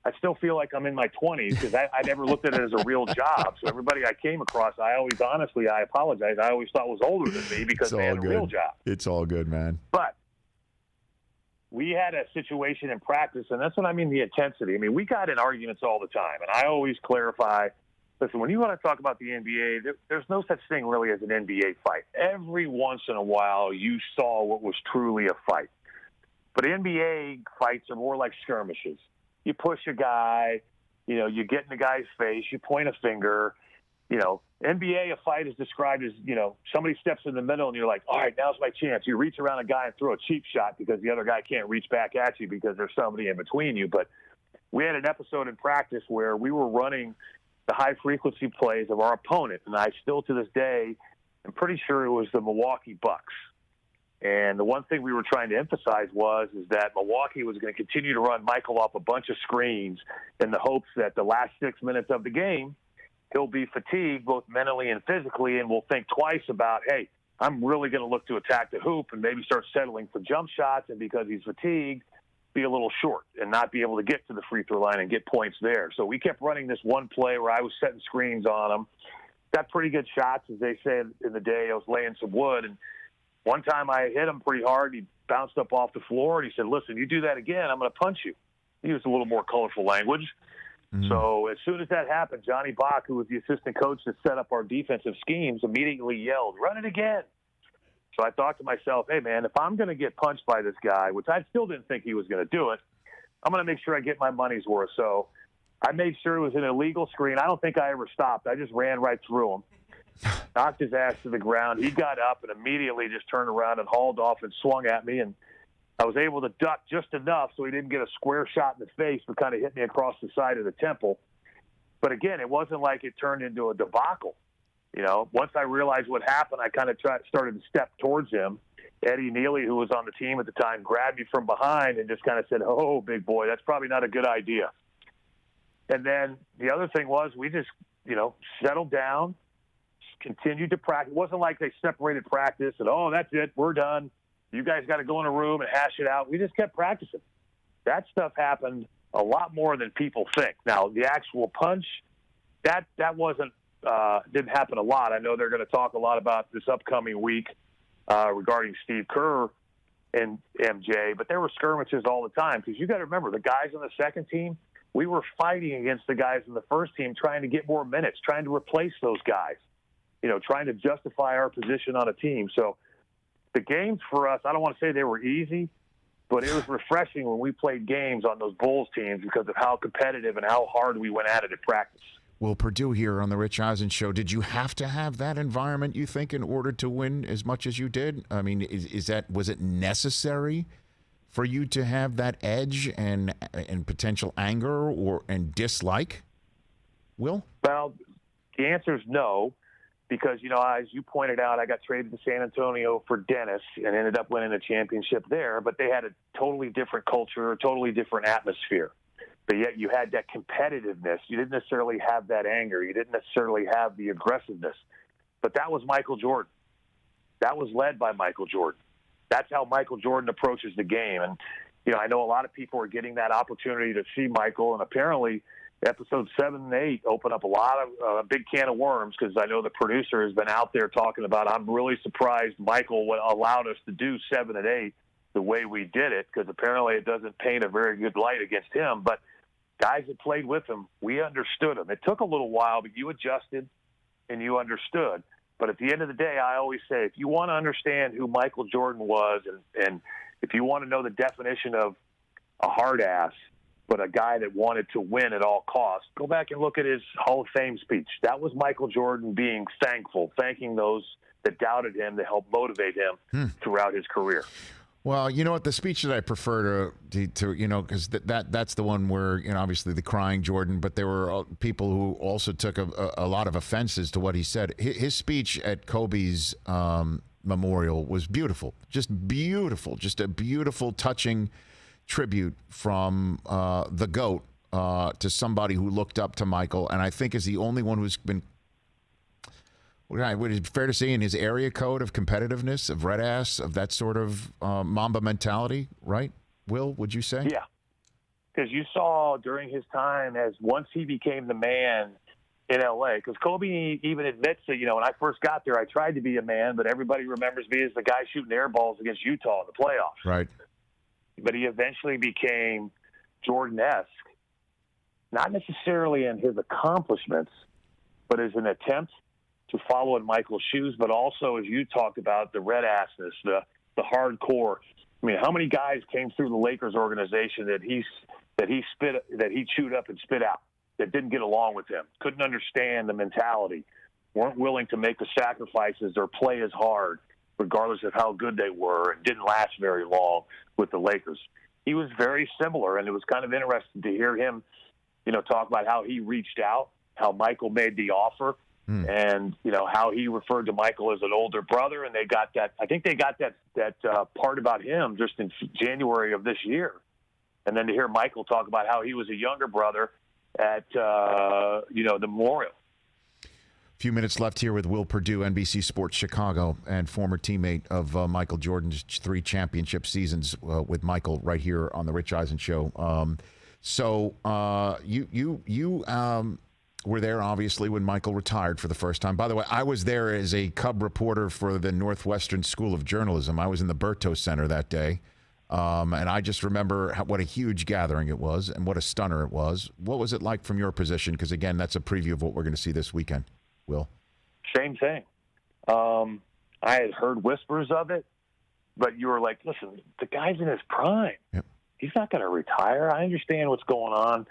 I still feel like I'm in my 20s because I never looked at it as a real job. So everybody I came across, I apologize, I always thought was older than me because they had a real job. It's all good, man. But we had a situation in practice, and that's what I mean, the intensity. I mean, we got in arguments all the time, and I always clarify, listen, when you want to talk about the NBA, there's no such thing really as an NBA fight. Every once in a while, you saw what was truly a fight. But NBA fights are more like skirmishes. You push a guy, you get in the guy's face, you point a finger. NBA, a fight is described as, somebody steps in the middle and you're like, all right, now's my chance. You reach around a guy and throw a cheap shot because the other guy can't reach back at you because there's somebody in between you. But we had an episode in practice where we were running the high-frequency plays of our opponent, and I still to this day am pretty sure it was the Milwaukee Bucks. And the one thing we were trying to emphasize is that Milwaukee was going to continue to run Michael off a bunch of screens in the hopes that the last 6 minutes of the game, he'll be fatigued both mentally and physically and will think twice about, hey, I'm really going to look to attack the hoop and maybe start settling for jump shots, and because he's fatigued, be a little short and not be able to get to the free throw line and get points there. So we kept running this one play where I was setting screens on him. Got pretty good shots, as they say in the day. I was laying some wood, and one time I hit him pretty hard. He bounced up off the floor, and he said, listen, you do that again, I'm going to punch you. He used a little more colorful language. Mm-hmm. So as soon as that happened, Johnny Bach, who was the assistant coach that set up our defensive schemes, immediately yelled, run it again. So I thought to myself, hey, man, if I'm going to get punched by this guy, which I still didn't think he was going to do it, I'm going to make sure I get my money's worth. So I made sure it was an illegal screen. I don't think I ever stopped. I just ran right through him, knocked his ass to the ground. He got up and immediately just turned around and hauled off and swung at me. And I was able to duck just enough so he didn't get a square shot in the face, but kind of hit me across the side of the temple. But again, it wasn't like it turned into a debacle. Once I realized what happened, I kind of started to step towards him. Eddie Neely, who was on the team at the time, grabbed me from behind and just kind of said, oh, big boy, that's probably not a good idea. And then the other thing was we just, settled down, continued to practice. It wasn't like they separated practice and, oh, that's it, we're done. You guys got to go in a room and hash it out. We just kept practicing. That stuff happened a lot more than people think. Now, the actual punch, that wasn't didn't happen a lot. I know they're going to talk a lot about this upcoming week regarding Steve Kerr and MJ, but there were skirmishes all the time because you got to remember the guys on the second team, we were fighting against the guys in the first team trying to get more minutes, trying to replace those guys, trying to justify our position on a team. So the games for us, I don't want to say they were easy, but it was refreshing when we played games on those Bulls teams because of how competitive and how hard we went at it at practice. Will Perdue here on the Rich Eisen Show. Did you have to have that environment, you think, in order to win as much as you did? I mean, was it necessary for you to have that edge and potential anger and dislike? Will? Well, the answer is no, because, as you pointed out, I got traded to San Antonio for Dennis and ended up winning a championship there, but they had a totally different culture, a totally different atmosphere. But yet you had that competitiveness. You didn't necessarily have that anger. You didn't necessarily have the aggressiveness. But that was Michael Jordan. That was led by Michael Jordan. That's how Michael Jordan approaches the game. And, I know a lot of people are getting that opportunity to see Michael, and apparently episodes 7 and 8 open up a lot of a big can of worms, because I know the producer has been out there talking about, I'm really surprised Michael allowed us to do 7 and 8 the way we did it, because apparently it doesn't paint a very good light against him. But guys that played with him, we understood him. It took a little while, but you adjusted and you understood. But at the end of the day, I always say, if you want to understand who Michael Jordan was, and if you want to know the definition of a hard ass, but a guy that wanted to win at all costs, go back and look at his Hall of Fame speech. That was Michael Jordan being thankful, thanking those that doubted him to help motivate him throughout his career. Well, you know what, the speech that I prefer to because that's the one where, obviously the crying Jordan, but there were people who also took a lot of offenses to what he said. His speech at Kobe's memorial was beautiful, just a beautiful, touching tribute from the GOAT to somebody who looked up to Michael, and I think is the only one who's been, would it be fair to say, in his area code of competitiveness, of red ass, of that sort of Mamba mentality, right? Will, would you say? Yeah, because you saw during his time, as once he became the man in L.A., because Kobe even admits that, when I first got there, I tried to be a man, but everybody remembers me as the guy shooting air balls against Utah in the playoffs. Right. But he eventually became Jordan-esque, not necessarily in his accomplishments, but as an attempt to follow in Michael's shoes, but also, as you talked about, the red assness, the hardcore. I mean, how many guys came through the Lakers organization that he chewed up and spit out, that didn't get along with him, couldn't understand the mentality, weren't willing to make the sacrifices or play as hard, regardless of how good they were, and didn't last very long with the Lakers. He was very similar, and it was kind of interesting to hear him, talk about how he reached out, how Michael made the offer, and, how he referred to Michael as an older brother, and they got that. I think they got that part about him just in January of this year. And then to hear Michael talk about how he was a younger brother at, the memorial. Few minutes left here with Will Perdue, NBC Sports Chicago, and former teammate of Michael Jordan's 3 championship seasons with Michael right here on the Rich Eisen Show. So you were there, obviously, when Michael retired for the first time. By the way, I was there as a Cub reporter for the Northwestern School of Journalism. I was in the Berto Center that day, and I just remember what a huge gathering it was and what a stunner it was. What was it like from your position? Because, again, that's a preview of what we're going to see this weekend. Will? Same thing. I had heard whispers of it, but you were like, listen, the guy's in his prime. Yep. He's not going to retire. I understand what's going on,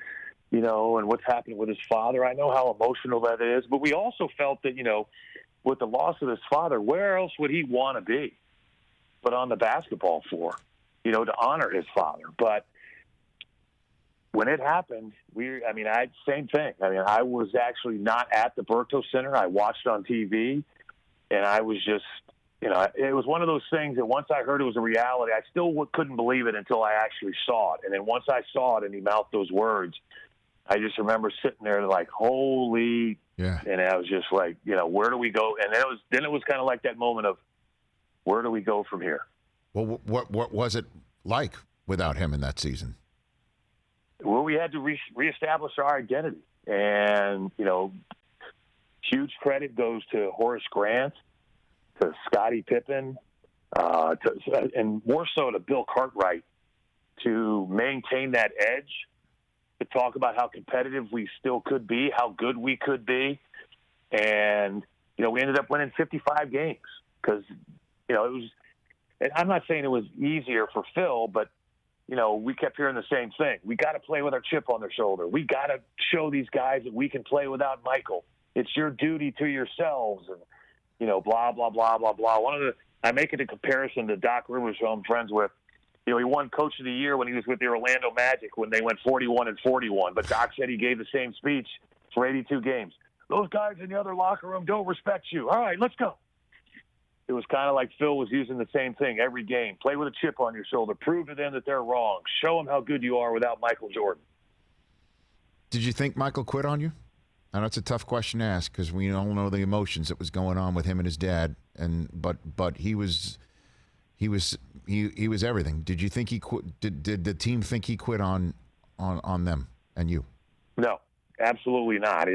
and what's happening with his father. I know how emotional that is. But we also felt that, with the loss of his father, where else would he want to be but on the basketball floor, to honor his father? But when it happened, same thing. I was actually not at the Berto Center. I watched on TV, and I was just, it was one of those things that once I heard it was a reality, I still couldn't believe it until I actually saw it. And then once I saw it and he mouthed those words, I just remember sitting there like, holy, yeah. And I was just like, where do we go? And then it was kind of like that moment of, where do we go from here? Well, what was it like without him in that season? Well, we had to reestablish our identity. And, huge credit goes to Horace Grant, to Scottie Pippen, and more so to Bill Cartwright, to maintain that edge, to talk about how competitive we still could be, how good we could be. And, we ended up winning 55 games because, it was – and I'm not saying it was easier for Phil, but, we kept hearing the same thing. We got to play with our chip on their shoulder. We got to show these guys that we can play without Michael. It's your duty to yourselves, and blah blah blah blah blah. I make it a comparison to Doc Rivers, who I'm friends with. He won Coach of the Year when he was with the Orlando Magic when they went 41-41. But Doc said he gave the same speech for 82 games. Those guys in the other locker room don't respect you. All right, let's go. It was kind of like Phil was using the same thing every game. Play with a chip on your shoulder. Prove to them that they're wrong. Show them how good you are without Michael Jordan. Did you think Michael quit on you? I know it's a tough question to ask because we all know the emotions that was going on with him and his dad, but he was everything. Did you think he quit? Did the team think he quit on them and you? No, absolutely not.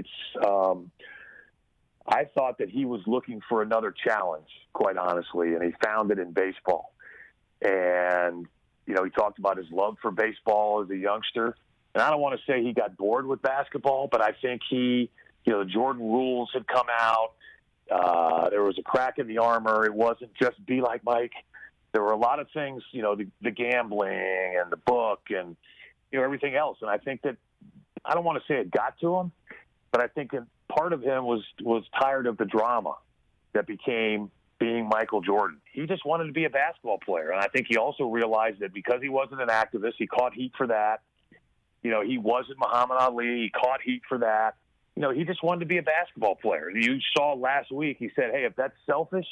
I thought that he was looking for another challenge, quite honestly, and he found it in baseball. And he talked about his love for baseball as a youngster. And I don't want to say he got bored with basketball, but I think the Jordan rules had come out. There was a crack in the armor. It wasn't just be like Mike. There were a lot of things, the gambling and the book and, everything else. And I think that, I don't want to say it got to him, but I think part of him was tired of the drama that became being Michael Jordan. He just wanted to be a basketball player. And I think he also realized that because he wasn't an activist, he caught heat for that. He wasn't Muhammad Ali. He caught heat for that. He just wanted to be a basketball player. You saw last week, he said, hey, if that's selfish,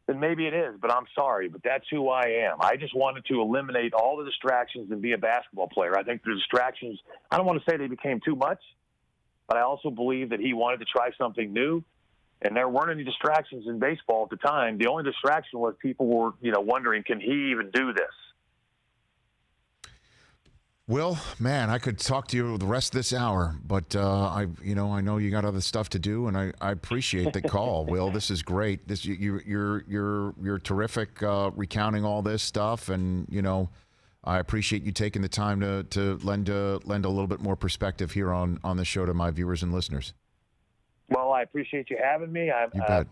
then maybe it is, but I'm sorry, but that's who I am. I just wanted to eliminate all the distractions and be a basketball player. I think the distractions, I don't want to say they became too much, but I also believe that he wanted to try something new, and there weren't any distractions in baseball at the time. The only distraction was people were, wondering, can he even do this? Will, man, I could talk to you the rest of this hour, but I know you got other stuff to do, and I appreciate the call, Will. This is great. You're terrific recounting all this stuff, and I appreciate you taking the time to lend a little bit more perspective here on the show to my viewers and listeners. Well, I appreciate you having me. You bet.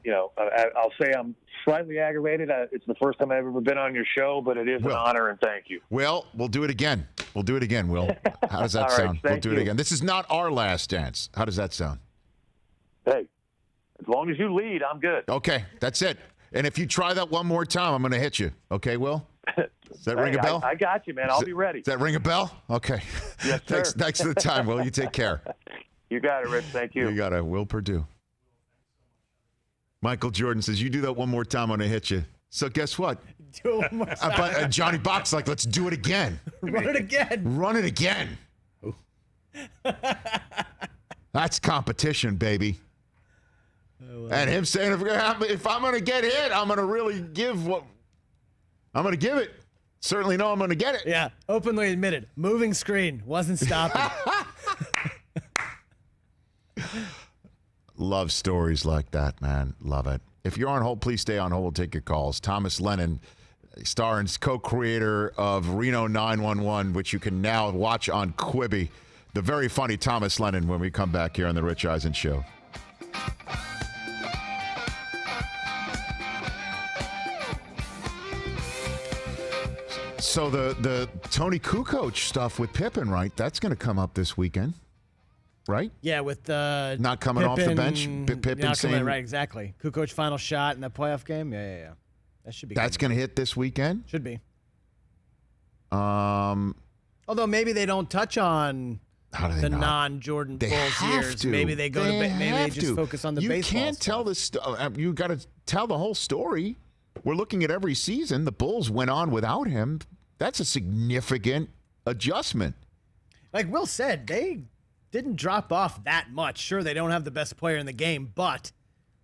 I'll say I'm slightly aggravated. It's the first time I've ever been on your show, but it is an honor, and thank you. Well, we'll do it again. Will. How does that All sound? Right, we'll do it again. This is not our last dance. How does that sound? Hey, as long as you lead, I'm good. Okay, that's it. And if you try that one more time, I'm going to hit you. Okay, Will? Does that ring a bell? I got you, man. I'll be ready. Does that ring a bell? Okay. Yes, sir. Thanks for the time, Will. You take care. You got it, Rich. Thank you. You got it. Will Perdue. Michael Jordan says, you do that one more time, I'm going to hit you. So guess what? Do it one more time. But Johnny Bach's like, let's do it again. Run it again. Run it again. That's competition, baby. And him saying, if I'm going to get hit, I'm going to really give what I'm going to give it. Certainly know I'm going to get it. Yeah, openly admitted. Moving screen wasn't stopping. Love stories like that, man. Love it. If you're on hold, please stay on hold. We'll take your calls. Thomas Lennon, star and co-creator of Reno 911, which you can now watch on Quibi. The very funny Thomas Lennon when we come back here on The Rich Eisen Show. So the Tony Kukoc stuff with Pippen, right? That's going to come up this weekend. Right? Yeah, with not coming off the bench. Pippen saying right, exactly. Kukoc final shot in the playoff game. Yeah. That should be. That's going to hit this weekend. Should be. Although maybe they don't touch on the non-Jordan Bulls years. Maybe they go maybe they just focus on the baseball. You can't tell this. You got to tell the whole story. We're looking at every season. The Bulls went on without him. That's a significant adjustment. Like Will said, they didn't drop off that much. Sure, they don't have the best player in the game, but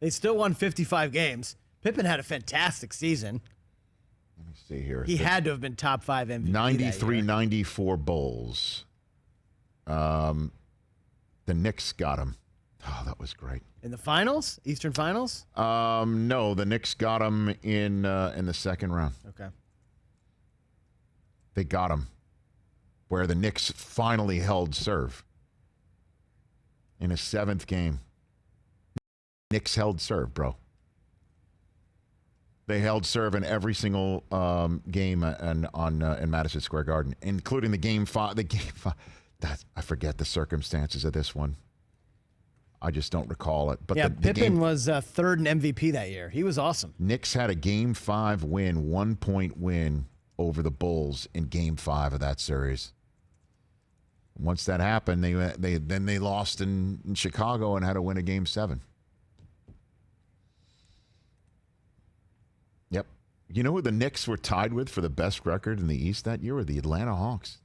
they still won 55 games. Pippen had a fantastic season. Let me see here. He had to have been top 5 MVP. 93-94 Bulls. The Knicks got him. Oh, that was great. In the finals? Eastern Finals? No, the Knicks got him in the second round. Okay. They got him where the Knicks finally held serve. In a 7th game. Knicks held serve, bro. They held serve in every single game in Madison Square Garden, including the game 5. I forget the circumstances of this one. I just don't recall it. But Pippen was third in MVP that year. He was awesome. Knicks had a game 5 win, 1-point win over the Bulls in game 5 of that series. Once that happened, they lost in Chicago and had to win a game 7. Yep. You know who the Knicks were tied with for the best record in the East that year? Were the Atlanta Hawks.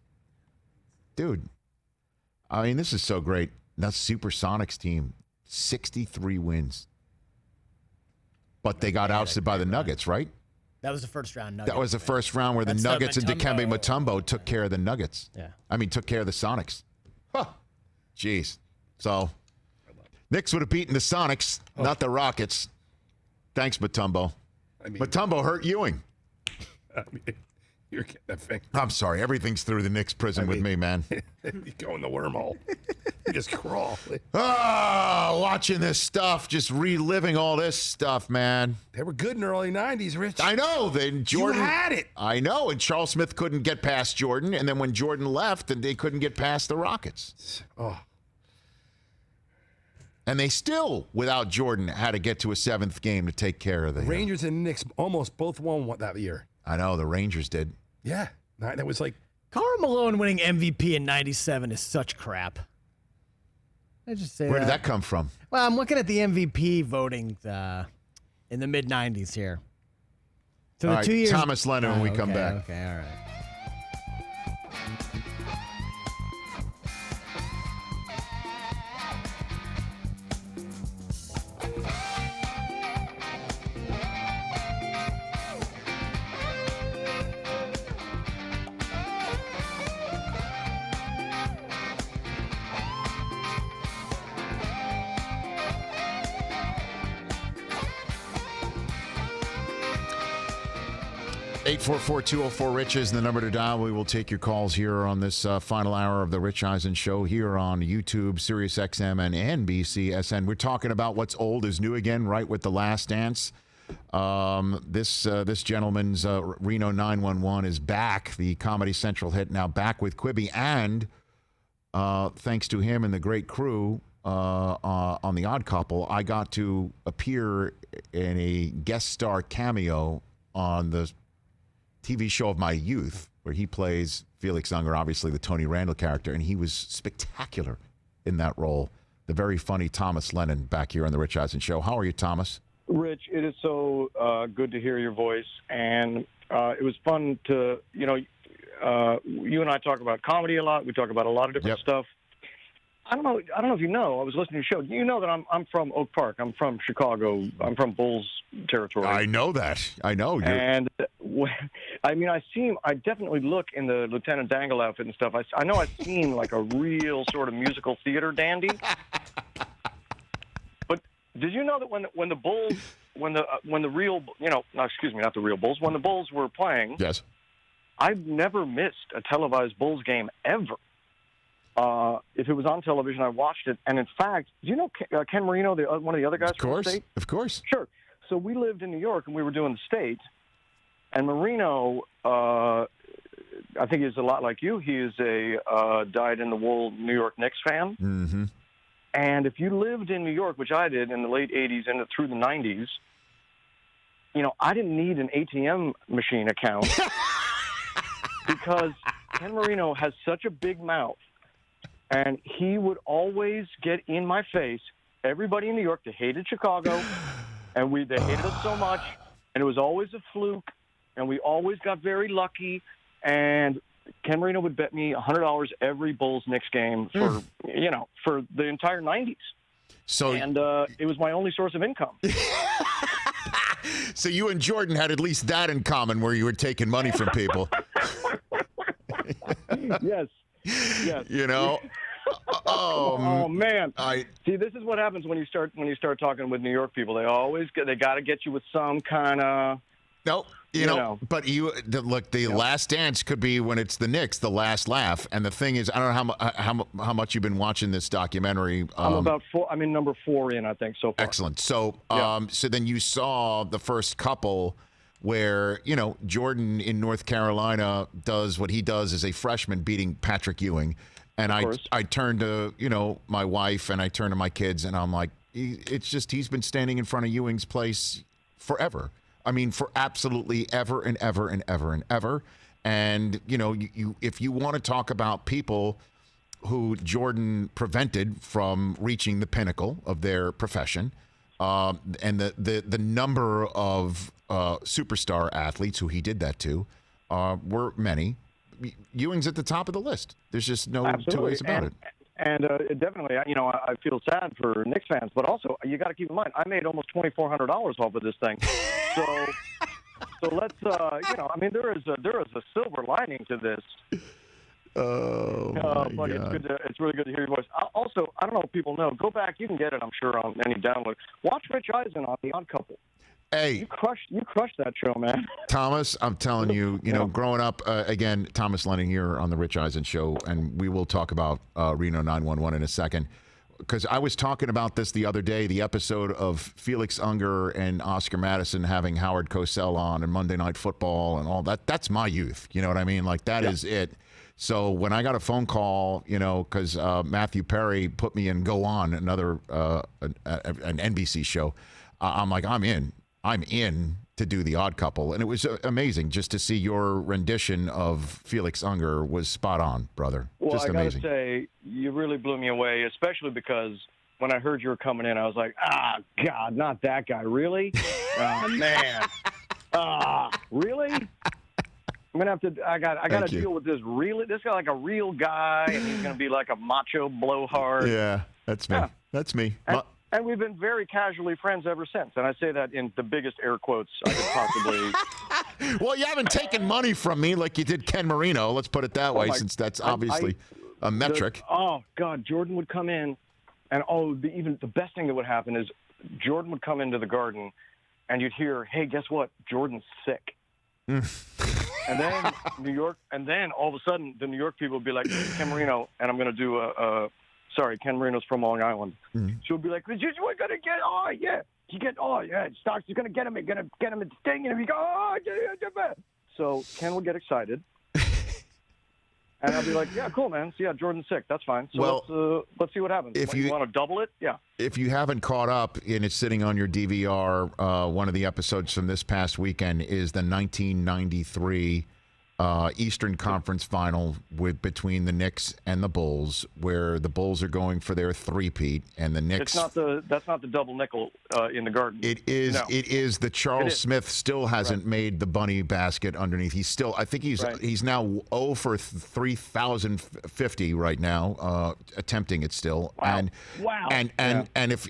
Dude, I mean, this is so great. That Supersonics team, 63 wins. But they got ousted by the Nuggets, right? That was the first round. Nuggets, that was the first round where the Nuggets and Dikembe Mutombo took care of the Nuggets. Yeah. I mean, took care of the Sonics. Huh. Jeez. So, Knicks would have beaten the Sonics, not the Rockets. Thanks, Mutombo. Mutombo hurt Ewing. You're getting that thing. I'm sorry. Everything's through the Knicks prison with me, man. You go in the wormhole. You just crawl. Watching this stuff, just reliving all this stuff, man. They were good in the early 90s, Rich. I know. Jordan You had it. I know. And Charles Smith couldn't get past Jordan. And then when Jordan left, they couldn't get past the Rockets. Oh. And they still, without Jordan, had to get to a 7th game to take care of the Rangers and Knicks almost both won that year. I know. The Rangers did. Yeah. That was like... Karl Malone winning MVP in 97 is such crap. I just say Where did that come from? Well, I'm looking at the MVP voting in the mid-90s here. So all the right, 2 years... Thomas Lennon when we come back. Okay, all right. 844-204-RICH is the number to dial. We will take your calls here on this final hour of the Rich Eisen Show here on YouTube, Sirius XM, and NBCSN. We're talking about what's old is new again, right, with The Last Dance. This gentleman's Reno 911 is back, the Comedy Central hit, now back with Quibi. And thanks to him and the great crew on The Odd Couple, I got to appear in a guest star cameo on the TV show of my youth, where he plays Felix Unger, obviously the Tony Randall character, and he was spectacular in that role. The very funny Thomas Lennon back here on the Rich Eisen Show. How are you, Thomas? Rich, it is so good to hear your voice, and it was fun to, you and I talk about comedy a lot. We talk about a lot of different stuff. I don't know if you know. I was listening to your show. You know that I'm from Oak Park. I'm from Chicago. I'm from Bulls territory. I know that. I know. And I definitely look in the Lieutenant Dangle outfit and stuff. I know I seem like a real sort of musical theater dandy. But did you know that when the Bulls, when the real, not the real Bulls, when the Bulls were playing, yes, I've never missed a televised Bulls game ever. If it was on television, I watched it. And in fact, do you know Ken Marino, one of the other guys from the state? Of course. Sure. So we lived in New York, and we were doing the state. And Marino, I think he's a lot like you. He is a dyed-in-the-wool New York Knicks fan. Mm-hmm. And if you lived in New York, which I did in the late 80s and through the 90s, I didn't need an ATM machine account because Ken Marino has such a big mouth. And he would always get in my face. Everybody in New York, they hated Chicago, and they hated us so much, and it was always a fluke, and we always got very lucky. And Ken Marino would bet me $100 every Bulls-Knicks game for for the entire 90s. So, and it was my only source of income. So you and Jordan had at least that in common, where you were taking money from people. Yes. Yes. Oh man! See, this is what happens when you start talking with New York people. They got to get you with some kind of. No, but the Last Dance could be when it's the Knicks, the last laugh. And the thing is, I don't know how much you've been watching this documentary. I'm in number 4 in, I think, so far. Excellent. So, so then you saw the first couple, where, Jordan in North Carolina does what he does as a freshman, beating Patrick Ewing. And I turn to, my wife and I turn to my kids and I'm like, he's been standing in front of Ewing's place forever. I mean, for absolutely ever and ever and ever and ever. And, if you want to talk about people who Jordan prevented from reaching the pinnacle of their profession, and the number of superstar athletes who he did that to were many. Ewing's at the top of the list. There's just no two ways about it. And definitely, I feel sad for Knicks fans, but also you got to keep in mind, I made almost $2,400 off of this thing. So let's, there is a silver lining to this. Oh, but it's really good to hear your voice. Also, I don't know if people know. Go back, you can get it, I'm sure, on any download. Watch Rich Eisen on The Odd Couple. Hey, you crushed that show, man. Thomas, I'm telling you, growing up, again, Thomas Lennon here on the Rich Eisen Show, and we will talk about Reno 911 in a second, because I was talking about this the other day, the episode of Felix Unger and Oscar Madison having Howard Cosell on and Monday Night Football and all that. That's my youth. You know what I mean? Like, that is it. So when I got a phone call, because Matthew Perry put me in Go On, another an NBC show, I'm like, I'm in to do The Odd Couple. And it was amazing just to see your rendition of Felix Unger was spot on, brother. Well, just amazing. I got to say, you really blew me away, especially because when I heard you were coming in, I was like, God, not that guy. Really? Oh, man. Really? I'm gonna have to. I got to deal with this. This guy like a real guy, and he's gonna be like a macho blowhard. Yeah, that's me. Yeah. That's me. And we've been very casually friends ever since. And I say that in the biggest air quotes I could possibly. Well, you haven't taken money from me like you did Ken Marino. Let's put it that way, since that's obviously a metric. God, Jordan would come in, and even the best thing that would happen is Jordan would come into the Garden, and you'd hear, "Hey, guess what? Jordan's sick." And then New York, and then all of a sudden the New York people would be like, Ken Marino, and I'm going to do Ken Marino's from Long Island. Mm-hmm. She'll be like, we're going to get, Starks is going to get him, and sting, and we go, So Ken will get excited. And I'll be like, yeah, cool, man. So, Jordan's sick. That's fine. So let's see what happens. If you want to double it, yeah. If you haven't caught up and it's sitting on your DVR, one of the episodes from this past weekend is the 1993 Eastern Conference Final between the Knicks and the Bulls, where the Bulls are going for their three-peat, and the Knicks. That's not the double nickel in the Garden. It is. No. It is. The Charles Smith still hasn't made the bunny basket underneath. He's still. I think he's now 0 for 3,050 right now, attempting it still. Wow. And if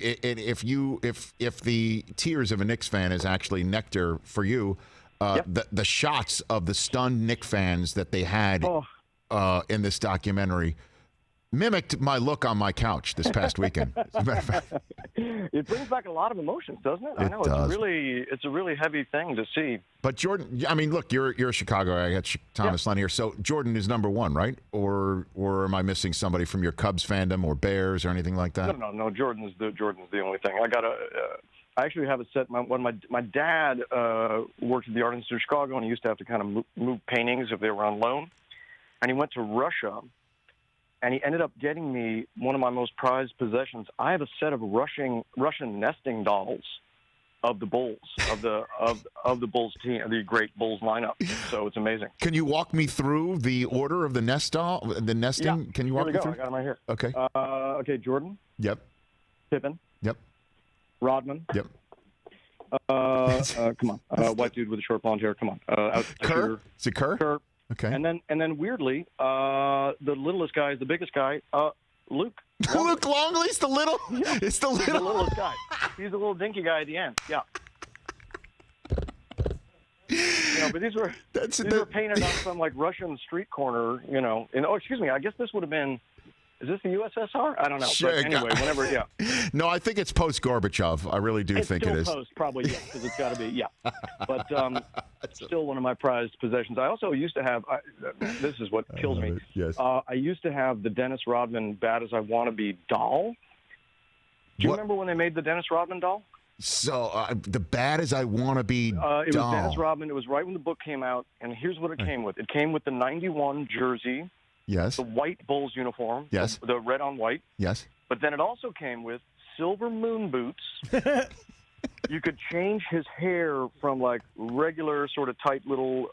the tears of a Knicks fan is actually nectar for you. The shots of the stunned Knicks fans that they had in this documentary mimicked my look on my couch this past weekend. As a matter of fact. It brings back a lot of emotions, doesn't it? I know does. It's a really heavy thing to see. But Jordan, I mean, look, you're a Chicago guy. I got Thomas Lennon here. So Jordan is number one, right? Or am I missing somebody from your Cubs fandom or Bears or anything like that? No. Jordan's the only thing. I actually have a set. My dad worked at the Art Institute of Chicago, and he used to have to kind of move paintings if they were on loan. And he went to Russia, and he ended up getting me one of my most prized possessions. I have a set of Russian nesting dolls of the Bulls, of the Bulls team, the great Bulls lineup. So it's amazing. Can you walk me through the order of the nesting? Yeah. Can you walk me through? I got them right here. Okay. Okay, Jordan. Yep. Pippen. Yep. Rodman. Yep. Come on. White dude with a short blonde hair. Come on. Kerr? Is it Kerr? Kerr. Okay. And then weirdly, the littlest guy is the biggest guy. Luke. Luke Longley's the little. Yeah. It's the little. He's the littlest guy. He's the little dinky guy at the end. Yeah. But these were painted on some like Russian street corner. Excuse me. I guess this would have been. Is this the USSR? I don't know. Sure. But anyway, whenever, No, I think it's post-Gorbachev. I really do think it is. It's still post, probably, because it's got to be, But still one of my prized possessions. I also used to have, this is what kills me. Yes. I used to have the Dennis Rodman Bad As I Want to Be doll. Do you remember when they made the Dennis Rodman doll? So the bad as I want to be. It was doll. Dennis Rodman. It was right when the book came out, and here's what it came with. It came with the 91 jersey, Yes. the white Bulls uniform, Yes. the red on white. Yes. But then it also came with silver moon boots. You could change his hair from like regular sort of tight little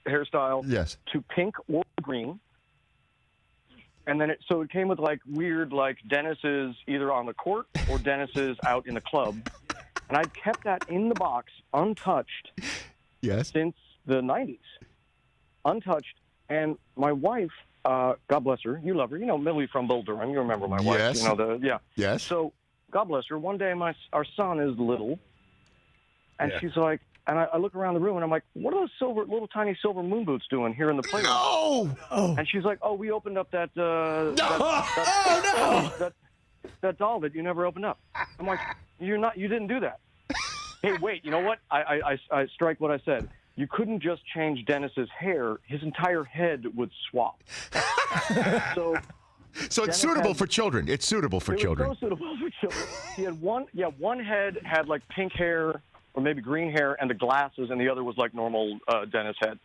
hairstyle Yes. to pink or green. And then it came with like weird like Dennis's either on the court or Dennis's out in the club. And I kept that in the box untouched. Yes. Since the 90s. Untouched. And my wife, God bless her, you love her, Millie from Bull Durham, you remember my wife, Yes. Yes. So, God bless her. One day, our son is little, and she's like, and I look around the room, and I'm like, what are those little tiny silver moon boots doing here in the playroom? No! Oh. And she's like, oh, we opened up that that doll that you never opened up. I'm like, you didn't do that. Hey, wait, you know what? I strike what I said. You couldn't just change Dennis's hair; his entire head would swap. So it's suitable for children. It's suitable for children. It was so suitable for children. He had one head had like pink hair or maybe green hair and the glasses, and the other was like normal Dennis head.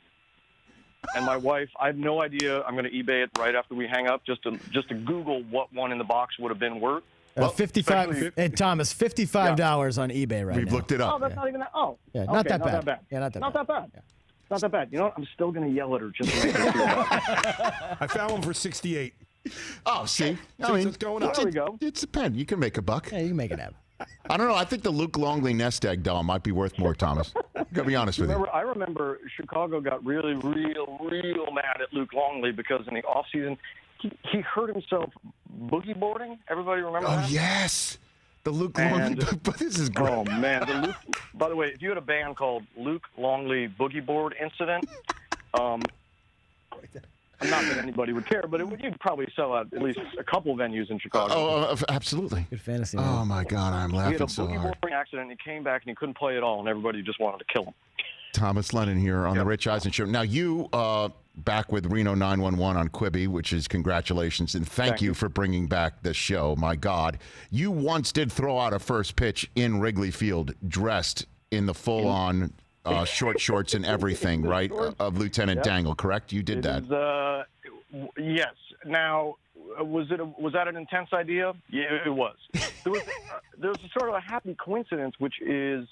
And my wife, I have no idea. I'm going to eBay it right after we hang up, just to Google what one in the box would have been worth. Well, 55. Hey, Thomas, $55 on eBay right now. We've looked it up. Oh, that's not even that. Oh, yeah, okay, not that bad. Yeah, not that bad. Yeah. Not that bad. You know what? I'm still going to yell at her just to make her feel bad. I found one for 68. Oh, see? It's going up. There we go. It's a pen. You can make a buck. Yeah, you can make it happen. I don't know. I think the Luke Longley nest egg doll might be worth more, Thomas. Gotta be honest with you. I remember Chicago got really, real mad at Luke Longley because in the offseason, he hurt himself boogie boarding. Everybody remember that? Oh, yes. The Luke Longley. But this is great. Oh, man. By the way, if you had a band called Luke Longley Boogie Board Incident, I'm not that anybody would care, but you'd probably sell out at least a couple venues in Chicago. Oh, absolutely. Good fantasy. Oh, my God. I'm laughing so hard. He had a boogie boarding accident, and he came back, and he couldn't play at all, and everybody just wanted to kill him. Thomas Lennon here on the Rich Eisen Show. Now, you back with Reno 911 on Quibi, which is congratulations, and thank you for bringing back the show. My God. You once did throw out a first pitch in Wrigley Field dressed in the full-on short shorts and everything, right, of Lieutenant Dangle, correct? You did that. Yes. Now, was that an intense idea? Yeah, it was. There was a sort of a happy coincidence, which is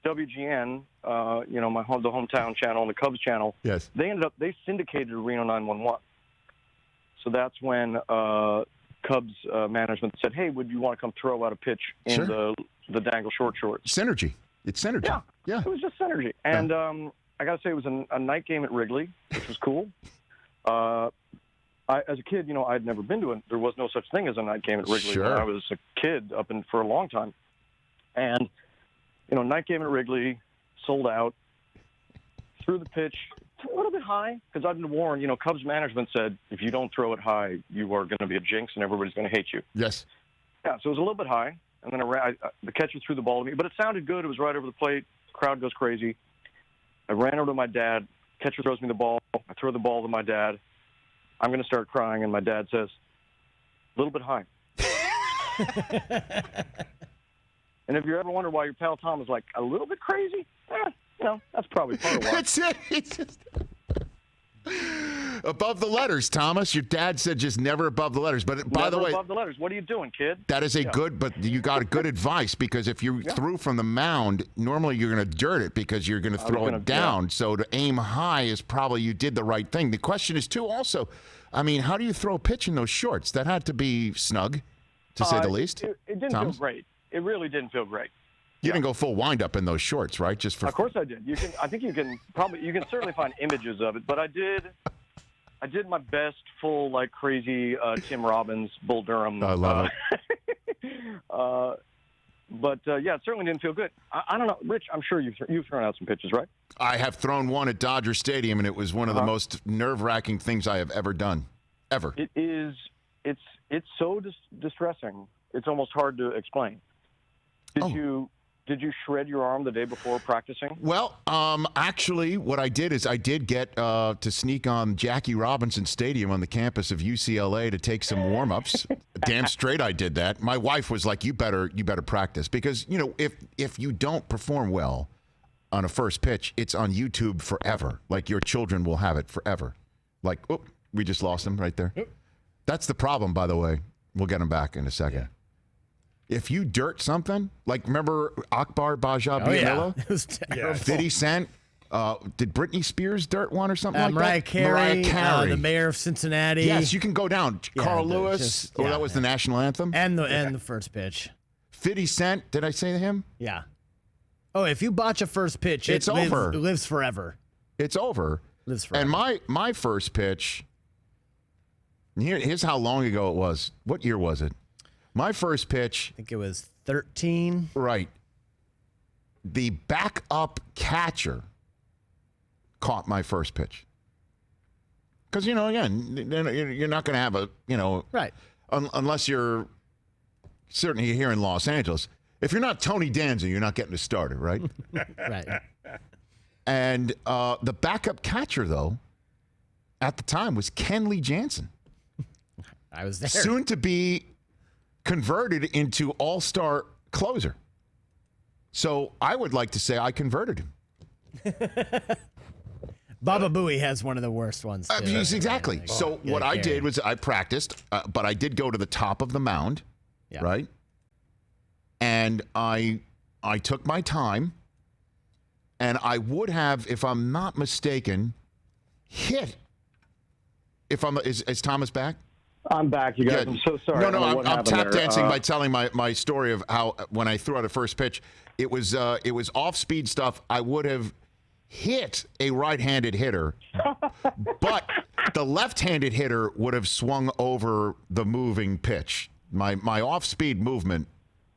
WGN, the hometown channel and the Cubs channel. Yes. They syndicated Reno 911. So that's when Cubs management said, "Hey, would you want to come throw out a pitch in the Dangle short shorts?" Synergy. It's synergy. Yeah. It was just synergy. And I got to say, it was a night game at Wrigley, which was cool. As a kid, I'd never been to it. There was no such thing as a night game at Wrigley when I was a kid for a long time. And, night game at Wrigley, sold out, threw the pitch a little bit high, because I've been warned, Cubs management said, if you don't throw it high, you are going to be a jinx and everybody's going to hate you. Yes. Yeah, so it was a little bit high. And then the catcher threw the ball to me, but it sounded good. It was right over the plate. Crowd goes crazy. I ran over to my dad. Catcher throws me the ball. I throw the ball to my dad. I'm going to start crying, and my dad says, a little bit high. And if you ever wonder why your pal Tom is like a little bit crazy, that's probably part of why. That's it. It's just above the letters, Thomas. Your dad said just never above the letters. But by the way, above the letters. What are you doing, kid? That is good, but you got good advice, because if you threw from the mound, normally you're going to dirt it because you're going to throw it down. Yeah. So to aim high is probably you did the right thing. The question is too also, how do you throw a pitch in those shorts? That had to be snug, to say the least. It didn't feel great. It really didn't feel great. You didn't go full wind up in those shorts, right? Just for. Of course I did. I think you can certainly find images of it, but I did my best full like crazy Tim Robbins, Bull Durham. I love it. But it certainly didn't feel good. I don't know, Rich. I'm sure you've thrown out some pitches, right? I have thrown one at Dodger Stadium, and it was one of the most nerve-wracking things I have ever done, ever. It is. It's so distressing. It's almost hard to explain. Did you shred your arm the day before practicing? Well, actually, what I did is I did get to sneak on Jackie Robinson Stadium on the campus of UCLA to take some warm-ups. Damn straight I did that. My wife was like, you better practice, because, you know, if you don't perform well on a first pitch, it's on YouTube forever. Like, your children will have it forever. Like, oh, we just lost him right there. That's the problem, by the way. We'll get him back in a second. Yeah. If you dirt something, like, remember Akbar Baja Bianillo? It was terrible. 50 Cent. Did Britney Spears dirt one or something like Mariah that? Carey, Mariah Carey. the mayor of Cincinnati. Yes, you can go down. Yeah, Carl Lewis. That was the national anthem. And the first pitch. 50 Cent. Did I say to him? Yeah. Oh, if you botch a first pitch, it's over. It lives forever. It's over. Lives forever. And my first pitch, here's how long ago it was. What year was it? My first pitch. I think it was 13. Right. The backup catcher caught my first pitch. Because, you know, again, you're not going to have a, you know. Right. Unless you're certainly here in Los Angeles. If you're not Tony Danza, you're not getting a starter, right? Right. And the backup catcher, though, at the time was Kenley Jansen. I was there. Soon to be converted into all-star closer. So I would like to say I converted him. Baba Booey has one of the worst ones, too. Exactly. So what I did was I practiced, but I did go to the top of the mound, right? And I took my time, and I would have, if I'm not mistaken, hit. Is Thomas back? I'm back, you guys. I'm so sorry. No, I'm tap dancing by telling my story of how when I threw out a first pitch, it was off speed stuff. I would have hit a right-handed hitter, but the left-handed hitter would have swung over the moving pitch. My off speed movement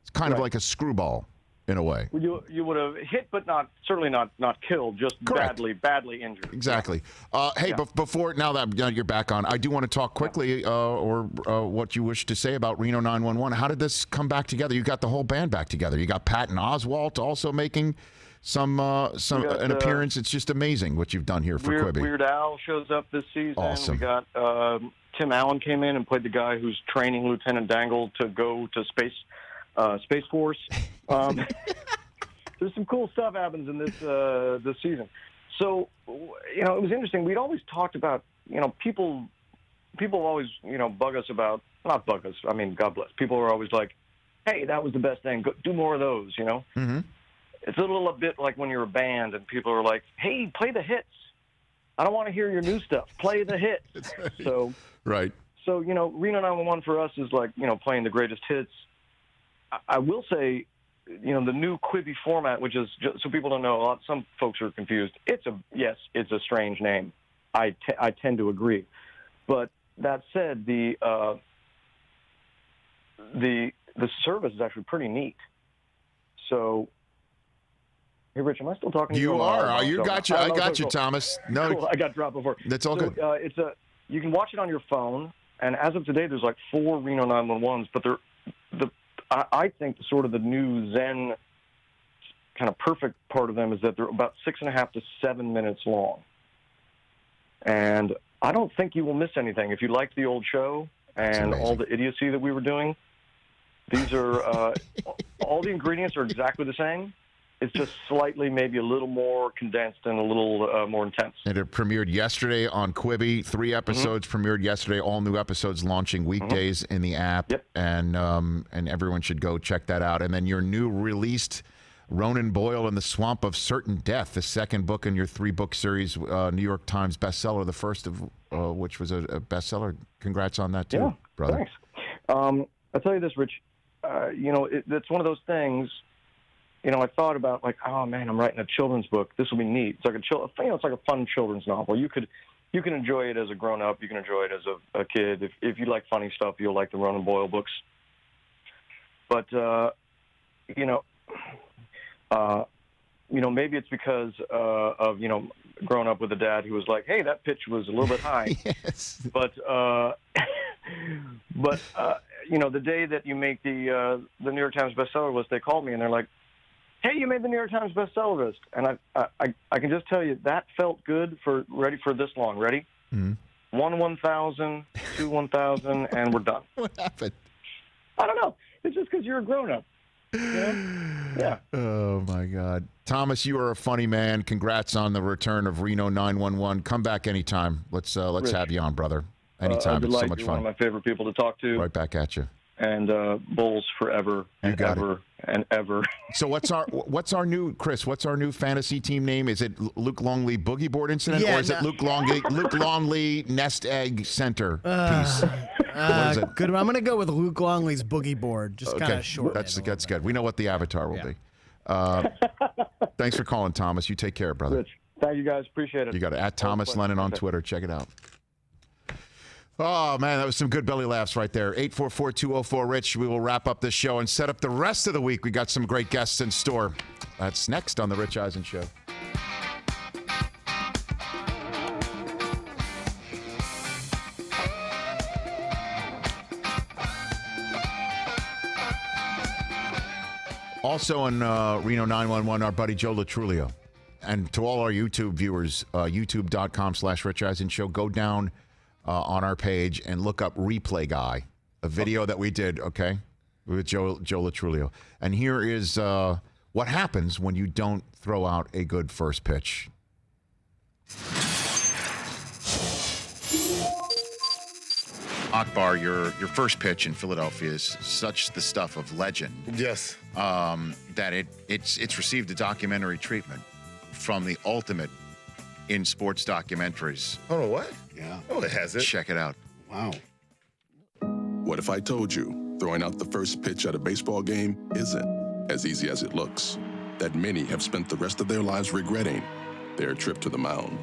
is kind of like a screwball in a way. You would have hit, but certainly not killed, just badly injured. Exactly. Hey, before now that you're back on, I do want to talk quickly, or what you wish to say about Reno 911. How did this come back together? You got the whole band back together. You got Patton Oswalt also making an appearance. It's just amazing what you've done here for Quibi. Weird Al shows up this season. Awesome. We got Tim Allen came in and played the guy who's training Lieutenant Dangle to go to Space Force. There's some cool stuff happens in this season. So, you know, it was interesting. We'd always talked about, you know, people always, you know, bug us about, not bug us, I mean, God bless. People are always like, hey, that was the best thing. Go, do more of those, you know? Mm-hmm. It's a little bit like when you're a band and people are like, hey, play the hits. I don't want to hear your new stuff. Play the hits. Right. So, you know, Reno 911 for us is like, you know, playing the greatest hits. I will say, you know, the new Quibi format, which is, just, so people don't know, some folks are confused. It's a strange name. I tend to agree. But that said, the service is actually pretty neat. So, hey, Rich, am I still talking to you? You are. I got you, Thomas. No, cool. I got dropped before. That's all good. You can watch it on your phone, and as of today, there's like 4 Reno 911s, but I think sort of the new Zen kind of perfect part of them is that they're about 6.5 to 7 minutes long. And I don't think you will miss anything. If you liked the old show and all the idiocy that we were doing, these are all the ingredients are exactly the same. It's just slightly, maybe a little more condensed and a little more intense. And it premiered yesterday on Quibi. 3 episodes premiered yesterday. All new episodes launching weekdays in the app. Yep. And everyone should go check that out. And then your new released Ronan Boyle in the Swamp of Certain Death, the second book in your 3-book series, New York Times bestseller, the first of which was a bestseller. Congrats on that, too, brother. Thanks. I'll tell you this, Rich. You know, it's one of those things. You know, I thought about like, oh man, I'm writing a children's book. This will be neat. It's like it's like a fun children's novel. You can enjoy it as a grown up. You can enjoy it as a kid. If you like funny stuff, you'll like the Ronan Boyle books. But you know, maybe it's because of growing up with a dad who was like, hey, that pitch was a little bit high. Yes. But you know, the day that you make the New York Times bestseller list, they called me and they're like, hey, you made the New York Times bestseller list. And I can just tell you that felt good for this long. Ready? Mm-hmm. 1,000, 2 1,000, and we're done. What happened? I don't know. It's just because you're a grown-up. You know? Yeah. Oh, my God. Thomas, you are a funny man. Congrats on the return of Reno 911. Come back anytime. Let's Rich, have you on, brother. Anytime. It's so much You're fun. one of my favorite people to talk to. Right back at you. And Bulls forever and ever and ever. So what's our new fantasy team name? Is it Luke Longley Boogie Board Incident, or is it Luke Longley Nest Egg Center piece? What is it? Good. I'm going to go with Luke Longley's Boogie Board. Just kind of short. That's good. We know what the avatar will be. Thanks for calling, Thomas. You take care, brother. Rich, thank you guys. Appreciate it. You got it. At Thomas Lennon on Twitter. Check it out. Oh, man, that was some good belly laughs right there. 844-204-RICH. We will wrap up this show and set up the rest of the week. We got some great guests in store. That's next on The Rich Eisen Show. Also on Reno 911, our buddy Joe Latrulio. And to all our YouTube viewers, youtube.com/Rich Eisen Show, go down on our page and look up Replay Guy, a video that we did, okay, with Joe Latrulio. And here is what happens when you don't throw out a good first pitch. Akbar, your first pitch in Philadelphia is such the stuff of legend. Yes. That it's received a documentary treatment from the ultimate in sports documentaries. Oh, what? Yeah. Oh, it has it. Check it out. Wow. What if I told you throwing out the first pitch at a baseball game isn't as easy as it looks? That many have spent the rest of their lives regretting their trip to the mound.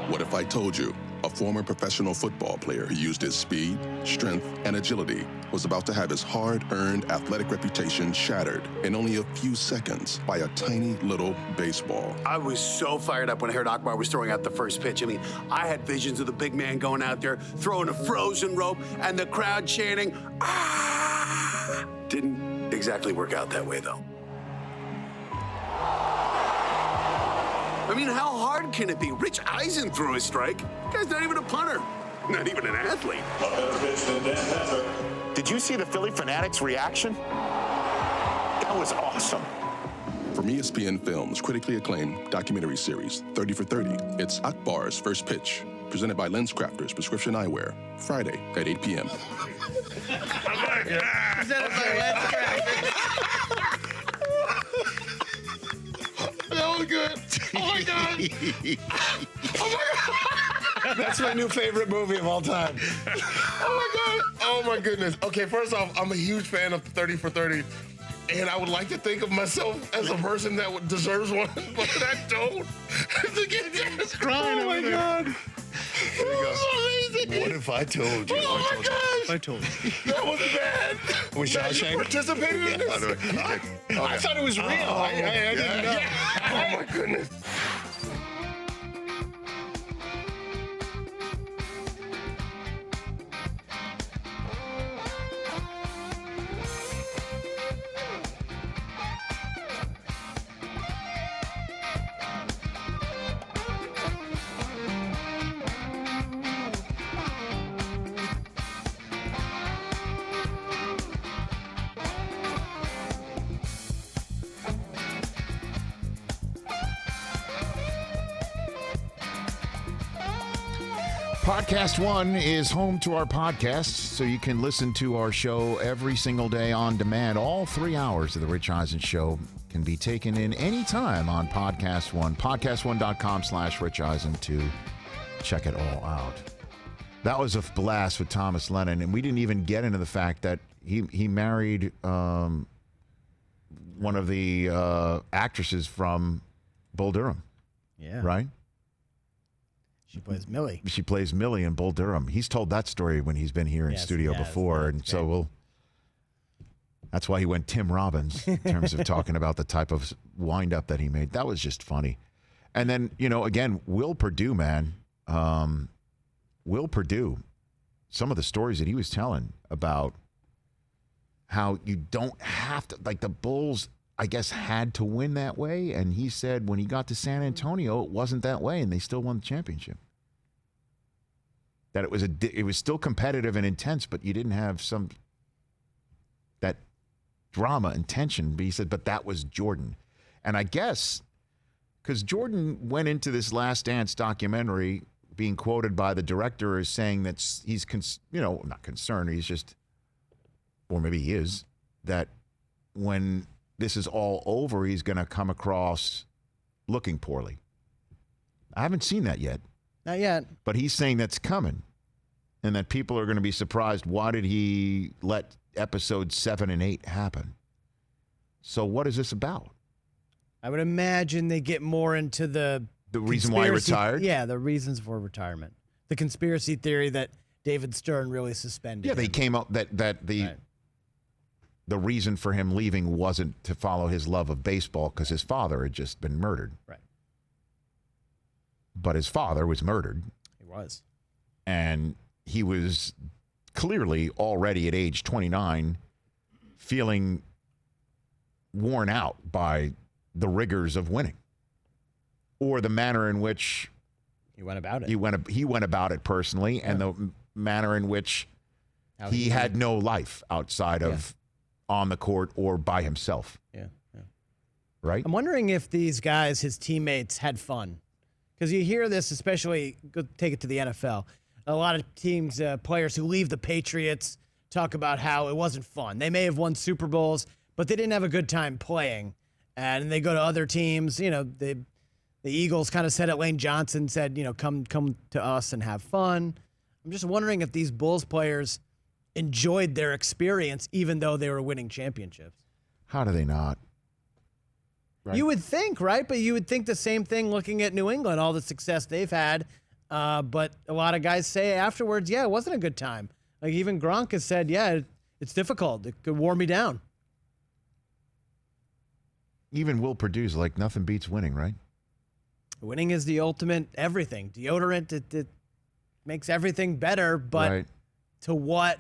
What if I told you a former professional football player who used his speed, strength, and agility was about to have his hard-earned athletic reputation shattered in only a few seconds by a tiny little baseball? I was so fired up when I heard Akbar was throwing out the first pitch. I mean, I had visions of the big man going out there, throwing a frozen rope, and the crowd chanting, "Ah!" Didn't exactly work out that way, though. I mean, how hard can it be? Rich Eisen threw a strike. The guy's not even a punter. Not even an athlete. Did you see the Philly Fanatics reaction? That was awesome. From ESPN Films' critically acclaimed documentary series, 30 for 30, it's Akbar's First Pitch, presented by LensCrafters Prescription Eyewear, Friday at 8 p.m. Presented by LensCrafters. That was good. Oh my God. Oh my God. That's my new favorite movie of all time. Oh my God. Oh my goodness. Okay, first off, I'm a huge fan of 30 for 30. And I would like to think of myself as a person that deserves one, but I don't. To get Dennis crying. Oh my God. Amazing. What if I told you? Oh my gosh. I told you. That was bad. Was Now you participated in this? I thought it was real. I didn't know. Oh my goodness. Podcast One is home to our podcasts, so you can listen to our show every single day on demand. All 3 hours of The Rich Eisen Show can be taken in anytime on Podcast One. Podcast1.com/Rich Eisen to check it all out. That was a blast with Thomas Lennon, and we didn't even get into the fact that he married one of the actresses from Bull Durham. Yeah. Right? She plays Millie. She plays Millie in Bull Durham. He's told that story when he's been here in studio before, and so that's why he went Tim Robbins in terms of talking about the type of wind-up that he made. That was just funny. And then, again, Will Perdue, man. Will Perdue, some of the stories that he was telling about how you don't have to, like the Bulls, I guess, had to win that way. And he said when he got to San Antonio, it wasn't that way, and they still won the championship. That it was still competitive and intense, but you didn't have that drama and tension. But he said, but that was Jordan. And I guess because Jordan went into this Last Dance documentary being quoted by the director as saying that he's, not concerned, he's just, or maybe he is, that when this is all over, he's going to come across looking poorly. I haven't seen that yet. Not yet. But he's saying that's coming and that people are going to be surprised. Why did he let episodes 7 and 8 happen? So what is this about? I would imagine they get more into the reason why he retired? Yeah, the reasons for retirement. The conspiracy theory that David Stern really suspended Yeah, they him. came up that the reason for him leaving wasn't to follow his love of baseball because his father had just been murdered. Right. But his father was murdered. He was. And he was clearly already at age 29 feeling worn out by the rigors of winning or the manner in which he went about it. He went about it personally, and the manner in which he had no life outside of on the court or by himself. Yeah. Right? I'm wondering if these guys, his teammates, had fun. Because you hear this, especially, go take it to the NFL. A lot of teams, players who leave the Patriots talk about how it wasn't fun. They may have won Super Bowls, but they didn't have a good time playing. And they go to other teams. The Eagles kind of said it. Lane Johnson said, come to us and have fun. I'm just wondering if these Bulls players enjoyed their experience, even though they were winning championships. How do they not? Right. You would think, right? But you would think the same thing looking at New England, all the success they've had. But a lot of guys say afterwards, yeah, it wasn't a good time. Like even Gronk has said, yeah, it's difficult. It could wear me down. Even Will Purdue's like, nothing beats winning, right? Winning is the ultimate everything. Deodorant, it makes everything better, but to what,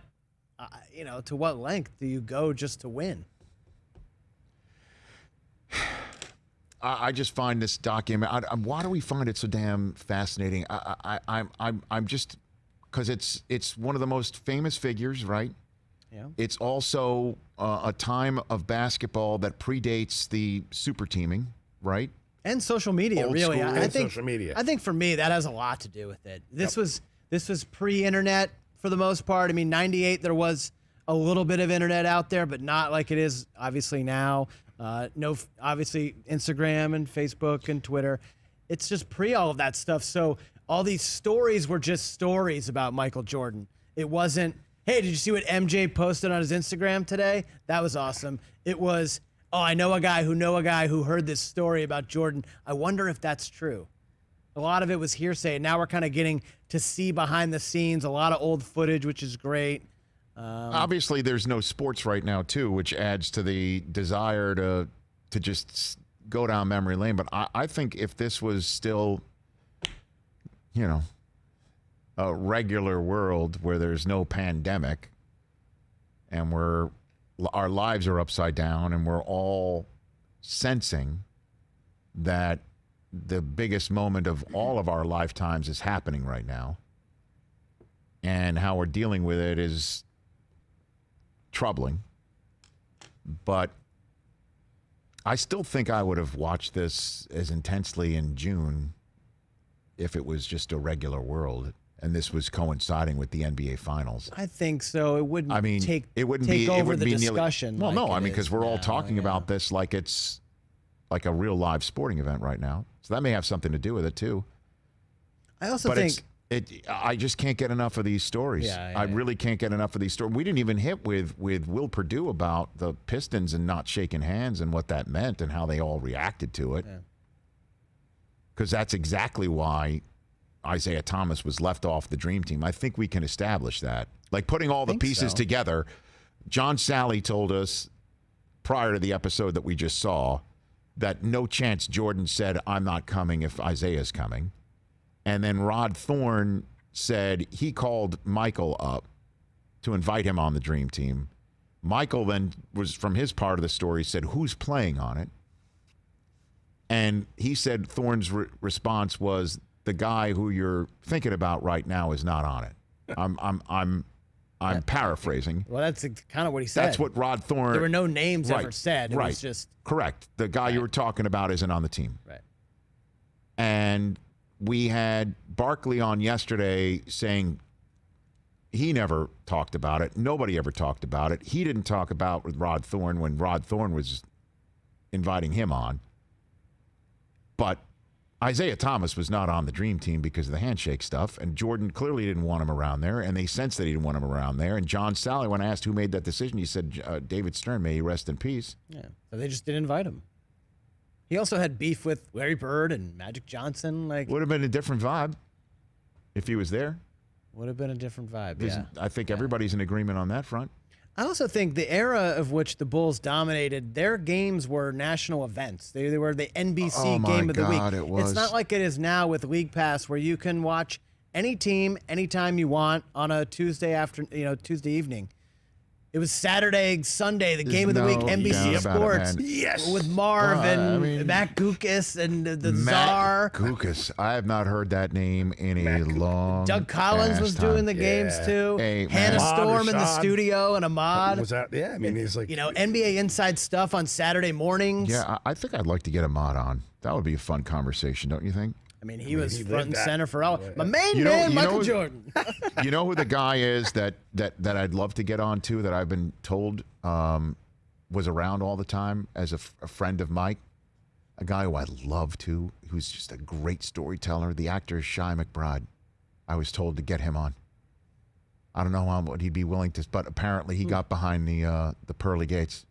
to what length do you go just to win? I just find this document. Why do we find it so damn fascinating? I'm just because it's one of the most famous figures, right? Yeah. It's also a time of basketball that predates the super teaming, right? And social media, Old really. school I and think social media. I think for me that has a lot to do with it. This was pre-internet for the most part. I mean, 98 there was a little bit of internet out there, but not like it is obviously now. Obviously Instagram and Facebook and Twitter. It's just pre all of that stuff. So all these stories were just stories about Michael Jordan. It wasn't, hey, did you see what MJ posted on his Instagram today? That was awesome. It was, oh, I know a guy who heard this story about Jordan. I wonder if that's true. A lot of it was hearsay. Now we're kind of getting to see behind the scenes, a lot of old footage, which is great. Obviously, there's no sports right now, too, which adds to the desire to just go down memory lane. But I think if this was still, a regular world where there's no pandemic and our lives are upside down and we're all sensing that the biggest moment of all of our lifetimes is happening right now, and how we're dealing with it is troubling. But I still think I would have watched this as intensely in June if it was just a regular world and this was coinciding with the NBA Finals. I think so. It wouldn't take over the discussion. Well, like no, it because is we're all now, talking about this like it's like a real live sporting event right now. So that may have something to do with it too. I also think I just can't get enough of these stories. I really can't get enough of these stories. We didn't even hit with Will Perdue about the Pistons and not shaking hands and what that meant and how they all reacted to it. Because that's exactly why Isaiah Thomas was left off the Dream Team. I think we can establish that. Like putting all the pieces together. John Sally told us prior to the episode that we just saw that no chance Jordan said, I'm not coming if Isaiah's coming. And then Rod Thorne said he called Michael up to invite him on the Dream Team. Michael then was, from his part of the story, said, who's playing on it? And he said Thorne's response was, the guy who you're thinking about right now is not on it. I'm paraphrasing. Well, that's kind of what he said. That's what Rod Thorne. There were no names right, ever said. It right. was just correct. The guy you were talking about isn't on the team. Right. And we had Barkley on yesterday saying he never talked about it. Nobody ever talked about it. He didn't talk about with Rod Thorne when Rod Thorne was inviting him on. But Isaiah Thomas was not on the dream team because of the handshake stuff, and Jordan clearly didn't want him around there, and they sensed that he didn't want him around there. And John Sally, when asked who made that decision, he said, David Stern, may he rest in peace. Yeah, so they just didn't invite him. He also had beef with Larry Bird and Magic Johnson. Would have been a different vibe if he was there. Would have been a different vibe, yeah. I think everybody's in agreement on that front. I also think the era of which the Bulls dominated, their games were national events. They were the NBC game of the week. It was. It's not like it is now with League Pass, where you can watch any team anytime you want on a Tuesday evening. It was Saturday, Sunday, the game of the week, NBC Sports. With Marv and Matt Gukas and the Czar. Gukas. I have not heard that name in a long Doug Collins was doing the games too. Hey, Hannah Storm in the studio and Ahmad. Was that? Yeah, I mean, he's like, NBA Inside stuff on Saturday mornings. Yeah, I think I'd like to get Ahmad on. That would be a fun conversation, don't you think? I mean, he was front and center for all. My main man, Michael Jordan. You know who the guy is that I'd love to get on to, that I've been told was around all the time as a friend of Mike? A guy who I love to, who's just a great storyteller. The actor is Shai McBride. I was told to get him on. I don't know what he'd be willing to, but apparently he got behind the pearly gates.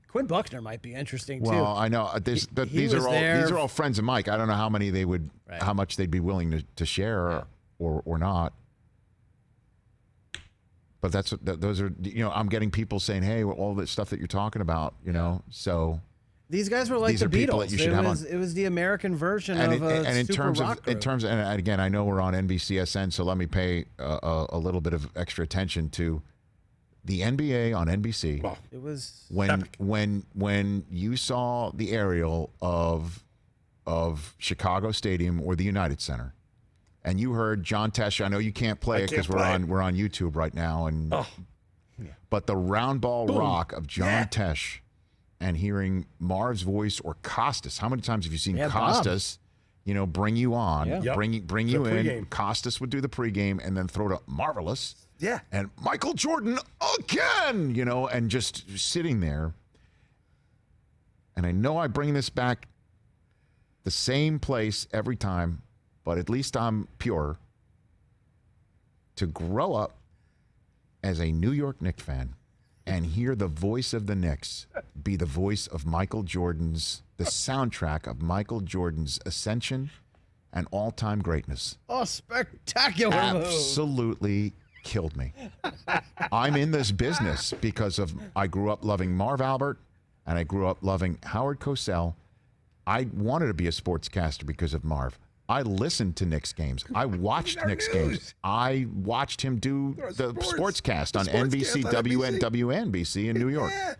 Quinn Buckner might be interesting too. Well, I know these are all friends of Mike. I don't know how many they would, how much they'd be willing to share or not. But those are I'm getting people saying, hey, all the stuff that you're talking about, so. These guys were like the Beatles. It was the American version of a super rock group. In terms of, and again, I know we're on NBCSN, so let me pay a little bit of extra attention to the NBA on NBC. Wow. It was when you saw the aerial of Chicago Stadium or the United Center, and you heard John Tesh. I know you can't play it because we're on YouTube right now, but the round ball rock of John Tesh, and hearing Marv's voice or Costas. How many times have you seen Costas? Bring you on, bring you in. Pregame. Costas would do the pregame and then throw to Marvelous. Yeah. And Michael Jordan again, and just sitting there. And I know I bring this back the same place every time, but at least I'm pure. To grow up as a New York Knicks fan and hear the voice of the Knicks be the voice of the soundtrack of Michael Jordan's ascension and all-time greatness. Oh, spectacular move. Absolutely killed me. I'm in this business because I grew up loving Marv Albert and I grew up loving Howard Cosell. I wanted to be a sportscaster because of Marv. I listened to Knicks games. I watched Knicks games. I watched him do the sportscast on NBC, WNBC in New York. Yeah.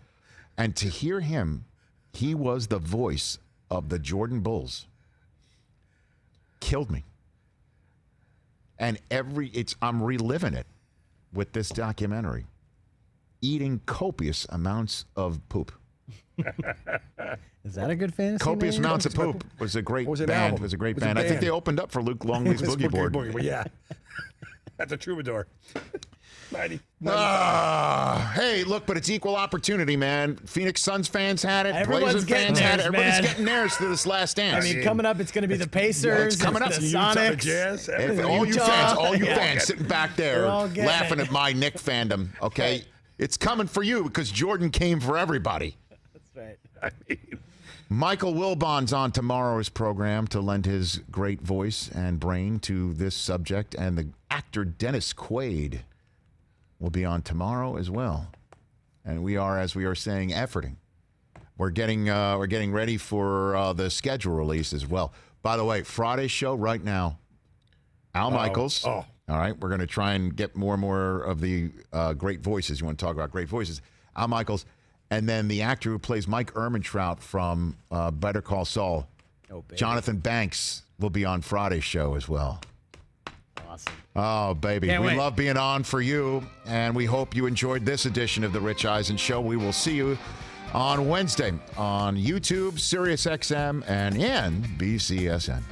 And to hear him, he was the voice of the Jordan Bulls. Killed me. And I'm reliving it with this documentary. Eating copious amounts of poop. Is that a good fantasy? Copious name? Amounts of Poop was a great band. Album? Was a great Was band. a I think they opened up for Luke Longley's Boogie Board. Yeah. At the Troubadour. 90. Hey, look, but it's equal opportunity, man. Phoenix Suns fans had it. Everyone's Blazers getting fans had it. theirs, Everybody's man. getting theirs to this last dance. I mean, coming up, it's going to be the Pacers. It's coming up. The Utah Sonics. Jazz. All you Utah. fans sitting back there We're all getting laughing it. at my Knick fandom, okay? It's coming for you because Jordan came for everybody. That's right. I mean, Michael Wilbon's on tomorrow's program to lend his great voice and brain to this subject, and the actor Dennis Quaid will be on tomorrow as well. And we are, as we are saying, efforting. We're getting ready for the schedule release as well. By the way, Friday's show right now, Al Michaels. All right, we're going to try and get more and more of the great voices. You want to talk about great voices. Al Michaels. And then the actor who plays Mike Ehrmantraut from Better Call Saul, Jonathan Banks, will be on Friday's show as well. Awesome. Oh, baby. We love being on for you, and we hope you enjoyed this edition of The Rich Eisen Show. We will see you on Wednesday on YouTube, SiriusXM, and NBCSN.